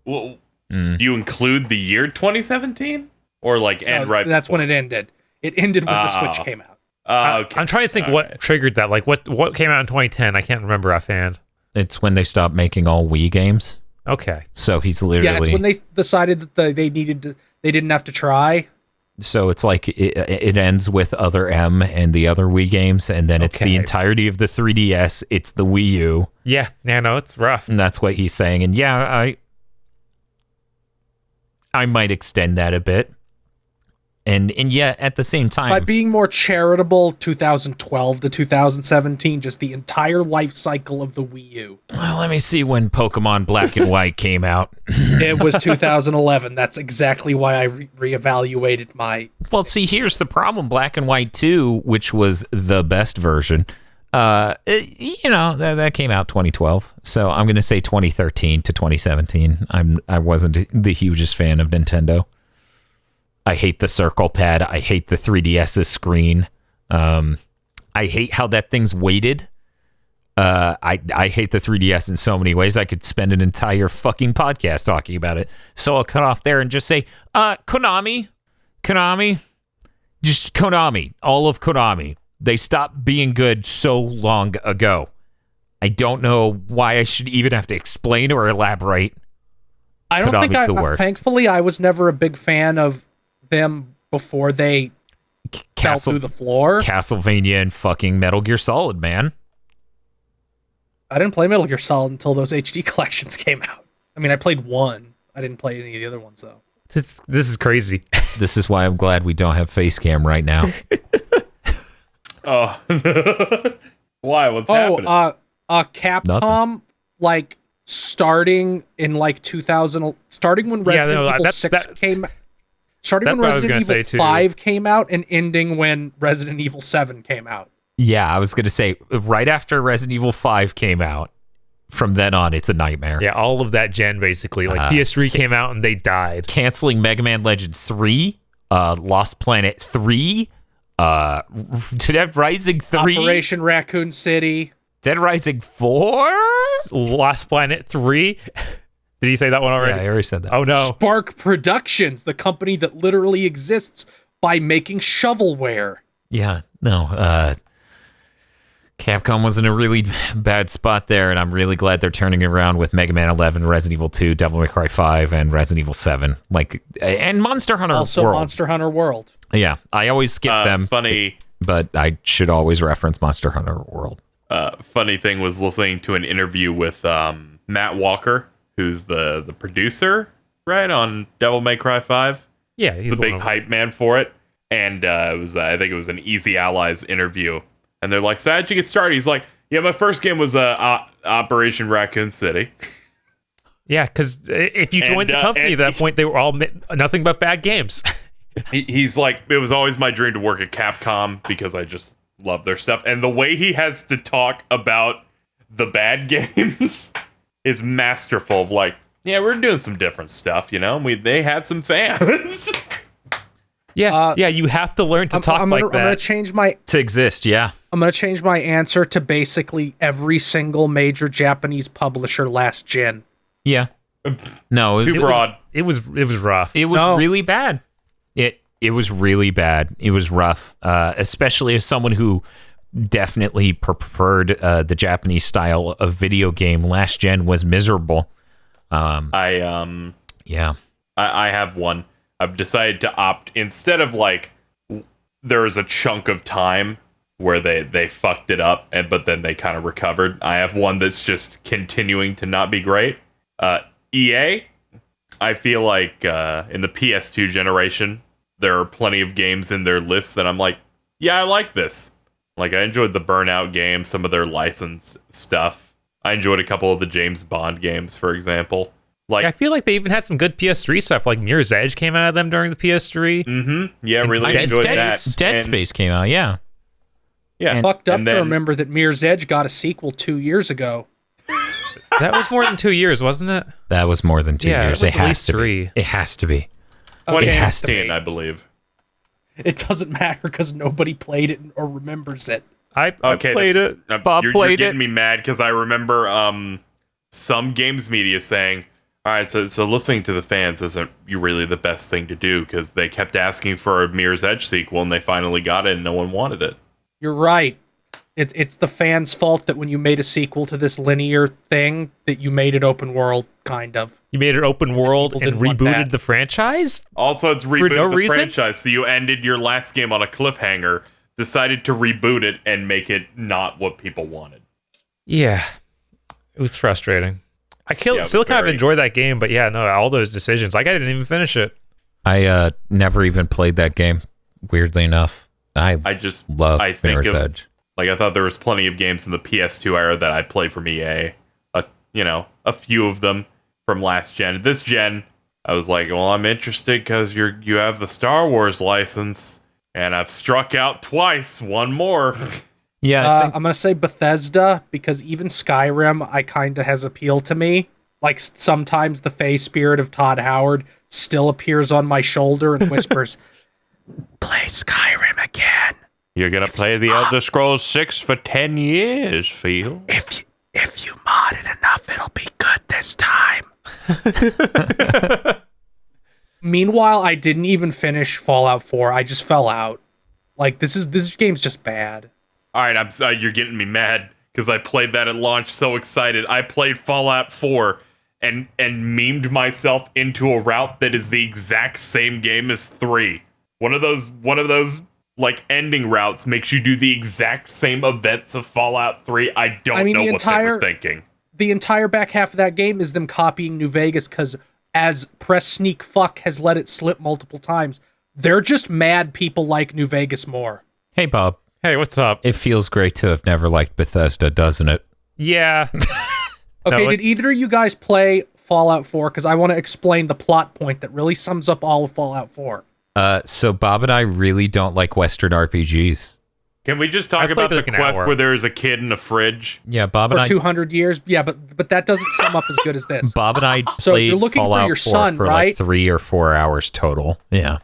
Well, do you include the year 2017? Or end right That's before? when it ended. It ended when the Switch came out. Okay. I'm trying to think what triggered that. Like, what came out in 2010? I can't remember offhand. It's when they stopped making all Wii games. Okay. So he's literally... Yeah, it's when they decided that they didn't have to try. So it's like it ends with Other M and the other Wii games, and then it's the entirety of the 3DS. It's the Wii U. Yeah, no, it's rough. And that's what he's saying. And yeah, I might extend that a bit. And yet, at the same time... By being more charitable, 2012 to 2017, just the entire life cycle of the Wii U. Well, let me see when Pokemon Black and White came out. It was 2011. That's exactly why I reevaluated my... Well, see, here's the problem. Black and White 2, which was the best version, that came out 2012. So I'm going to say 2013 to 2017. I wasn't the hugest fan of Nintendo. I hate the circle pad. I hate the 3DS's screen. I hate how that thing's weighted. I hate the 3DS in so many ways. I could spend an entire fucking podcast talking about it. So I'll cut off there and just say, Konami, just Konami, all of Konami. They stopped being good so long ago. I don't know why I should even have to explain or elaborate. I don't think thankfully, I was never a big fan of them before they fell through the floor. Castlevania and fucking Metal Gear Solid, man. I didn't play Metal Gear Solid until those HD collections came out. I mean, I played one. I didn't play any of the other ones, though. This is crazy. This is why I'm glad we don't have face cam right now. Oh. Why? What's happening? Capcom, starting in 2000, starting when Resident Evil 6 came out. Starting when Resident Evil 5 came out and ending when Resident Evil 7 came out. Yeah, I was going to say, right after Resident Evil 5 came out, from then on, it's a nightmare. Yeah, all of that gen, basically. PS3 came out and they died. Canceling Mega Man Legends 3, Lost Planet 3, Dead Rising 3. Operation Raccoon City. Dead Rising 4? Lost Planet 3. Did he say that one already? Yeah, I already said that. Oh, no. Spark Productions, the company that literally exists by making shovelware. Yeah, no. Capcom was in a really bad spot there, and I'm really glad they're turning it around with Mega Man 11, Resident Evil 2, Devil May Cry 5, and Resident Evil 7. And Monster Hunter World. Also Monster Hunter World. Yeah, I always skip them. Funny. But I should always reference Monster Hunter World. Funny thing was listening to an interview with Matt Walker, who's the producer, right, on Devil May Cry 5. Yeah, he's the big hype man for it. And I think it was an Easy Allies interview. And they're like, so how'd you get started? He's like, yeah, my first game was Operation Raccoon City. Yeah, because if you joined the company at that point, they were all nothing but bad games. He's like, it was always my dream to work at Capcom because I just love their stuff. And the way he has to talk about the bad games is masterful. Of like, yeah, we're doing some different stuff, you know? They had some fans. Yeah, you have to learn to talk like that. I'm going to change my... To exist, yeah. I'm going to change my answer to basically every single major Japanese publisher last gen. Yeah. No, too broad. It was rough. It was really bad. It was really bad. It was rough, especially as someone who definitely preferred the Japanese style of video game. Last gen was miserable. I have one. I've decided to opt, instead of like there was a chunk of time where they fucked it up but then they kind of recovered. I have one that's just continuing to not be great. EA, I feel like in the PS2 generation, there are plenty of games in their list that I'm like, yeah, I like this. Like, I enjoyed the Burnout games, some of their licensed stuff. I enjoyed a couple of the James Bond games, for example. Like, I feel like they even had some good PS3 stuff, like Mirror's Edge came out of them during the PS3. Mm-hmm. Yeah, really enjoyed that. Dead Space came out, yeah. Yeah. Fucked up to remember that Mirror's Edge got a sequel 2 years ago. That was more than 2 years, wasn't it? That was more than 2 years. It has to be. It has to be. 2016, I believe. It doesn't matter because nobody played it or remembers it. I played it. Bob you're played getting it. me mad because I remember some games media saying, all right, so listening to the fans isn't really the best thing to do because they kept asking for a Mirror's Edge sequel and they finally got it and no one wanted it. You're right. It's the fans' fault that when you made a sequel to this linear thing, that you made it open world, kind of. You made it open world and rebooted the franchise? Also, it's rebooted the franchise, so you ended your last game on a cliffhanger, decided to reboot it and make it not what people wanted. Yeah. It was frustrating. I still kind of enjoyed that game, but yeah, no, all those decisions. Like, I didn't even finish it. I never even played that game, weirdly enough. I just love Mirror's Edge. Like, I thought there was plenty of games in the PS2 era that I played from EA. A few of them from last gen. This gen, I was like, well, I'm interested because you have the Star Wars license, and I've struck out twice. One more. Yeah, I'm gonna say Bethesda because even Skyrim, kind of has appeal to me. Like, sometimes the Fey spirit of Todd Howard still appears on my shoulder and whispers, "Play Skyrim again." You're gonna play the Elder Scrolls 6 for 10 years, Phil. If you mod it enough, it'll be good this time. Meanwhile, I didn't even finish Fallout 4. I just fell out. Like, this game's just bad. All right, I'm sorry, you're getting me mad because I played that at launch, so excited. I played Fallout 4 and memed myself into a route that is the exact same game as 3. One of those like ending routes makes you do the exact same events of Fallout 3. I don't know what they were thinking. The entire back half of that game is them copying New Vegas because, as Press Sneak Fuck has let it slip multiple times, they're just mad people like New Vegas more. Hey, Bob. Hey, what's up? It feels great to have never liked Bethesda, doesn't it? Yeah. Okay, did either of you guys play Fallout 4? Because I want to explain the plot point that really sums up all of Fallout 4. So Bob and I really don't like Western RPGs. Can we just talk about the quest where there's a kid in a fridge? Yeah, Bob and I... For 200 years? Yeah, but that doesn't sum up as good as this. Bob and I so you're looking Fallout for your 4 son, for right? like 3 or 4 hours total. Yeah.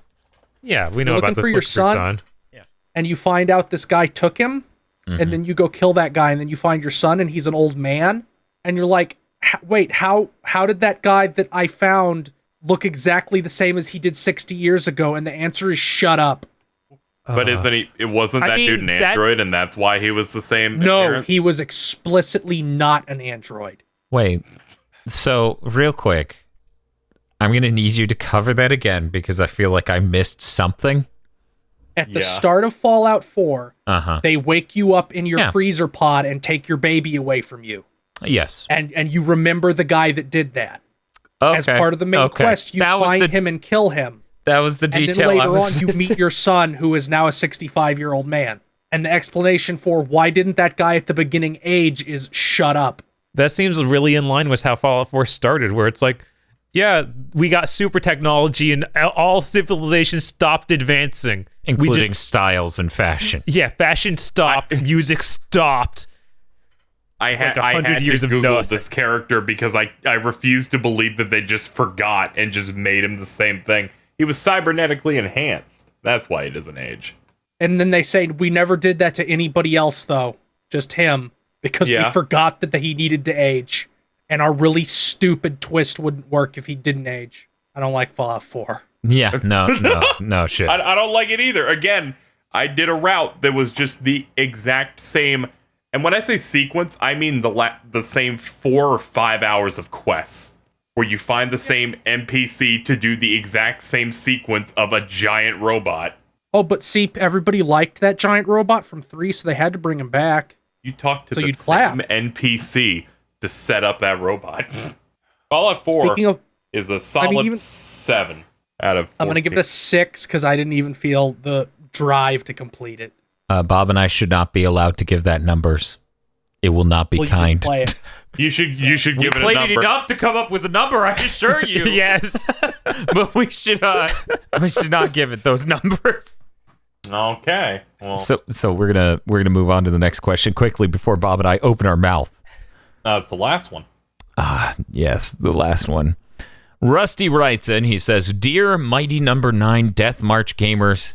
Yeah, we know about for your son. Yeah. And you find out this guy took him, and then you go kill that guy, and then you find your son, and he's an old man, and you're like, wait, how did that guy that I found look exactly the same as he did 60 years ago? And the answer is shut up. But isn't he? It wasn't that dude an android, and that's why he was the same. No, he was explicitly not an android. Wait, so real quick, I'm gonna need you to cover that again because I feel like I missed something. At the start of Fallout 4, they wake you up in your freezer pod and take your baby away from you. Yes, and you remember the guy that did that. Okay. As part of the main quest, you find him and kill him. That was the detail. And then later on, you meet your son, who is now a 65-year-old man. And the explanation for why didn't that guy at the beginning age is shut up. That seems really in line with how Fallout 4 started, where it's like, Yeah, we got super technology and all civilizations stopped advancing. Including styles and fashion. Yeah, fashion stopped, music stopped. I had to Google this character because I refused to believe that they just forgot and just made him the same thing. He was cybernetically enhanced. That's why he doesn't age. And then they say, we never did that to anybody else, though. Just him. Because we forgot that he needed to age. And our really stupid twist wouldn't work if he didn't age. I don't like Fallout 4. Yeah, no shit. I don't like it either. Again, I did a route that was just the exact same. And when I say sequence, I mean the same 4 or 5 hours of quests where you find the same NPC to do the exact same sequence of a giant robot. Oh, but see, everybody liked that giant robot from 3, so they had to bring him back. You talk to the same NPC to set up that robot. Fallout 4 is a solid 7 out of 14. I'm going to give it a 6 because I didn't even feel the drive to complete it. Bob and I should not be allowed to give that numbers. It will not be kind. You play it. You should give it a number. We played it enough to come up with a number, I assure you. Yes. But we should not give it those numbers. Okay. Well. So we're gonna move on to the next question quickly before Bob and I open our mouth. It's the last one. Yes, the last one. Rusty writes in, he says, "Dear Mighty Number 9 Death March gamers,"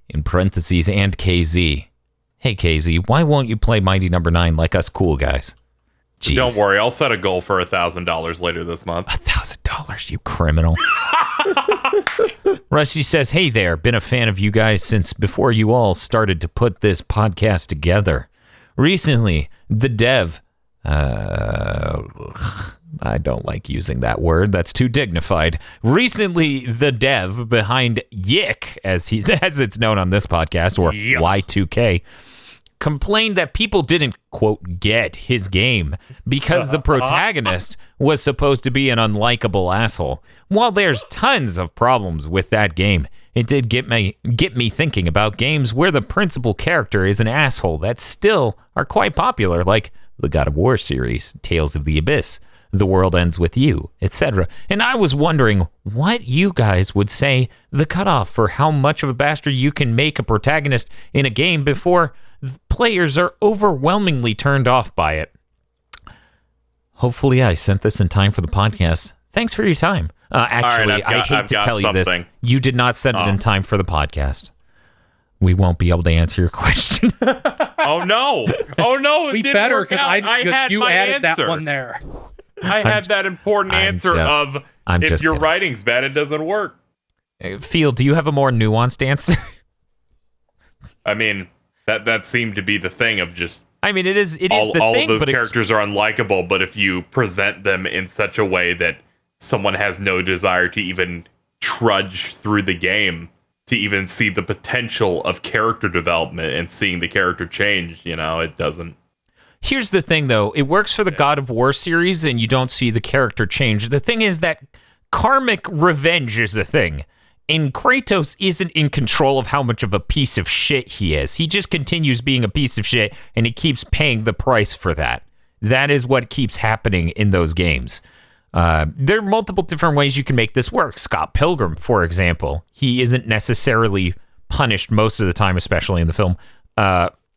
in parentheses, and KZ. Hey KZ, why won't you play Mighty Number 9 like us cool guys? Jeez. Don't worry, I'll set a goal for $1,000 later this month. $1,000, you criminal. Rusty says, "Hey there, been a fan of you guys since before you all started to put this podcast together. Recently, the dev, I don't like using that word. That's too dignified. Recently, the dev behind Yick, as it's known on this podcast, or Y2K, complained that people didn't, quote, get his game because the protagonist was supposed to be an unlikable asshole. While there's tons of problems with that game, it did get me thinking about games where the principal character is an asshole that still are quite popular, like the God of War series, Tales of the Abyss, The World Ends With You, etc. And I was wondering what you guys would say the cutoff for how much of a bastard you can make a protagonist in a game before players are overwhelmingly turned off by it. Hopefully I sent this in time for the podcast. Thanks for your time. Actually, I hate to tell you this. You did not send it in time for the podcast. We won't be able to answer your question. Oh no! We better, because you added answer. that one there. I had that important answer if your writing's bad, it doesn't work. Phil, do you have a more nuanced answer? I mean, that seemed to be the thing of just. I mean, it is the thing. All of those characters are unlikable, but if you present them in such a way that someone has no desire to even trudge through the game, to even see the potential of character development and seeing the character change, it doesn't. Here's the thing, though. It works for the God of War series, and you don't see the character change. The thing is that karmic revenge is the thing. And Kratos isn't in control of how much of a piece of shit he is. He just continues being a piece of shit, and he keeps paying the price for that. That is what keeps happening in those games. There are multiple different ways you can make this work. Scott Pilgrim, for example, he isn't necessarily punished most of the time, especially in the film,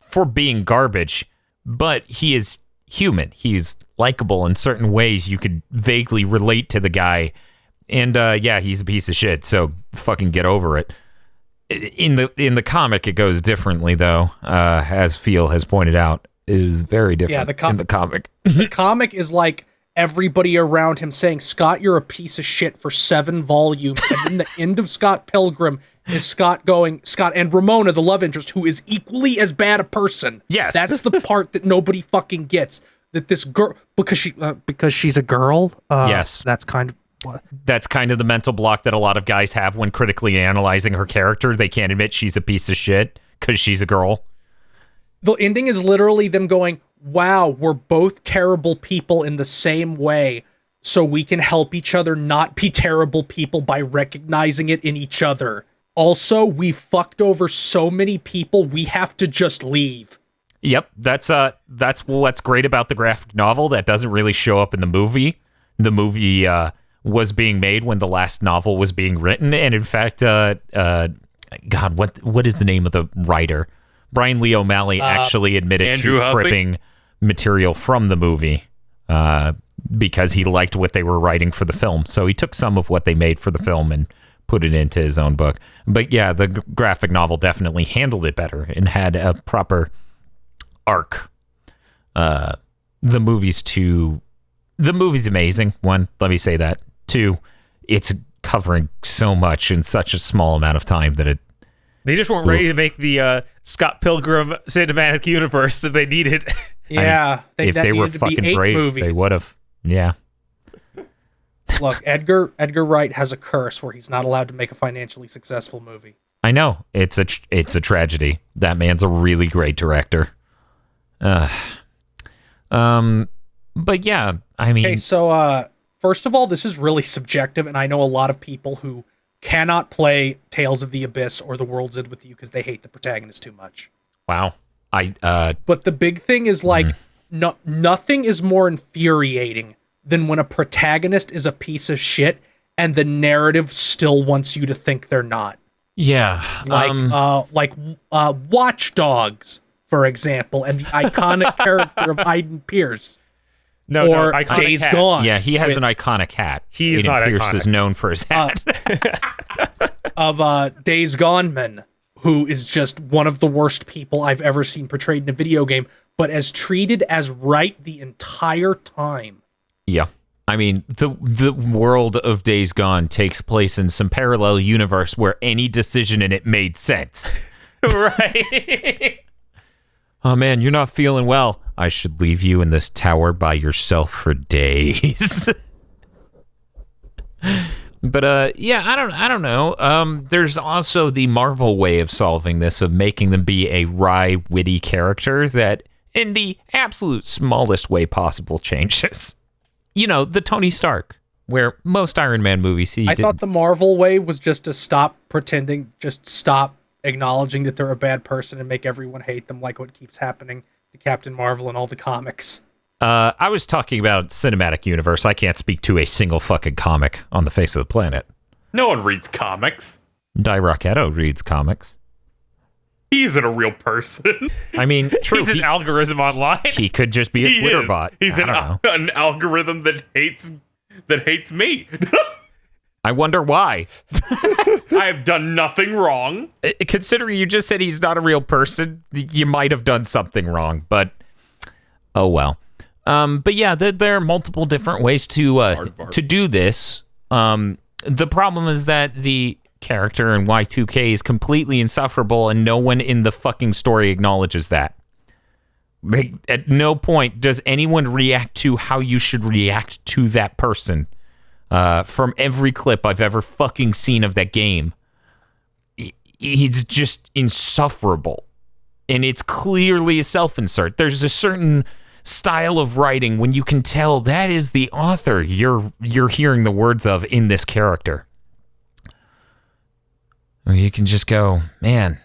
for being garbage, but he is human. He's likable in certain ways. You could vaguely relate to the guy. And he's a piece of shit, so fucking get over it. In the comic, it goes differently, though, as Phil has pointed out. It is very different in the comic. The comic is like everybody around him saying, Scott, you're a piece of shit for 7 volumes. And then the end of Scott Pilgrim is Scott and Ramona, the love interest, who is equally as bad a person. Yes. That's the part that nobody fucking gets. That this girl, because she's a girl. Yes. That's kind of. What? That's kind of the mental block that a lot of guys have when critically analyzing her character. They can't admit she's a piece of shit because she's a girl. The ending is literally them going, wow, we're both terrible people in the same way, so we can help each other not be terrible people by recognizing it in each other. Also, we fucked over so many people, we have to just leave. Yep, that's what's great about the graphic novel that doesn't really show up in the movie. The movie was being made when the last novel was being written. And in fact, God, what is the name of the writer? Brian Lee O'Malley actually admitted Andrew to Huffing? ripping material from the movie because he liked what they were writing for the film. So he took some of what they made for the film and put it into his own book. But yeah, the graphic novel definitely handled it better and had a proper arc. The movie's amazing. One, let me say that. Two, it's covering so much in such a small amount of time that they just weren't ready to make the Scott Pilgrim cinematic universe, so they needed. Yeah, if they were fucking brave, they would have. Yeah. Look, Edgar Wright has a curse where he's not allowed to make a financially successful movie. I know, it's a tragedy. That man's a really great director. But yeah, I mean. Okay, so first of all, this is really subjective, and I know a lot of people who cannot play Tales of the Abyss or The World's End with You because they hate the protagonist too much. Wow. But the big thing is nothing is more infuriating than when a protagonist is a piece of shit and the narrative still wants you to think they're not. Yeah. Like Watch Dogs, for example, and the iconic character of Aiden Pierce. Or Days hat. Gone. Yeah, he has an iconic hat. He is Aiden not Pierce iconic. is known for his hat. Of Days Gone Man, who is just one of the worst people I've ever seen portrayed in a video game, but as treated as right the entire time. Yeah. I mean, the world of Days Gone takes place in some parallel universe where any decision in it made sense. Right. Oh man, you're not feeling well. I should leave you in this tower by yourself for days. But yeah, I don't know. There's also the Marvel way of solving this, of making them be a wry, witty character that, in the absolute smallest way possible, changes. You know, the Tony Stark, where most Iron Man movies I thought the Marvel way was just to stop pretending, just stop acknowledging that they're a bad person and make everyone hate them, like what keeps happening to Captain Marvel and all the comics. I was talking about cinematic universe. I can't speak to a single fucking comic on the face of the planet. No one reads comics. Di Rocketto reads comics. He isn't a real person. I mean, true. He's an algorithm online. He could just be a Twitter bot. He's an algorithm that hates me. I wonder why. I have done nothing wrong. Considering you just said he's not a real person, you might have done something wrong, but oh well. But yeah, there are multiple different ways to do this. The problem is that the character in Y2K is completely insufferable, and no one in the fucking story acknowledges that. Like, at no point does anyone react to how you should react to that person. From every clip I've ever fucking seen of that game, he's just insufferable. And it's clearly a self-insert. There's a certain style of writing when you can tell that is the author you're hearing the words of in this character. Or you can just go, man,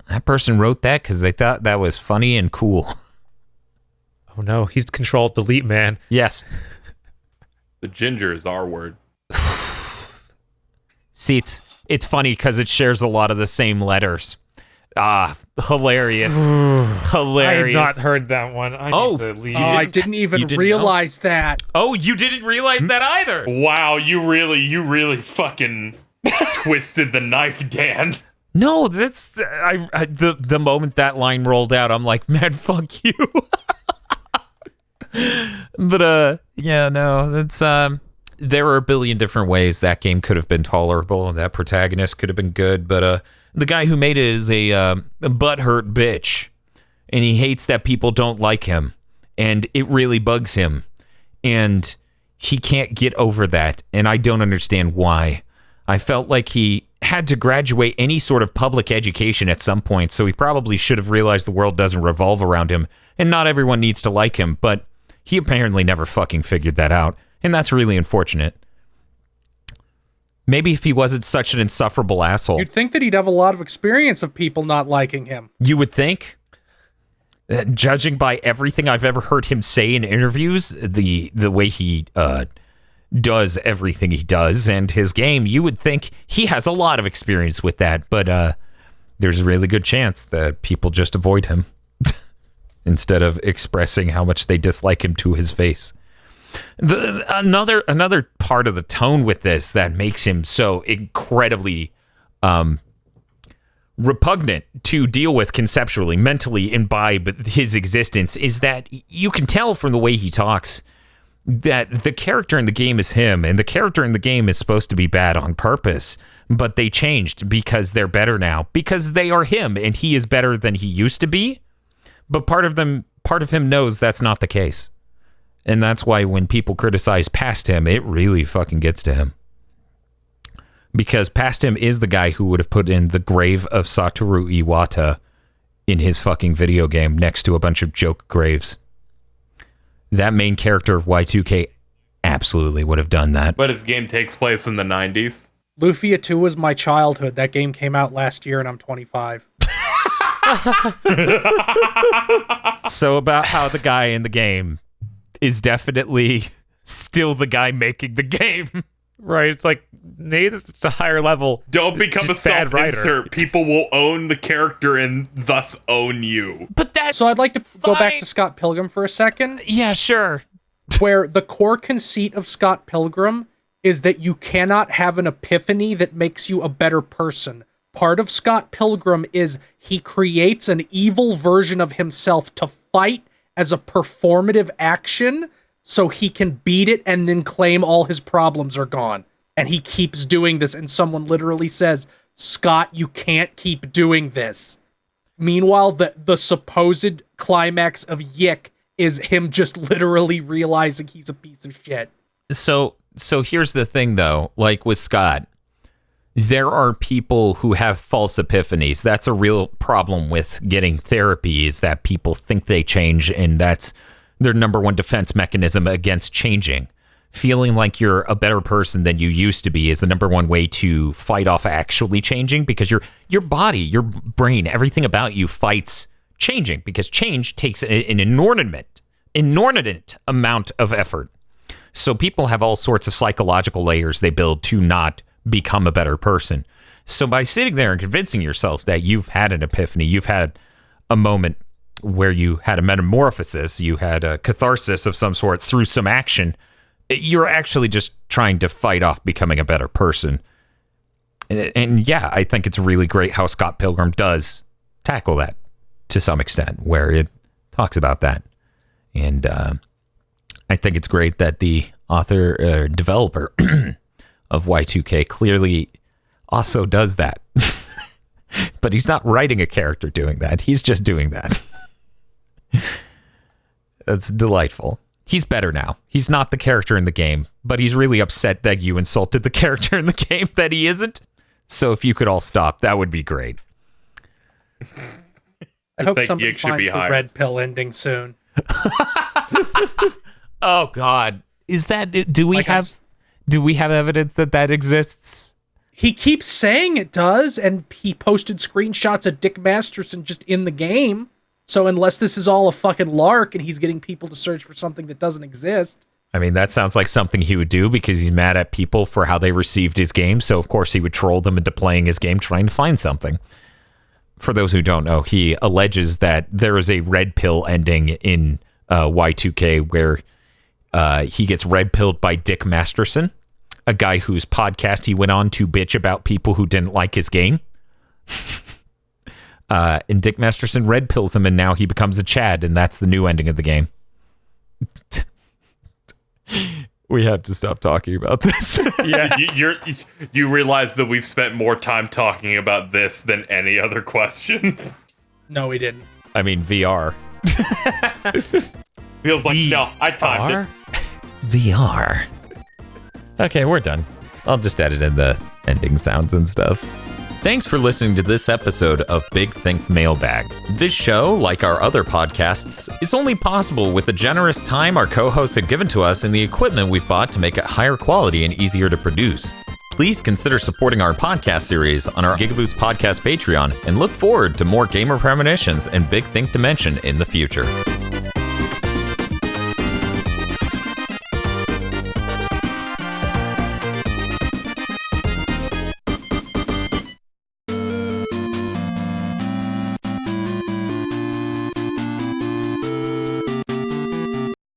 that person wrote that because they thought that was funny and cool. Oh no, he's Control-Delete, man. Yes. The ginger is our word. See, it's funny because it shares a lot of the same letters. Hilarious. Hilarious. I have not heard that one. I didn't even realize that. Oh, you didn't realize that either. Wow, you really fucking twisted the knife, Dan. No, that's the moment that line rolled out, I'm like, man, fuck you. But yeah, no, that's there are a billion different ways that game could have been tolerable and that protagonist could have been good, but the guy who made it is a butthurt bitch, and he hates that people don't like him, and it really bugs him, and he can't get over that, and I don't understand why. I felt like he had to graduate any sort of public education at some point, so he probably should have realized the world doesn't revolve around him, and not everyone needs to like him, but he apparently never fucking figured that out, and that's really unfortunate. Maybe if he wasn't such an insufferable asshole. You'd think that he'd have a lot of experience of people not liking him. You would think. Judging by everything I've ever heard him say in interviews, the way he does everything he does, and his game, you would think he has a lot of experience with that, but there's a really good chance that people just avoid him instead of expressing how much they dislike him to his face. Another part of the tone with this that makes him so incredibly repugnant to deal with conceptually, mentally imbibe his existence is that you can tell from the way he talks that the character in the game is him, and the character in the game is supposed to be bad on purpose, but they changed because they're better now, because they are him, and he is better than he used to be. But part of him knows that's not the case. And that's why when people criticize past him, it really fucking gets to him. Because past him is the guy who would have put in the grave of Satoru Iwata in his fucking video game next to a bunch of joke graves. That main character of Y2K absolutely would have done that. But his game takes place in the 90s. Lufia 2 was my childhood. That game came out last year and I'm 25. So about how the guy in the game is definitely still the guy making the game. Right, it's like, Nathan's at a higher level. Don't become a self-insert. People will own the character and thus own you. But that's so I'd like to go back to Scott Pilgrim for a second. Yeah, sure. Where the core conceit of Scott Pilgrim is that you cannot have an epiphany that makes you a better person. Part of Scott Pilgrim is he creates an evil version of himself to fight as a performative action so he can beat it and then claim all his problems are gone. And he keeps doing this, and someone literally says, Scott, you can't keep doing this. Meanwhile, the supposed climax of Yick is him just literally realizing he's a piece of shit. So here's the thing, though. Like with Scott, there are people who have false epiphanies. That's a real problem with getting therapy, is that people think they change, and that's their number one defense mechanism against changing. Feeling like you're a better person than you used to be is the number one way to fight off actually changing, because your body, your brain, everything about you fights changing, because change takes an inordinate amount of effort. So people have all sorts of psychological layers they build to not become a better person. So by sitting there and convincing yourself that you've had an epiphany, you've had a moment where you had a metamorphosis, you had a catharsis of some sort through some action, you're actually just trying to fight off becoming a better person. And yeah, I think it's really great how Scott Pilgrim does tackle that to some extent, where it talks about that. And I think it's great that the author, developer of Y2K clearly also does that. But he's not writing a character doing that. He's just doing that. That's delightful. He's better now. He's not the character in the game, but he's really upset that you insulted the character in the game that he isn't. So if you could all stop, that would be great. I hope somebody finds the red pill ending soon. Oh God, is that? Do we have evidence that exists? He keeps saying it does, and he posted screenshots of Dick Masterson just in the game. So unless this is all a fucking lark and he's getting people to search for something that doesn't exist. I mean, that sounds like something he would do because he's mad at people for how they received his game. So of course he would troll them into playing his game trying to find something. For those who don't know, he alleges that there is a red pill ending in Y2K where he gets red pilled by Dick Masterson, a guy whose podcast he went on to bitch about people who didn't like his game. And Dick Masterson red pills him, and now he becomes a Chad, and that's the new ending of the game. We have to stop talking about this. Yeah, you realize that we've spent more time talking about this than any other question. No, we didn't. I mean, VR. Feels like no. I timed it. VR. Okay, we're done. I'll just edit in the ending sounds and stuff. Thanks for listening to this episode of Big Think Mailbag. This show, like our other podcasts, is only possible with the generous time our co-hosts have given to us and the equipment we've bought to make it higher quality and easier to produce. Please consider supporting our podcast series on our Gigaboots Podcast Patreon and look forward to more gamer premonitions and Big Think Dimension in the future.